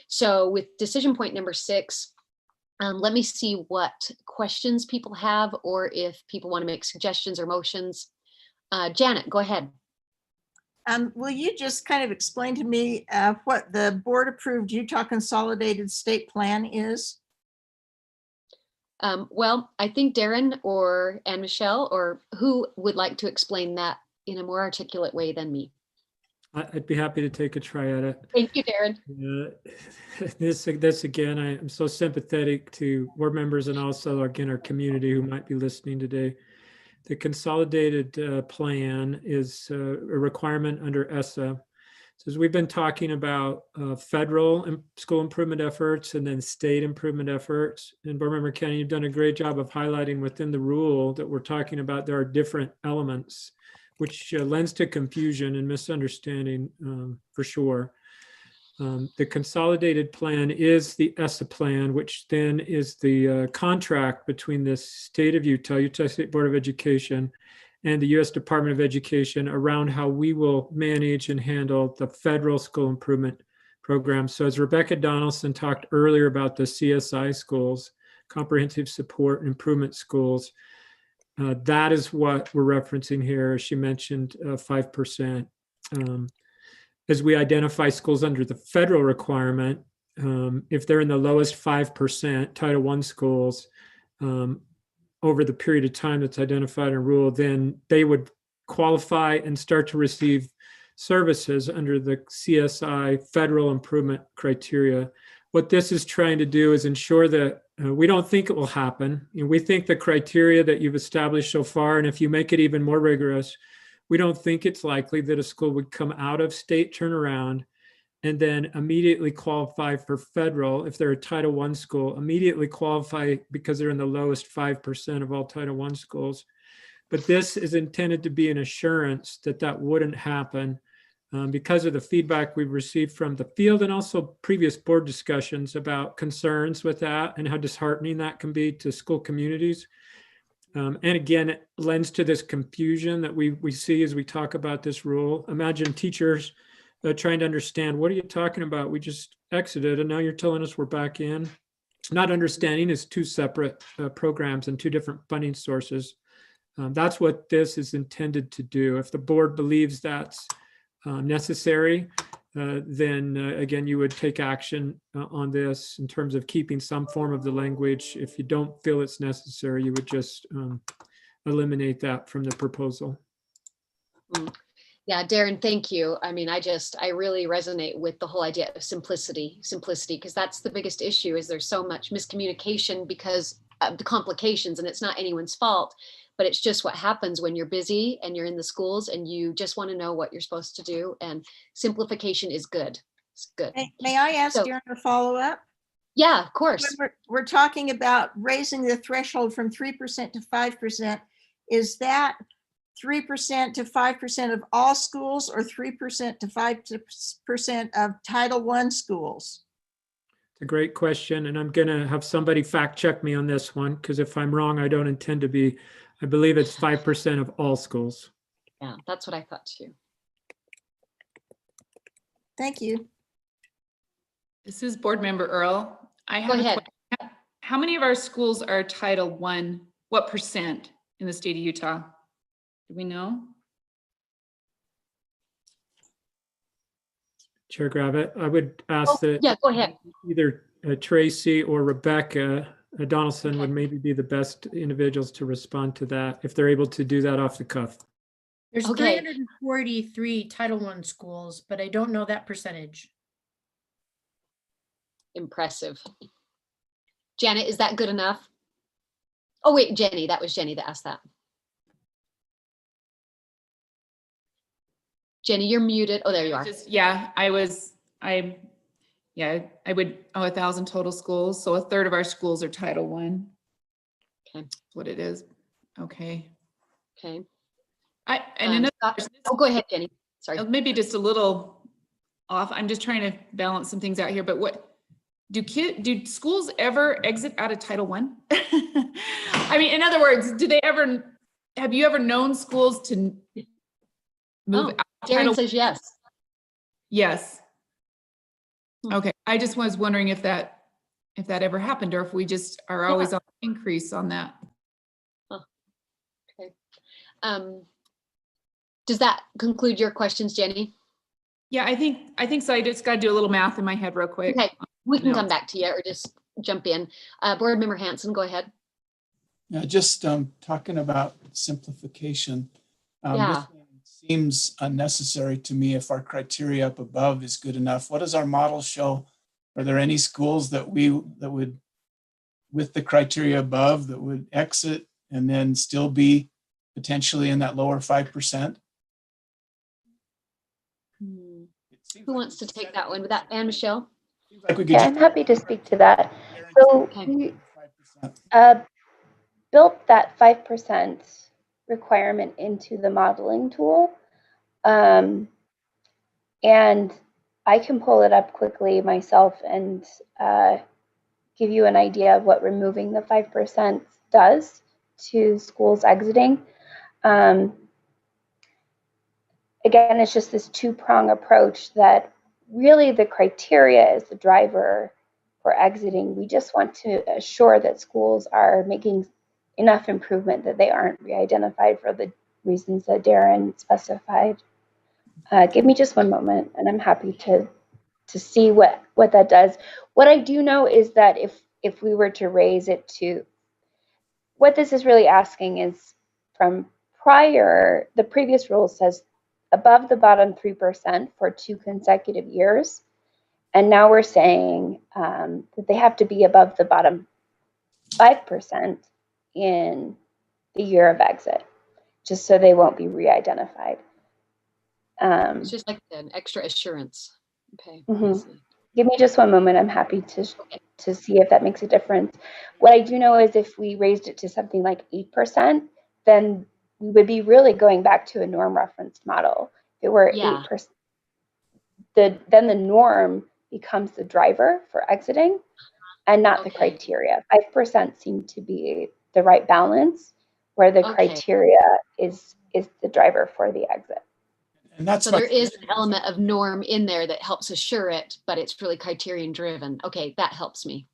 So with decision point number 6, let me see what questions people have, or if people want to make suggestions or motions. Janet, go ahead. Will you just kind of explain to me what the board-approved Utah Consolidated State Plan is? Well, I think Darren and Michelle, or who would like to explain that in a more articulate way than me? I'd be happy to take a try at it. Thank you, Darren. This again, I'm so sympathetic to board members and also again our community who might be listening today. The consolidated plan is a requirement under ESSA. So as we've been talking about federal school improvement efforts and then state improvement efforts, and board member Kenny, you've done a great job of highlighting within the rule that we're talking about there are different elements which lends to confusion and misunderstanding for sure. The consolidated plan is the ESSA plan, which then is the contract between the state of Utah State Board of Education, and the U.S. Department of Education around how we will manage and handle the federal school improvement program. So as Rebecca Donaldson talked earlier about the CSI schools, comprehensive support improvement schools, that is what we're referencing here. She mentioned 5%. As we identify schools under the federal requirement, if they're in the lowest 5%, Title I schools, over the period of time that's identified in rule, then they would qualify and start to receive services under the CSI federal improvement criteria. What this is trying to do is ensure that we don't think it will happen. And we think the criteria that you've established so far, and if you make it even more rigorous, we don't think it's likely that a school would come out of state turnaround and then immediately qualify for federal. If they're a Title I school, immediately qualify because they're in the lowest 5% of all Title I schools. But this is intended to be an assurance that that wouldn't happen because of the feedback we've received from the field and also previous board discussions about concerns with that and how disheartening that can be to school communities. And again, it lends to this confusion that we see as we talk about this rule. Imagine teachers trying to understand, what are you talking about? We just exited and now you're telling us we're back in. Not understanding is two separate programs and two different funding sources. That's what this is intended to do. If the board believes that's necessary, then again, you would take action on this in terms of keeping some form of the language. If you don't feel it's necessary, you would just eliminate that from the proposal. Yeah, Darren, thank you. I mean, I really resonate with the whole idea of simplicity, because that's the biggest issue. Is there's so much miscommunication because of the complications, and it's not anyone's fault, but it's just what happens when you're busy and you're in the schools and you just want to know what you're supposed to do. And simplification is good. It's good. May I ask Darren a follow-up? Yeah, of course. When we're talking about raising the threshold from 3% to 5%. Is that 3% to 5% of all schools or 3% to 5% of Title I schools? It's a great question. And I'm going to have somebody fact check me on this one, because if I'm wrong, I don't intend to be. I believe it's 5% of all schools. Yeah, that's what I thought too. Thank you. This is Board Member Earl. I have Go ahead. How many of our schools are Title I? What percent in the state of Utah? Do we know? Chair Gravitt, I would ask that yeah, go ahead. Either Tracy or Rebecca Donaldson would maybe be the best individuals to respond to that if they're able to do that off the cuff. There's 343 Title I schools, but I don't know that percentage. Impressive. Janet, is that good enough? Oh, wait, Jenny, that was Jenny that asked that. Jenny, you're muted. Oh, there you are. I would 1,000 total schools. So a third of our schools are Title I. Okay. That's what it is. Okay. Okay. Go ahead, Jenny. Sorry. Maybe just a little off. I'm just trying to balance some things out here, but what do schools ever exit out of Title I? I mean, in other words, have you ever known schools to move out? Darren says yes. Yes. Okay. I just was wondering if that ever happened, or if we just are always on increase on that. Okay. Does that conclude your questions, Jenny? Yeah, I think so. I just got to do a little math in my head real quick. Okay, we can come back to you or just jump in. Board Member Hanson, go ahead. Yeah, just talking about simplification. This one seems unnecessary to me if our criteria up above is good enough. What does our model show? Are there any schools that would, with the criteria above, that would exit and then still be potentially in that lower 5%? Who wants to take that one? With that, Anne Michelle? I'm happy to speak to that. So we built that 5% requirement into the modeling tool. And I can pull it up quickly myself and give you an idea of what removing the 5% does to schools exiting. Again, it's just this two-prong approach that really the criteria is the driver for exiting. We just want to assure that schools are making enough improvement that they aren't re-identified for the reasons that Darren specified. Give me just one moment and I'm happy to see what that does. What I do know is that if we were to raise it to, what this is really asking is from the previous rule says above the bottom 3% for 2 consecutive years. And now we're saying that they have to be above the bottom 5% in the year of exit, just so they won't be re-identified. It's just like an extra assurance. Okay. Give me just one moment. I'm happy to see if that makes a difference. What I do know is if we raised it to something like 8%, then we would be really going back to a norm referenced model. If it were 8%, then the norm becomes the driver for exiting and not the criteria. 5% seemed to be the right balance where the criteria is the driver for the exit. And that's so there is an element of norm in there that helps assure it, but it's really criterion driven. Okay, that helps me.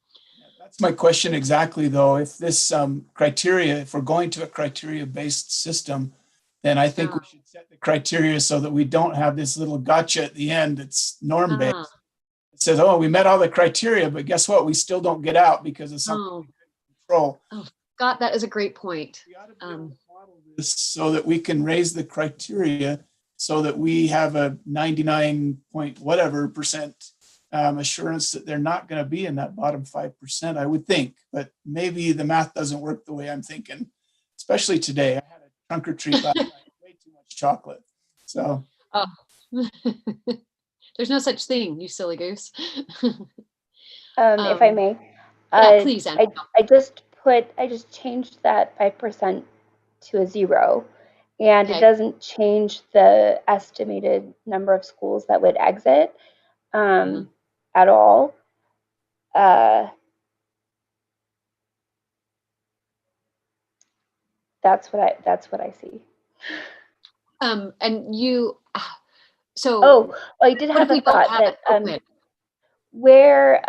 That's my question exactly, though. If this criteria, if we're going to a criteria-based system, then I think we should set the criteria so that we don't have this little gotcha at the end that's norm-based. It says, oh, we met all the criteria, but guess what? We still don't get out because of something we couldn't control. Oh, Scott, that is a great point. We ought to be able to model this so that we can raise the criteria so that we have a 99 point whatever percent assurance that they're not going to be in that bottom 5%, I would think. But maybe the math doesn't work the way I'm thinking, especially today. I had a trunk or treat last night, way too much chocolate. So. Oh. There's no such thing, you silly goose. If I may. Yeah, please, Anna. I just changed that 5% to a 0. And it doesn't change the estimated number of schools that would exit at all. That's what I see. And you, so. I did have a thought that where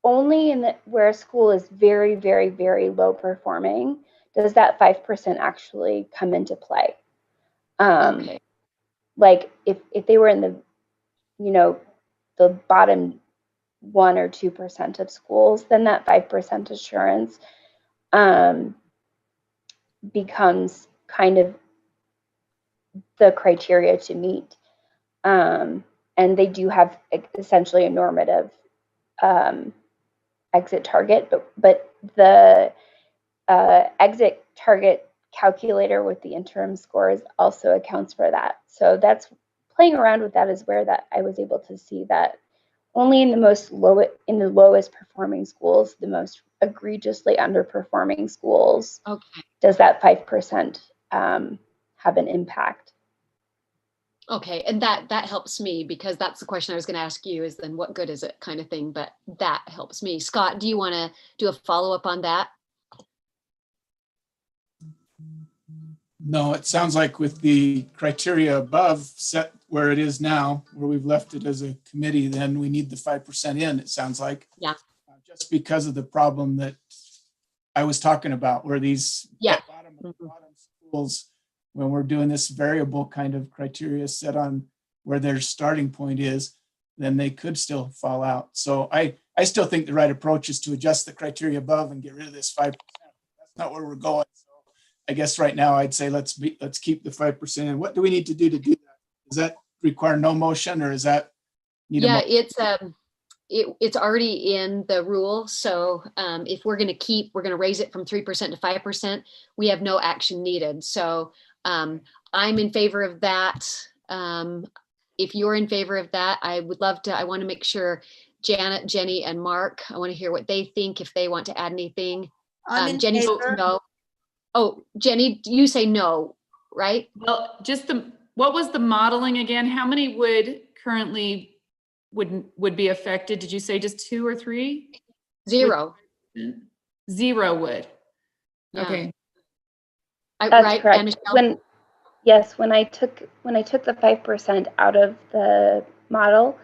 only where a school is very, very, very low performing, does that 5% actually come into play? Like if they were in the, the bottom 1 or 2% of schools, then that 5% assurance becomes kind of the criteria to meet. And they do have essentially a normative exit target, but the exit target calculator with the interim scores also accounts for that. So that's playing around with that is where that I was able to see that only in the lowest performing schools, the most egregiously underperforming schools, does that 5% have an impact. Okay, and that helps me because that's the question I was going to ask you is then what good is it kind of thing, but that helps me. Scott, do you want to do a follow-up on that? No, it sounds like with the criteria above set where it is now, where we've left it as a committee, then we need the 5% in, it sounds like. Yeah. Just because of the problem that I was talking about, where these bottom schools, when we're doing this variable kind of criteria set on where their starting point is, then they could still fall out. So I still think the right approach is to adjust the criteria above and get rid of this 5%. That's not where we're going. So I guess right now I'd say let's keep the 5% in. What do we need to do that? Does that require no motion or is that need a motion? It's already in the rule. So if we're going to raise it from 3% to 5%, we have no action needed. So I'm in favor of that. If you're in favor of that, I want to make sure Janet, Jenny, and Mark, I want to hear what they think, if they want to add anything. Jenny votes no. Oh, Jenny, you say no, right? Well, just what was the modeling again? How many would currently would be affected? Did you say just 2 or 3? 0. 0 would. Yeah. Okay. That's right, correct. Michelle? When I took the 5% out of the model,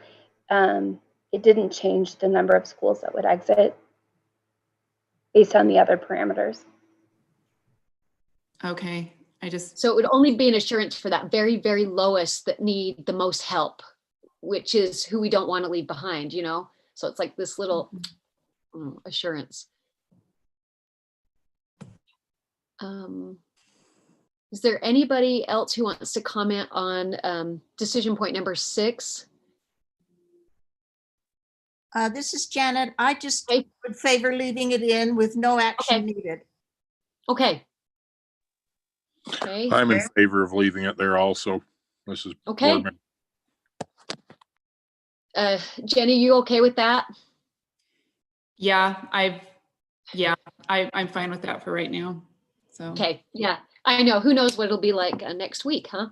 it didn't change the number of schools that would exit based on the other parameters. Okay. So it would only be an assurance for that very, very lowest that need the most help, which is who we don't want to leave behind, you know? So it's like this little assurance. Is there anybody else who wants to comment on decision point number 6? This is Janet. I just would favor leaving it in with no action needed. Okay. I'm in favor of leaving it there also. This is okay. Jenny, you okay with that? Yeah, I'm fine with that for right now. So okay, yeah, I know. Who knows what it'll be like next week, huh?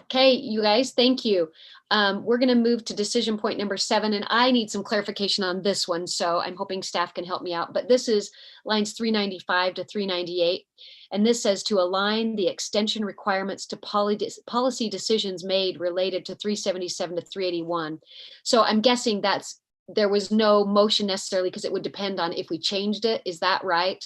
Okay, you guys, thank you. We're going to move to decision point number 7, and I need some clarification on this one, so I'm hoping staff can help me out. But this is lines 395 to 398, and this says to align the extension requirements to policy decisions made related to 377 to 381. So I'm guessing there was no motion necessarily because it would depend on if we changed it. Is that right?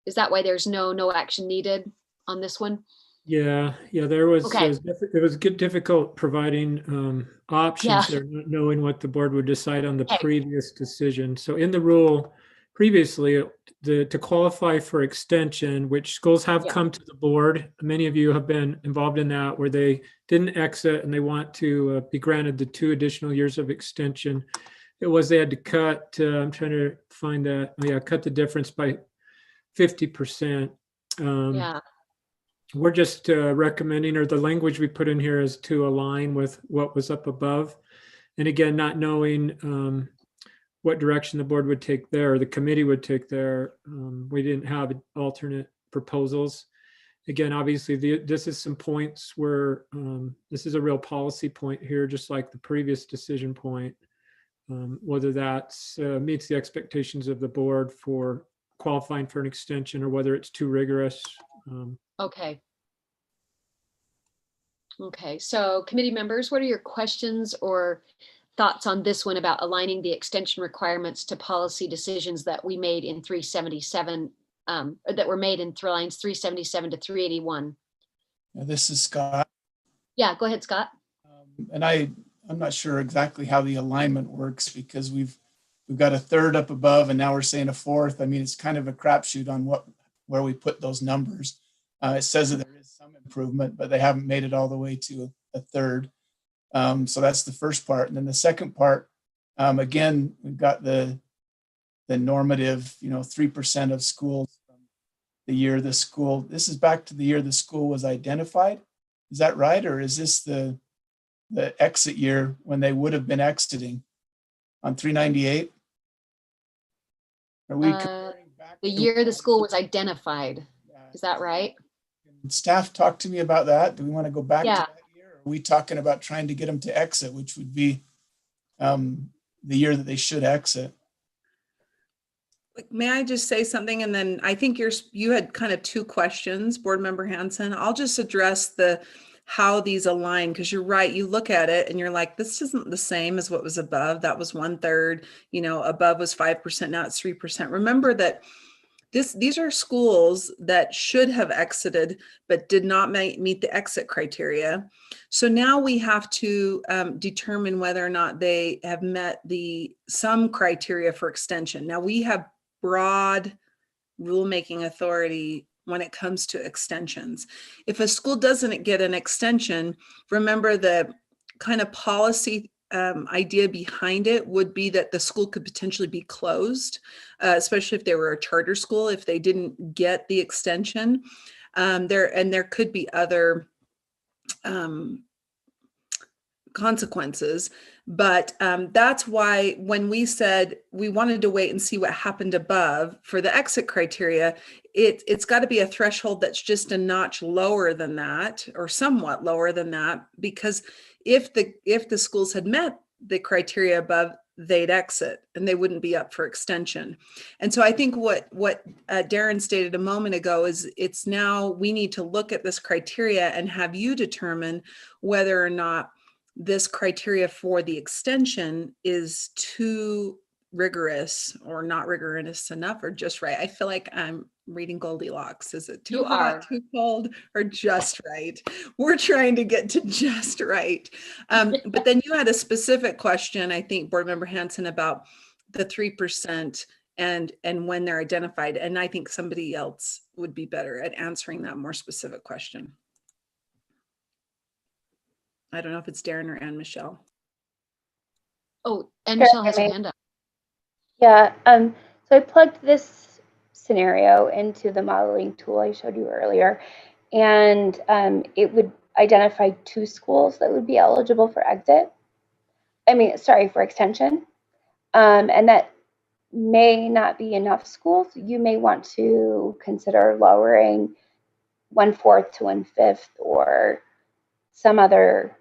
Is that why there's no action needed on this one? Yeah, there was, okay. It was difficult providing options there, not knowing what the board would decide on the previous decision. So in the rule previously, to qualify for extension, which schools have come to the board, many of you have been involved in that, where they didn't exit and they want to be granted the 2 additional years of extension. It was they had to cut, I'm trying to find that, cut the difference by 50%. We're just recommending, or the language we put in here is to align with what was up above. And again, not knowing what direction the board would take there, or the committee would take there. We didn't have alternate proposals. Again, obviously, this is some points where this is a real policy point here, just like the previous decision point, whether that meets the expectations of the board for qualifying for an extension or whether it's too rigorous. Okay. So committee members, what are your questions or thoughts on this one about aligning the extension requirements to policy decisions that we made in 377, that were made in lines 377 to 381? This is Scott. Yeah, go ahead, Scott. And I'm not sure exactly how the alignment works because we've got a 3rd up above and now we're saying a 4th. I mean, it's kind of a crapshoot on where we put those numbers. It says that there is some improvement, but they haven't made it all the way to a 3rd. So that's the first part. And then the second part, again, we've got the normative, 3% of schools from the year this is back to the year the school was identified. Is that right? Or is this the exit year when they would have been exiting on 398? Are we comparing back the year the school was identified? Is that right? Staff talk to me about that. Do we want to go back to that year? Or are we talking about trying to get them to exit, which would be the year that they should exit? May I just say something? And then I think you had kind of 2 questions, Board Member Hansen. I'll just address how these align, because you're right. You look at it and you're like, this isn't the same as what was above. That was 1/3, above was 5%. Now it's 3%. Remember that these are schools that should have exited, but did not meet the exit criteria. So now we have to determine whether or not they have met some criteria for extension. Now we have broad rulemaking authority when it comes to extensions. If a school doesn't get an extension, remember the kind of policy idea behind it would be that the school could potentially be closed, especially if they were a charter school, if they didn't get the extension. There could be other consequences. But that's why when we said we wanted to wait and see what happened above for the exit criteria, it's got to be a threshold that's just a notch lower than that, or somewhat lower than that, because if the schools had met the criteria above, they'd exit and they wouldn't be up for extension. And so I think what Darren stated a moment ago is it's now we need to look at this criteria and have you determine whether or not this criteria for the extension is too rigorous or not rigorous enough or just right. I feel like I'm reading Goldilocks. Is it too hot, too cold, or just right? We're trying to get to just right. But then you had a specific question, I think, Board Member Hanson, about the 3% and when they're identified. And I think somebody else would be better at answering that more specific question. I don't know if it's Darren or Anne Michelle. Oh, Anne Michelle has her hand up. Yeah, so I plugged this scenario into the modeling tool I showed you earlier, and it would identify 2 schools that would be eligible for for extension. And that may not be enough schools. You may want to consider lowering 1/4 to 1/5 or some other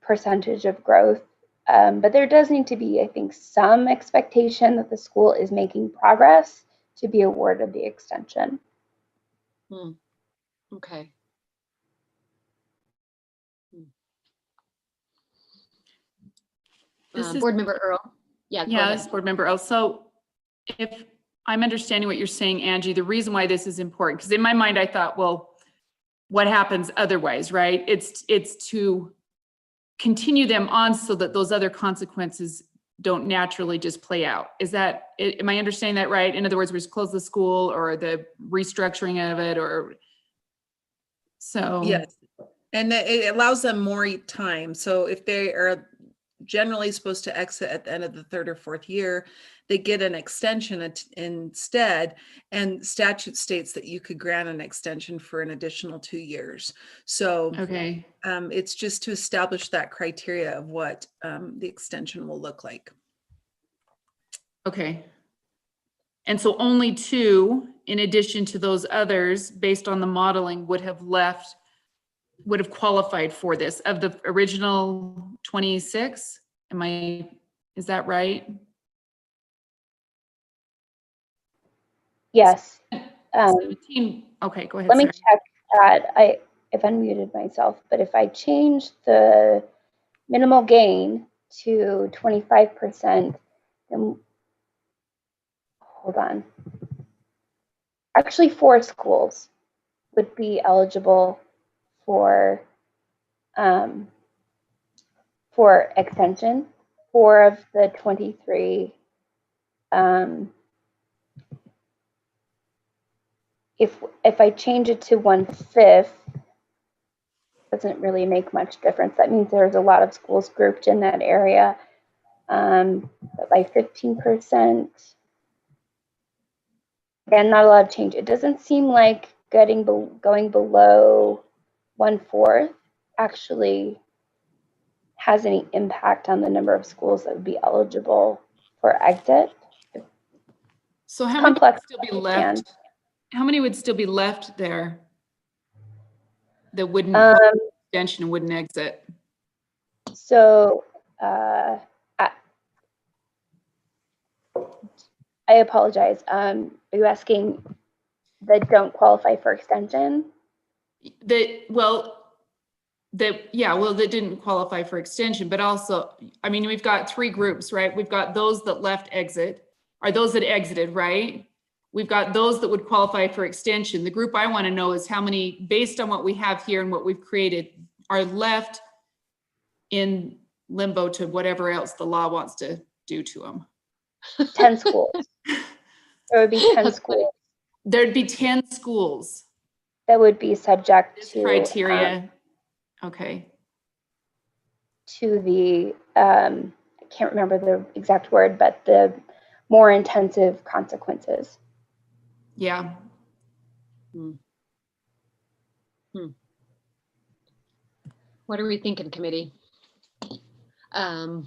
percentage of growth. But there does need to be, I think, some expectation that the school is making progress to be awarded the extension. Okay. Board Member Earl. Yeah, yes, Board Member Earl. So if I'm understanding what you're saying, Angie, the reason why this is important, because in my mind, I thought, well, what happens otherwise, right? It's to continue them on so that those other consequences don't naturally just play out. Am I understanding that right? In other words, we just close the school or the restructuring of it, or so. Yes, and it allows them more time. So if they are generally supposed to exit at the end of the 3rd or 4th year, they get an extension instead, and statute states that you could grant an extension for an additional 2 years. So okay, it's just to establish that criteria of what the extension will look like. Okay. And so only 2, in addition to those others, based on the modeling, would have qualified for this of the original 26. Is that right? Yes. 17. Okay, go ahead. Let me check that. I've unmuted myself, but if I change the minimal gain to 25%, then hold on. Actually, 4 schools would be eligible for extension. 4 of the 23. If I change it to 1/5, doesn't really make much difference. That means there's a lot of schools grouped in that area. But by 15%, again, not a lot of change. It doesn't seem like going below 1/4 actually has any impact on the number of schools that would be eligible for exit. So how many would still be left? How many would still be left there that wouldn't extension and wouldn't exit? So I apologize. Are you asking that don't qualify for extension? That didn't qualify for extension, but also, I mean, we've got 3 groups, right? We've got those that left exit, or those that exited, right? We've got those that would qualify for extension. The group I want to know is how many, based on what we have here and what we've created, are left in limbo to whatever else the law wants to do to them. 10 schools. There would be 10 schools. There'd be 10 schools that would be subject to criteria. Okay. To the, I can't remember the exact word, but the more intensive consequences. Yeah. What are we thinking, committee? But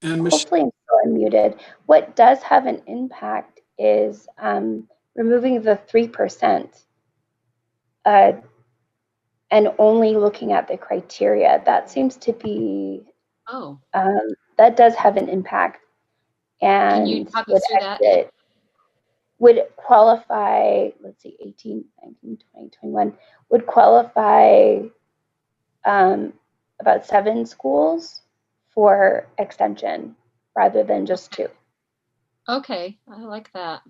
And hopefully I'm still unmuted. What does have an impact is removing the 3% and only looking at the criteria. That seems to be, that does have an impact. And can you talk us through that? Yeah. Would qualify, let's see, 18, 19, 20, 21, would qualify about 7 schools for extension rather than just 2. Okay, I like that.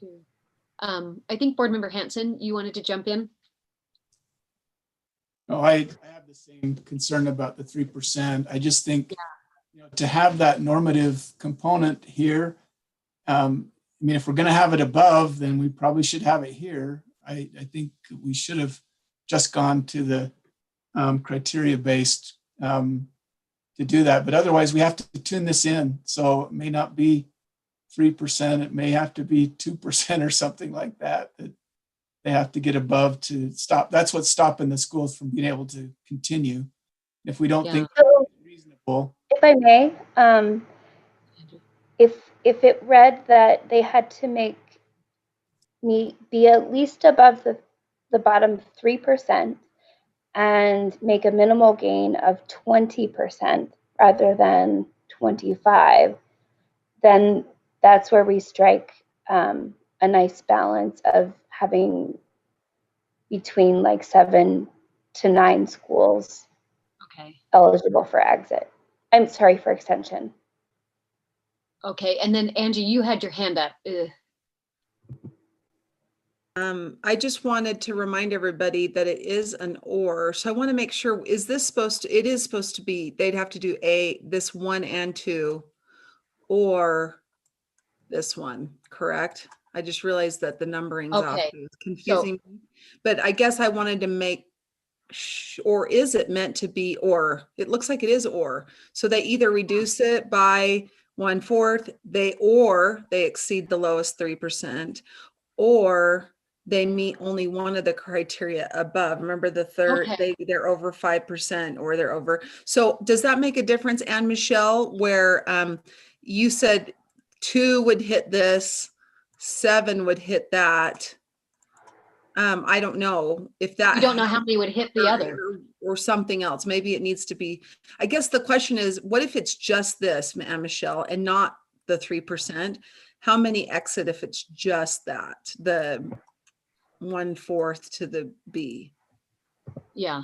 2. I think Board Member Hanson, you wanted to jump in? No, I have the same concern about the 3%. I just think, to have that normative component here, I mean, if we're going to have it above, then we probably should have it here. I think we should have just gone to the criteria-based to do that. But otherwise, we have to tune this in. So it may not be 3%. It may have to be 2% or something like that, that they have to get above to stop. That's what's stopping the schools from being able to continue. If we don't think it's reasonable. If I may, if it read that they had to be at least above the bottom 3% and make a minimal gain of 20% rather than 25, then that's where we strike a nice balance of having between like 7 to 9 schools eligible for exit. I'm sorry, for extension. Okay, and then Angie, you had your hand up. I just wanted to remind everybody that it is an or. So I want to make sure, is this supposed to, it is supposed to be, they'd have to do this 1 and 2 or this one, correct? I just realized that the numbering's off. It's confusing. But I guess I wanted to make or is it meant to be or? It looks like it is or. So they either reduce it by 1/4, they exceed the lowest 3%, or they meet only one of the criteria above. Remember the third, they're over 5% or they're over. So does that make a difference? And Michelle, where you said 2 would hit this, 7 would hit that. I don't know if that. You don't know how many would hit the other. Or something else. Maybe it needs to be, I guess the question is, what if it's just this, Michelle, and not the 3%? How many exit if it's just that, the 1/4 to the B? Yeah.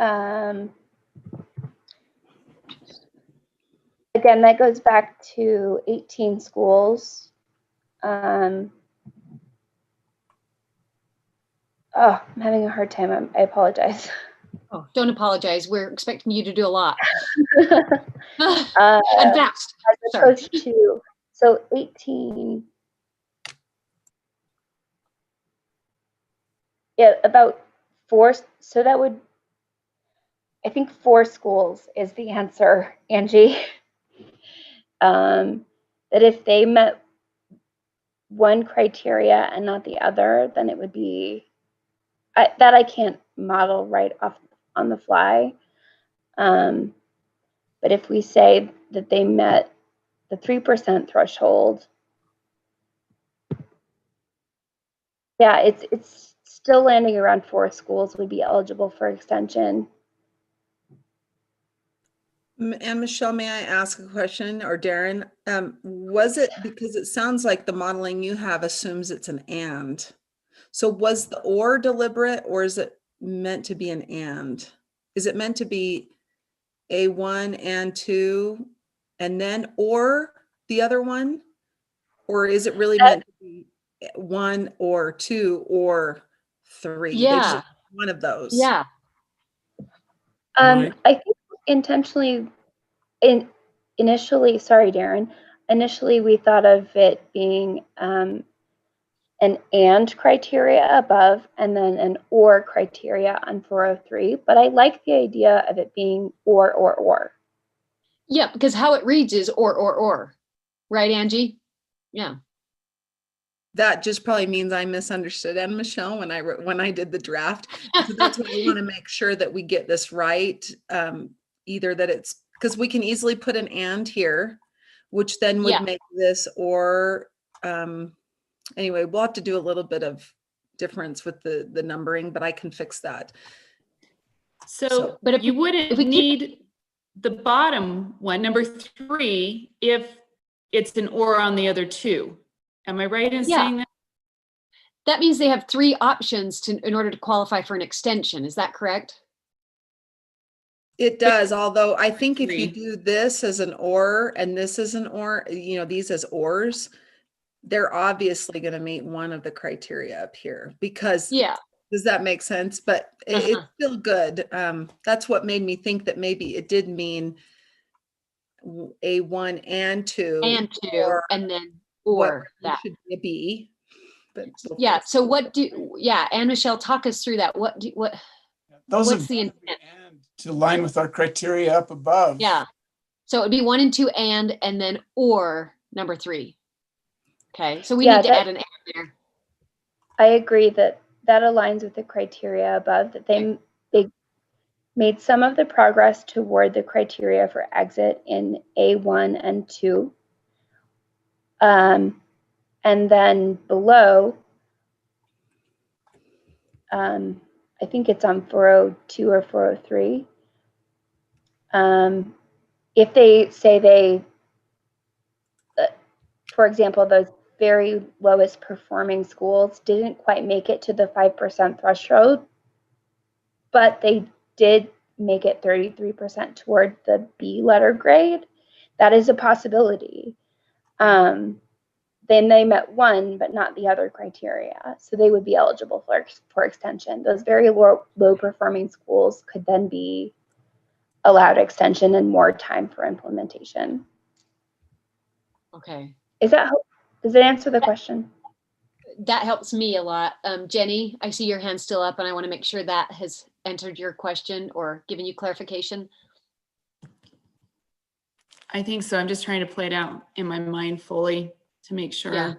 Again, that goes back to 18 schools. Oh, I'm having a hard time. I apologize. Oh, don't apologize. We're expecting you to do a lot. And fast. As opposed to, so 18. Yeah, about 4. So that would, I think 4 schools is the answer, Angie. That if they met one criteria and not the other, then it would be, that I can't model right off on the fly. But if we say that they met the 3% threshold, yeah, it's still landing around 4 schools would be eligible for extension. And Michelle, may I ask a question, or Darren? Was it, because it sounds like the modeling you have assumes it's an and. So was the or deliberate, or is it meant to be an and? Is it meant to be a 1 and 2 and then or the other one? Or is it really meant to be 1 or 2 or 3? Yeah. One of those. Yeah. I think intentionally, initially, sorry, Darren, initially we thought of it being an and criteria above and then an or criteria on 403, but I like the idea of it being or. Yeah, because how it reads is or, right, Angie? Yeah. That just probably means I misunderstood Anne Michelle when I did the draft. So that's why we want to make sure that we get this right. Either that it's, because we can easily put an and here, which then would make this or, anyway, we'll have to do a little bit of difference with the numbering, but I can fix that. So but you wouldn't need the bottom one, number 3, if it's an or on the other two. Am I right in saying that? That means they have 3 options in order to qualify for an extension. Is that correct? It does, although I think if you do this as an or and this as an or, these as ors, they're obviously going to meet one of the criteria up here because does that make sense? But it's still good. That's what made me think that maybe it did mean A1 and 2. And 2, and then or that should be a B. But so Anne Michelle, talk us through that. What's the intent? To align with our criteria up above. Yeah. So it'd be 1 and 2 and then or number 3. Okay. So we need to add an and there. I agree that aligns with the criteria above, that they made some of the progress toward the criteria for exit in A1 and 2. And then below, I think it's on 402 or 403. If they say for example, those very lowest performing schools didn't quite make it to the 5% threshold, but they did make it 33% toward the B letter grade, that is a possibility. Then they met one, but not the other criteria. So they would be eligible for extension. Those very low performing schools could then be allowed extension and more time for implementation. Okay. Does it answer the question? That helps me a lot. Jenny, I see your hand still up and I want to make sure that has answered your question or given you clarification. I think so. I'm just trying to play it out in my mind fully to make sure. Yeah.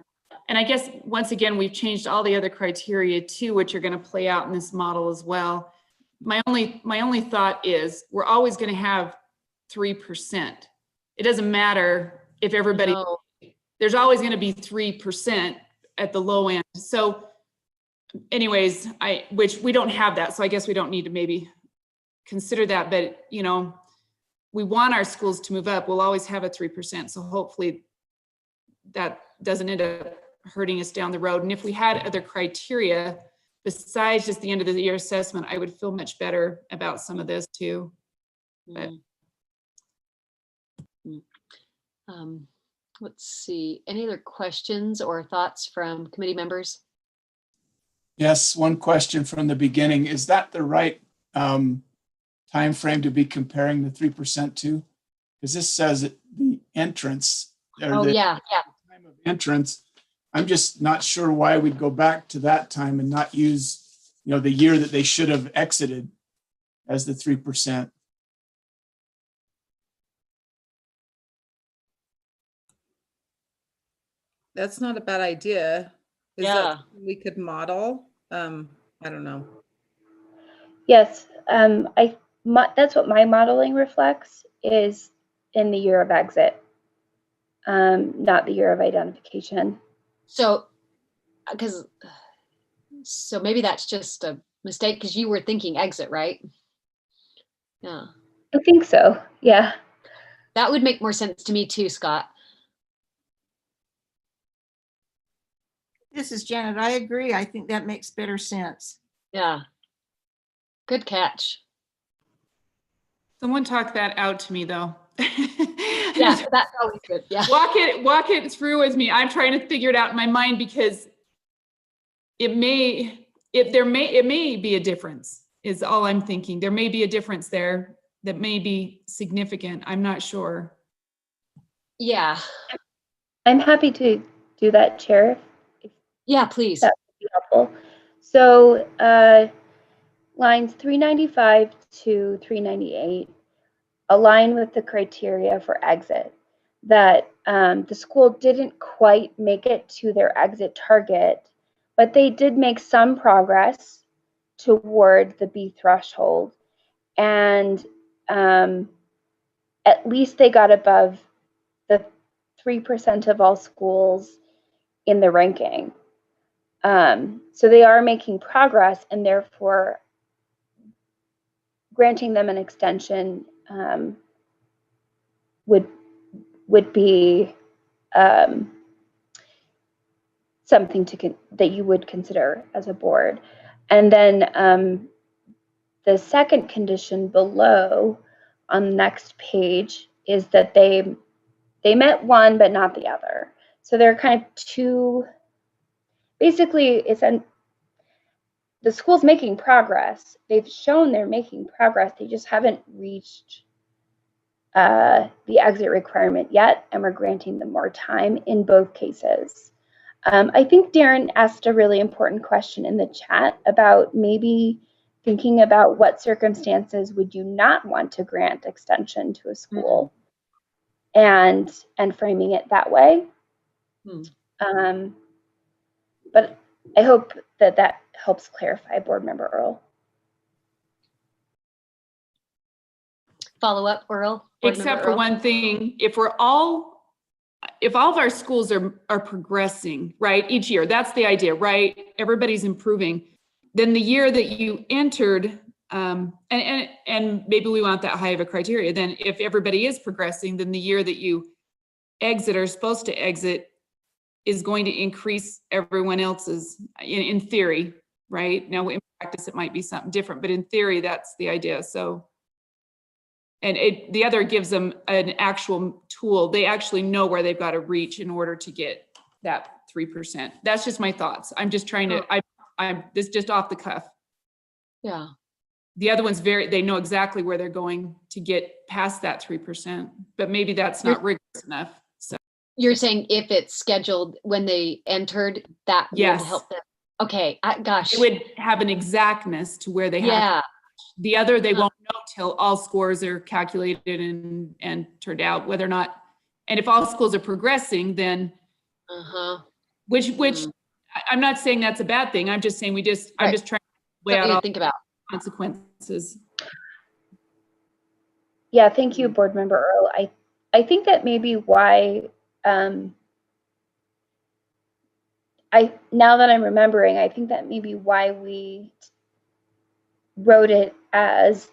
And I guess, once again, we've changed all the other criteria too, which are going to play out in this model as well. My only thought is we're always going to have 3%. It doesn't matter if everybody, there's always going to be 3% at the low end. So anyways, which we don't have that. So I guess we don't need to maybe consider that, but we want our schools to move up. We'll always have a 3%. So hopefully that doesn't end up hurting us down the road. And if we had other criteria besides just the end of the year assessment, I would feel much better about some of this too. But let's see, any other questions or thoughts from committee members? Yes, one question from the beginning. Is that the right time frame to be comparing the 3% to? Because this says that the entrance or time of entrance. I'm just not sure why we'd go back to that time and not use, the year that they should have exited as the 3%. That's not a bad idea. Is that we could model? I don't know. Yes, that's what my modeling reflects, is in the year of exit, not the year of identification. So maybe that's just a mistake because you were thinking exit, right? Yeah. I think so. Yeah. That would make more sense to me too, Scott. This is Janet. I agree. I think that makes better sense. Yeah. Good catch. Someone talk that out to me though. Yeah, that's always good. Yeah. Walk it through with me. I'm trying to figure it out in my mind because it may be a difference is all I'm thinking. There may be a difference there that may be significant. I'm not sure. Yeah. I'm happy to do that, Chair. Yeah, please. That would be helpful. So lines 395 to 398 align with the criteria for exit. that the school didn't quite make it to their exit target, but they did make some progress toward the B threshold. And at least they got above the 3% of all schools in the ranking. So they are making progress, and therefore granting them an extension would be something that you would consider as a board. And then the second condition below on the next page is that they met one but not the other. So there are kind of two. Basically, the school's making progress. They've shown they're making progress. They just haven't reached the exit requirement yet, and we're granting them more time in both cases. I think Darren asked a really important question in the chat about maybe thinking about what circumstances would you not want to grant extension to a school, and framing it that way. But I hope that helps clarify, Board Member Earl. Follow up, Earl? Except for one thing, if all of our schools are progressing, right, each year, that's the idea, right? Everybody's improving. Then the year that you entered, and maybe we want that high of a criteria, then if everybody is progressing, then the year that you exit or are supposed to exit is going to increase everyone else's, in theory, right? Now in practice, it might be something different, but in theory, that's the idea. So, and the other gives them an actual tool. They actually know where they've got to reach in order to get that 3%. That's just my thoughts. I'm just trying to, I'm this just off the cuff. Yeah. The other one's they know exactly where they're going to get past that 3%, but maybe that's not rigorous enough. So you're saying if it's scheduled when they entered, that would help them. Okay, gosh. It would have an exactness to where they have. The other, they won't know till all scores are calculated and turned out, whether or not, and if all schools are progressing, then, which I'm not saying that's a bad thing. I'm just saying I'm just trying to weigh out all think about consequences. Yeah, thank you, Board Member Earl. I think that maybe why, now that I'm remembering, I think that maybe why we wrote it as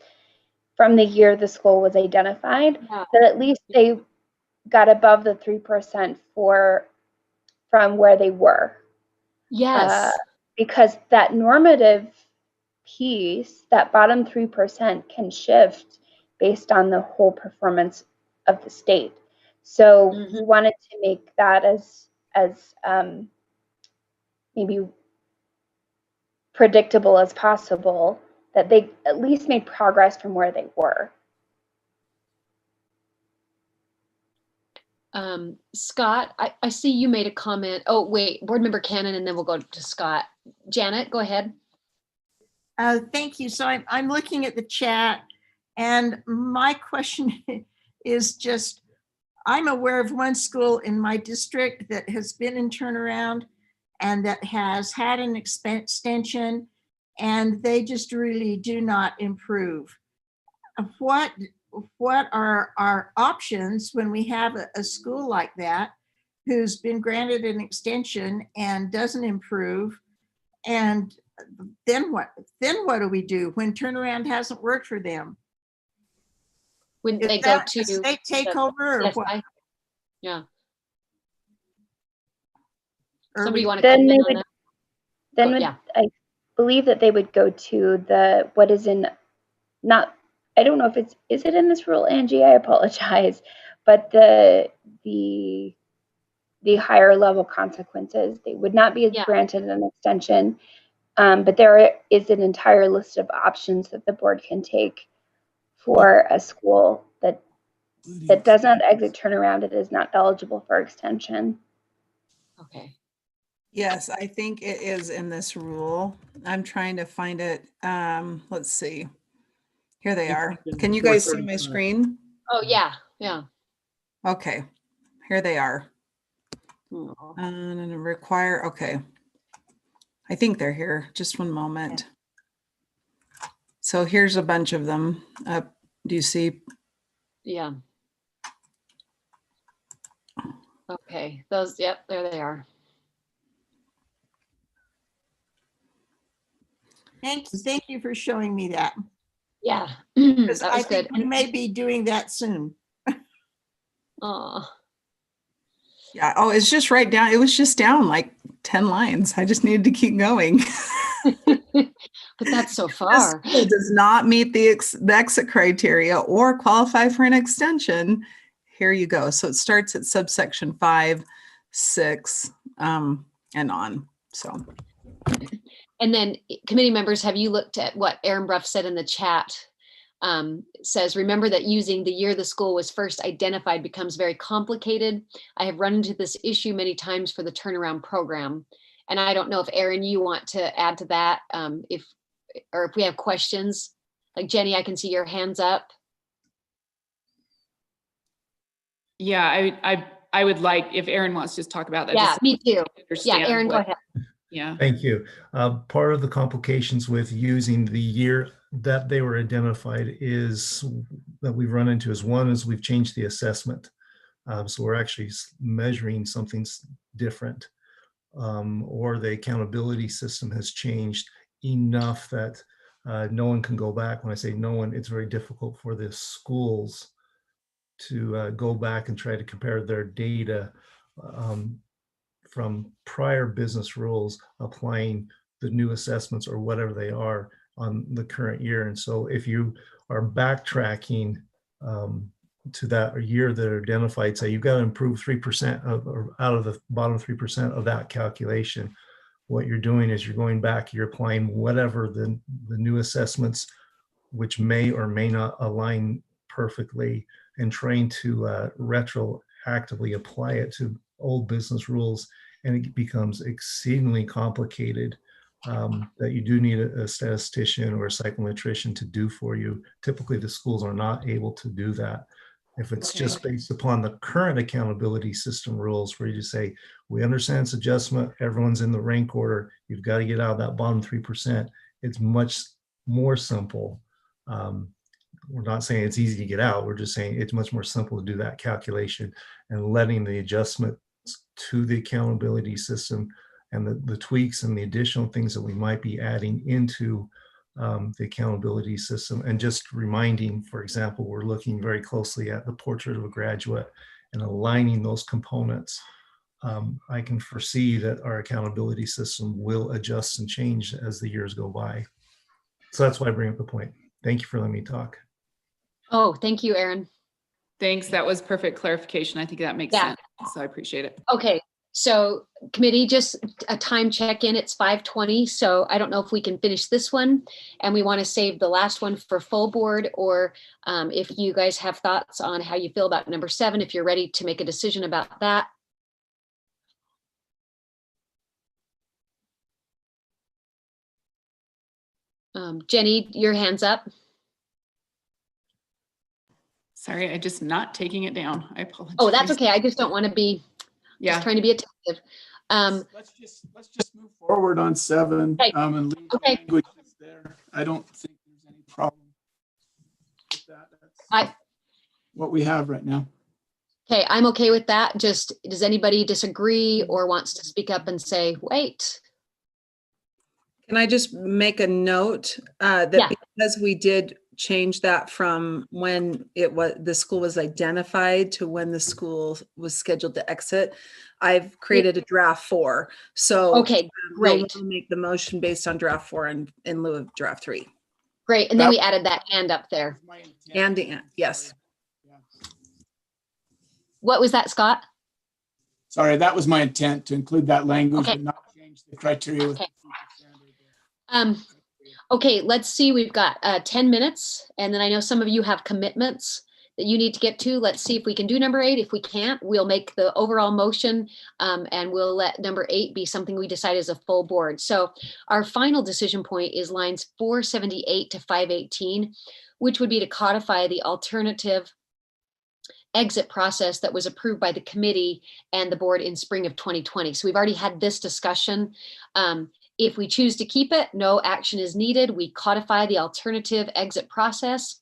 from the year the school was identified, that at least they got above the 3% from where they were. Yes. Because that normative piece, that bottom 3% can shift based on the whole performance of the state. So we wanted to make that as maybe predictable as possible, that they at least made progress from where they were. Scott, I see you made a comment. Oh, wait, Board Member Cannon, and then we'll go to Scott. Janet, go ahead. Thank you. So I'm looking at the chat, and my question is just, I'm aware of one school in my district that has been in turnaround and that has had an extension, and they just really do not improve. What are our options when we have a school like that who's been granted an extension and doesn't improve? And then what? Then what do we do when turnaround hasn't worked for them? When they go to state takeover or what? Yeah. Somebody want to comment on that? Then I believe that they would go to the, what is in, not, I don't know if is it in this rule, Angie? I apologize, but the higher level consequences, they would not be granted an extension, but there is an entire list of options that the board can take for a school that does not exit turnaround. It is not eligible for extension. Okay. Yes, I think it is in this rule. I'm trying to find it. Let's see. Here they are. Can you guys see my screen? Oh, yeah. Yeah. Okay. Here they are. Oh. And require, okay. I think they're here. Just one moment. So here's a bunch of them. Do you see? Yeah. Okay, those, yep, there they are. Thank you for showing me that. Yeah, Because that I was good. think we may be doing that soon. Oh, Yeah. Oh, it's just right down. It was just down like 10 lines. I just needed to keep going. but that's so far. The school does not meet the exit criteria or qualify for an extension. Here you go. So it starts at subsection 5, 6, and on. So. And then committee members, have you looked at what Aaron Bruff said in the chat? Says, remember that using the year the school was first identified becomes very complicated. I have run into this issue many times for the turnaround program. And I don't know if Aaron, you want to add to that, if we have questions. Like Jenny, I can see your hands up. Yeah, I would like if Aaron wants to just talk about that. Yeah, just me too. Yeah, understand Aaron, go ahead. Yeah. Thank you. Part of the complications with using the year that they were identified is that we've run into is one is we've changed the assessment. So we're actually measuring something different, or the accountability system has changed enough that no one can go back. When I say no one, it's very difficult for the schools to go back and try to compare their data from prior business rules, applying the new assessments or whatever they are on the current year. And so if you are backtracking to that year that are identified, say you've got to improve 3% or out of the bottom 3% of that calculation, what you're doing is you're going back, you're applying whatever the new assessments, which may or may not align perfectly, and trying to retroactively apply it to old business rules, and it becomes exceedingly complicated that you do need a statistician or a psychometrician to do for you. Typically, the schools are not able to do that. If it's just based upon the current accountability system rules, where you say, we understand it's adjustment, everyone's in the rank order, you've got to get out of that bottom 3%, it's much more simple. We're not saying it's easy to get out. We're just saying it's much more simple to do that calculation and letting the adjustments to the accountability system and the tweaks and the additional things that we might be adding into the accountability system. And just reminding, for example, we're looking very closely at the portrait of a graduate and aligning those components. I can foresee that our accountability system will adjust and change as the years go by. So that's why I bring up the point. Thank you for letting me talk. Oh, thank you, Aaron. Thanks. That was perfect clarification. I think that makes sense. So I appreciate it. Okay. So committee, just a time check-in. It's 5:20. So I don't know if we can finish this one and we want to save the last one for full board, or if you guys have thoughts on how you feel about number 7, if you're ready to make a decision about that. Jenny, your hand's up. Sorry, I'm just not taking it down. I apologize. Oh, that's okay. I just don't want to be just trying to be attentive. Let's just move forward on 7 okay. And leave the language there. I don't think there's any problem with that. That's what we have right now. Okay, I'm okay with that. Just, does anybody disagree or wants to speak up and say, wait? Can I just make a note that because we did change that from when the school was identified to when the school was scheduled to exit, I've created a draft 4. So okay, great. We'll make the motion based on draft 4 in lieu of draft 3. Great, and then we added that and up there. And the and, yes. What was that, Scott? Sorry, that was my intent, to include that language and not change the criteria. Okay. Okay, let's see, we've got 10 minutes, and then I know some of you have commitments that you need to get to. Let's see if we can do number 8. If we can't, we'll make the overall motion and we'll let number 8 be something we decide as a full board. So our final decision point is lines 478 to 518, which would be to codify the alternative exit process that was approved by the committee and the board in spring of 2020. So we've already had this discussion. If we choose to keep it, no action is needed. We codify the alternative exit process.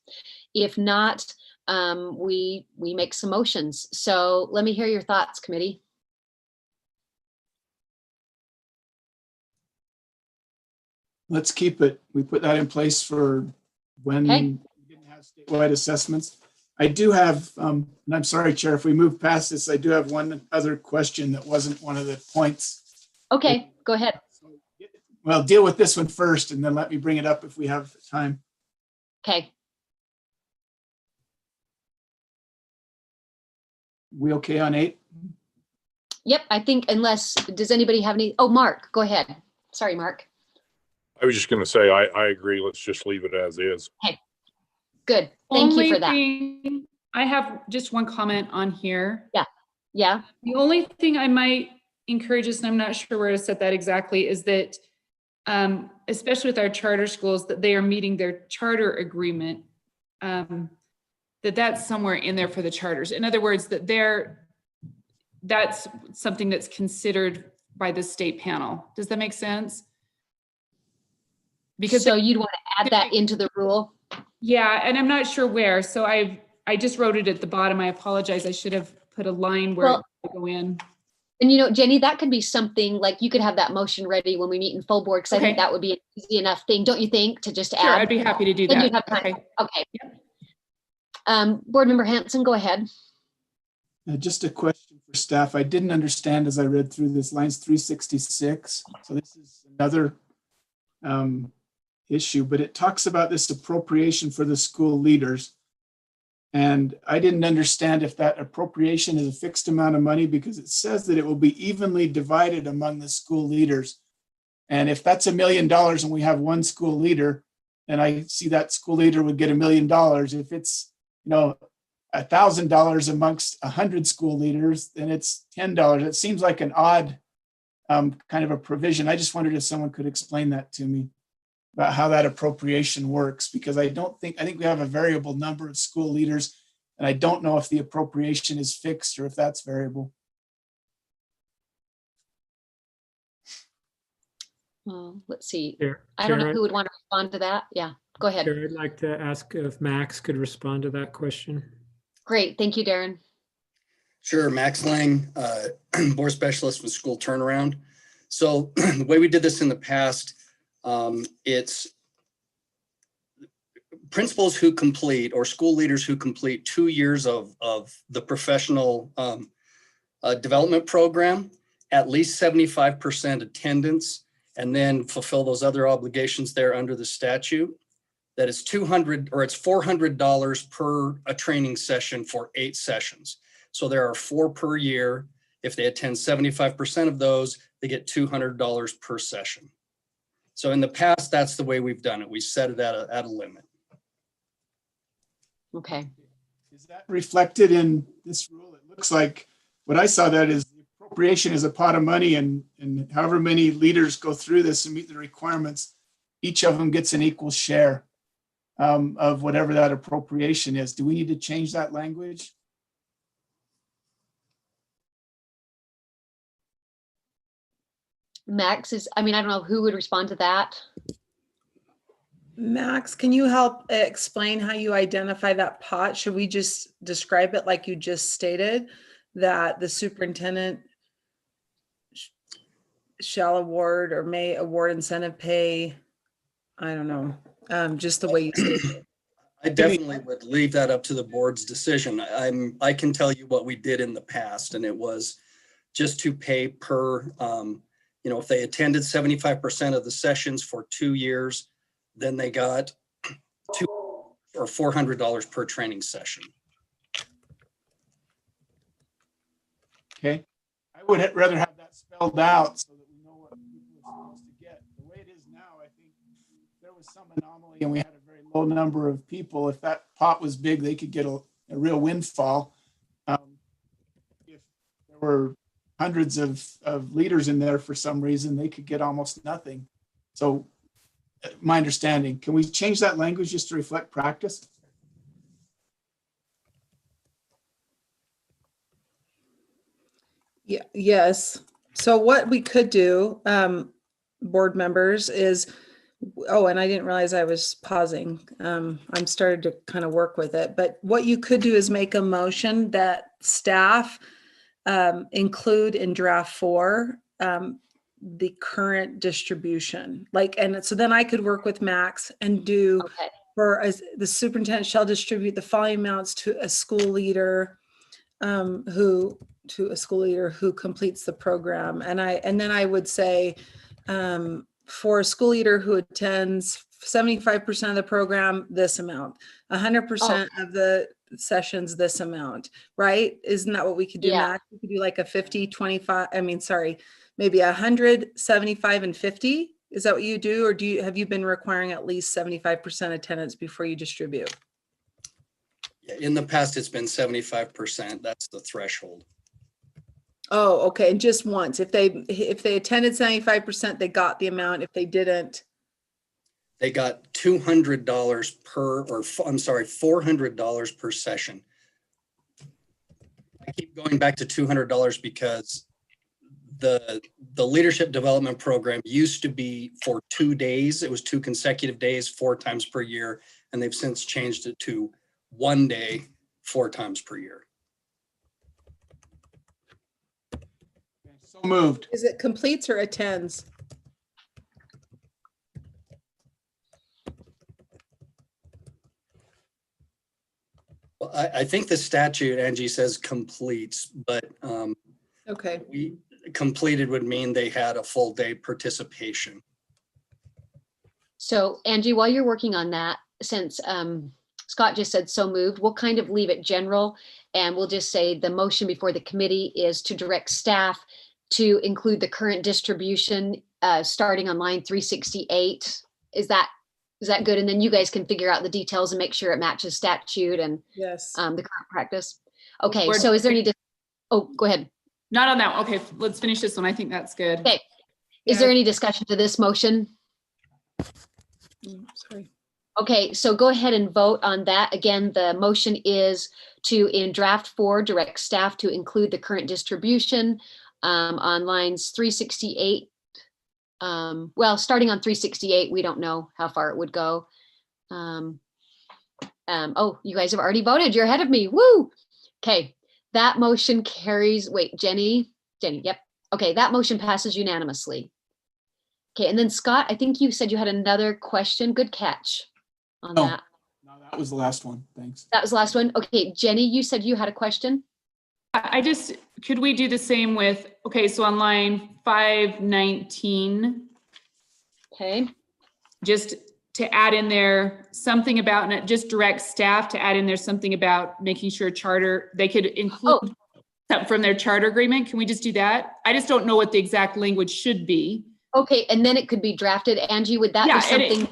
If not, we make some motions. So let me hear your thoughts, committee. Let's keep it. We put that in place for when we didn't have statewide assessments. I do have, and I'm sorry, Chair, if we move past this, I do have one other question that wasn't one of the points. Okay, go ahead. Well, deal with this one first and then let me bring it up if we have time. Okay. We okay on 8? Yep, I think unless, does anybody have any? Oh, Mark, go ahead. Sorry, Mark. I was just going to say, I agree. Let's just leave it as is. Okay, good. Thank you for that. I have just one comment on here. Yeah. The only thing I might encourage us, and I'm not sure where to set that exactly, is that especially with our charter schools, that they are meeting their charter agreement, that's somewhere in there for the charters. In other words, that's something that's considered by the state panel. Does that make sense? Because so you'd want to add that into the rule? Yeah, and I'm not sure where. So I just wrote it at the bottom. I apologize. I should have put a line where it would go in. And you know, Jenny, that could be something like you could have that motion ready when we meet in full board, because I think that would be an easy enough thing, don't you think, to just add? Sure, I'd be happy to do that. You'd have time. Okay. Yep. Board Member Hanson, go ahead. Just a question for staff. I didn't understand as I read through this, lines 366. So this is another issue, but it talks about this appropriation for the school leaders. And I didn't understand if that appropriation is a fixed amount of money, because it says that it will be evenly divided among the school leaders. And if that's $1 million and we have one school leader, then I see that school leader would get $1 million. If it's, $1,000 amongst 100 school leaders, then it's $10. It seems like an odd kind of a provision. I just wondered if someone could explain that to me about how that appropriation works, because I think we have a variable number of school leaders, and I don't know if the appropriation is fixed or if that's variable. Well, let's see. I don't know who would want to respond to that. Yeah, go ahead. Chair, I'd like to ask if Max could respond to that question. Great, thank you, Darren. Sure, Max Lang, board specialist with school turnaround. So the way we did this in the past, it's principals who complete, or school leaders who complete 2 years of the professional development program, at least 75% attendance, and then fulfill those other obligations there under the statute. That is $400 per a training session for 8 sessions. So there are 4 per year. If they attend 75% of those, they get $200 per session. So in the past, that's the way we've done it. We set it at a limit. Okay. Is that reflected in this rule? It looks like what I saw that is the appropriation is a pot of money, and however many leaders go through this and meet the requirements, each of them gets an equal share of whatever that appropriation is. Do we need to change that language? Max I don't know who would respond to that. Max, can you help explain how you identify that pot? Should we just describe it like you just stated, that the superintendent shall award or may award incentive pay? I don't know, just the way you stated it. I definitely would leave that up to the board's decision. I can tell you what we did in the past, and it was just to pay per, if they attended 75% of the sessions for 2 years, then they got $400 per training session. Okay. I would rather have that spelled out so that we know what people are supposed to get. The way it is now, I think there was some anomaly and we had a very low number of people. If that pot was big, they could get a real windfall. If there were hundreds of leaders in there for some reason, they could get almost nothing. So my understanding, can we change that language just to reflect practice? Yeah, yes. So what we could do, board members, is, oh, and I didn't realize I was pausing. I'm starting to kind of work with it, but what you could do is make a motion that staff include in draft 4 the current distribution. And so then I could work with Max and do the superintendent shall distribute the following amounts to a school leader who completes the program. And then I would say for a school leader who attends 75% of the program, this amount, 100% of the sessions, this amount, right? Isn't that what we could do, Max? We could do like a 50, 25, maybe 100, 75, and 50. Is that what you do? Or have you been requiring at least 75% attendance before you distribute? In the past, it's been 75%. That's the threshold. Oh, okay. And just once, if they attended 75%, they got the amount. If they didn't, they got $200 $400 per session. I keep going back to $200 because the leadership development program used to be for 2 days. It was 2 consecutive days, 4 times per year. And they've since changed it to 1 day, 4 times per year. So moved. Is it completes or attends? Well, I think the statute, Angie, says completes, but okay. Completed would mean they had a full day participation. So Angie, while you're working on that, since Scott just said so moved, we'll kind of leave it general, and we'll just say the motion before the committee is to direct staff to include the current distribution starting on line 368. Is that good? And then you guys can figure out the details and make sure it matches statute and yes, the current practice. Okay, so is there any, oh, go ahead. Not on that. Okay, let's finish this one. I think that's good. Okay. Is there any discussion to this motion? Sorry. Okay, so go ahead and vote on that. Again, the motion is to, in draft 4, direct staff to include the current distribution on lines 368. Well, starting on 368, we don't know how far it would go. Oh, you guys have already voted. You're ahead of me. Woo! Okay, that motion carries. Wait, Jenny, yep. Okay, that motion passes unanimously. Okay, and then Scott, I think you said you had another question. Good catch on that. No, that was the last one. Thanks. That was the last one. Okay, Jenny, you said you had a question. Could we do the same with, okay, so on line 519. Okay. Just to add in there something about, and it just directs staff to add in there something about making sure they could include something from their charter agreement. Can we just do that? I just don't know what the exact language should be. Okay, and then it could be drafted. Angie, would that be something?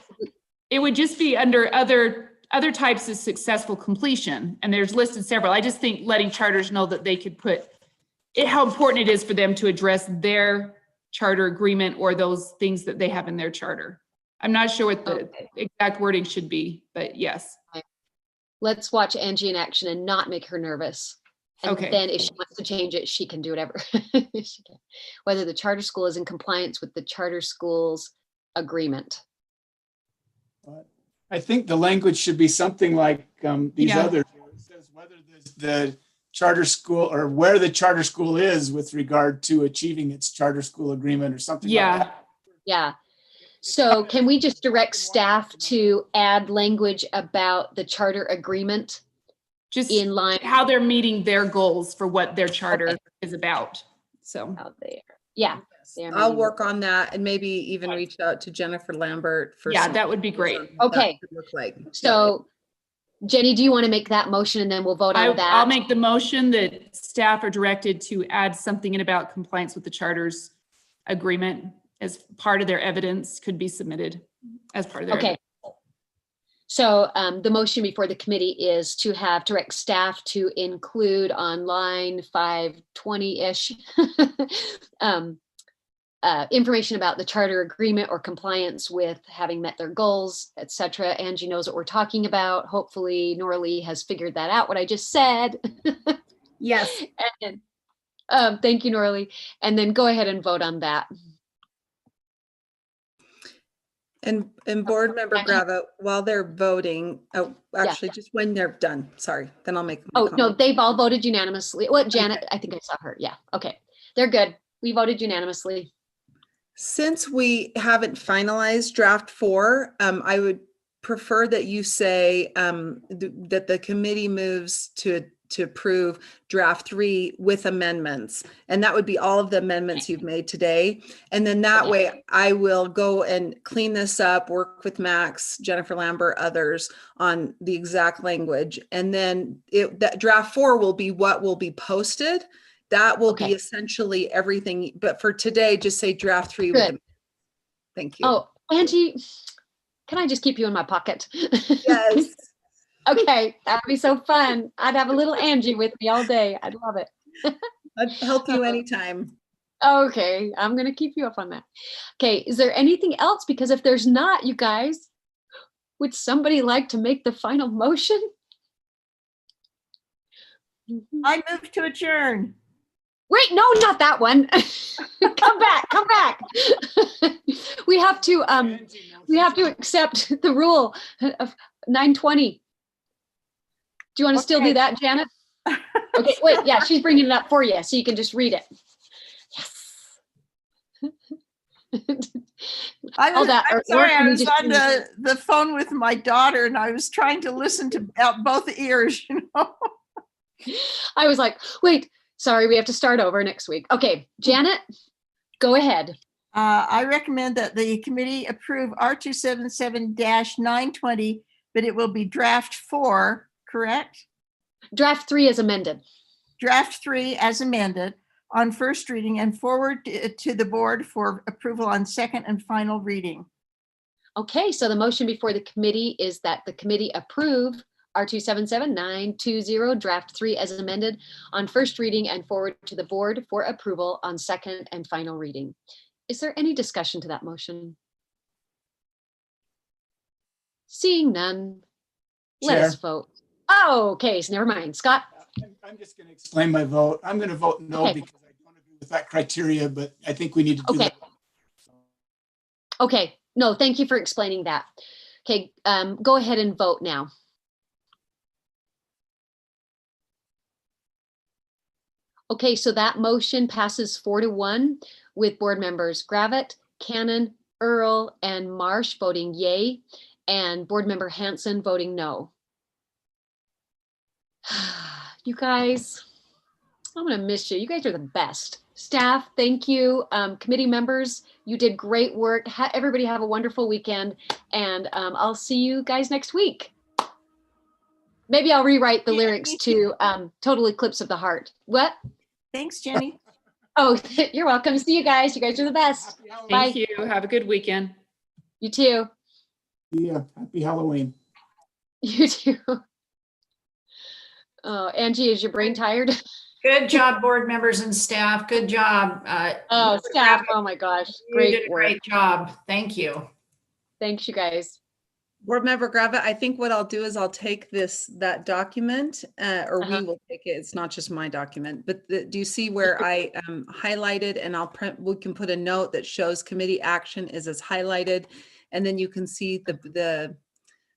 It would just be under other types of successful completion, and there's listed several. I just think letting charters know that they could put how important it is for them to address their charter agreement or those things that they have in their charter. I'm not sure what the exact wording should be, but yes. Let's watch Angie in action and not make her nervous. And then if she wants to change it, she can do whatever. She can. Whether the charter school is in compliance with the charter school's agreement. I think the language should be something like these others. It says whether the charter school or where the charter school is with regard to achieving its charter school agreement or something like that. Yeah. So can we just direct staff to add language about the charter agreement? Just in line, how they're meeting their goals for what their charter is about. So out there. Yeah. I'll work on that and maybe even reach out to Jennifer Lambert for that would be great. Okay. Look like. So Jenny, do you want to make that motion and then we'll vote on that? I'll make the motion that staff are directed to add something in about compliance with the charter's agreement as part of their evidence, could be submitted as part of their evidence. So the motion before the committee is to have direct staff to include on line 520-ish information about the charter agreement or compliance with having met their goals, etc. Angie knows what we're talking about. Hopefully Norlie has figured that out, what I just said. Yes. Thank you, Norley. And then go ahead and vote on that. And board member Grava, while they're voting, actually, Yeah. just when they're done, sorry, then I'll make my Oh, comment. no, they've all voted unanimously. Well, Janet, I think I saw her. Yeah, okay. They're good. We voted unanimously. Since we haven't finalized draft 4, I would prefer that you say that the committee moves to approve draft 3 with amendments. And that would be all of the amendments you've made today. And then that way I will go and clean this up, work with Max, Jennifer Lambert, others on the exact language. And then that draft 4 will be what will be posted. That will be essentially everything. But for today, just say draft 3 with them. Thank you. Oh, Angie, can I just keep you in my pocket? Yes. Okay, that'd be so fun. I'd have a little Angie with me all day. I'd love it. I'd help you anytime. Okay, I'm going to keep you up on that. Okay, is there anything else? Because if there's not, you guys, would somebody like to make the final motion? I move to adjourn. Wait, no, not that one. Come back. We have to accept the rule of 9:20. Do you want to still do that, Janet? Okay, wait, yeah, she's bringing it up for you, so you can just read it. Yes. I'm sorry, I was on the phone with my daughter and I was trying to listen to out both ears, you know. I was like, wait, sorry, we have to start over next week. Okay, Janet, go ahead. I recommend that the committee approve R277-920, but it will be draft 4, correct? Draft 3 is amended. Draft 3 as amended on first reading and forward to the board for approval on second and final reading. Okay, so the motion before the committee is that the committee approve R277-920 draft 3 as amended on first reading and forward to the board for approval on second and final reading. Is there any discussion to that motion? Seeing none, let us vote. Oh, okay, so never mind. Scott? I'm just going to explain my vote. I'm going to vote no because I don't agree with that criteria, but I think we need to do that. Okay, no, thank you for explaining that. Okay, go ahead and vote now. Okay, so that motion passes 4-1 with board members Gravett, Cannon, Earl, and Marsh voting yay, and board member Hanson voting no. You guys, I'm gonna miss you. You guys are the best. Staff, thank you. Committee members, you did great work. Everybody have a wonderful weekend, and I'll see you guys next week. Maybe I'll rewrite the lyrics to Total Eclipse of the Heart. What? Thanks, Jenny. Oh, you're welcome. See you guys. You guys are the best. Bye. Thank you. Have a good weekend. You too. Yeah, happy Halloween. You too. Oh, Angie, is your brain tired? Good job, board members and staff. Good job. Oh, staff. Oh my gosh. You did a great job. Thank you. Thanks, you guys. Board member Grava, I think what I'll do is I'll take that document, or we will take it. It's not just my document, but do you see where I highlighted, and we can put a note that shows committee action is as highlighted, and then you can see the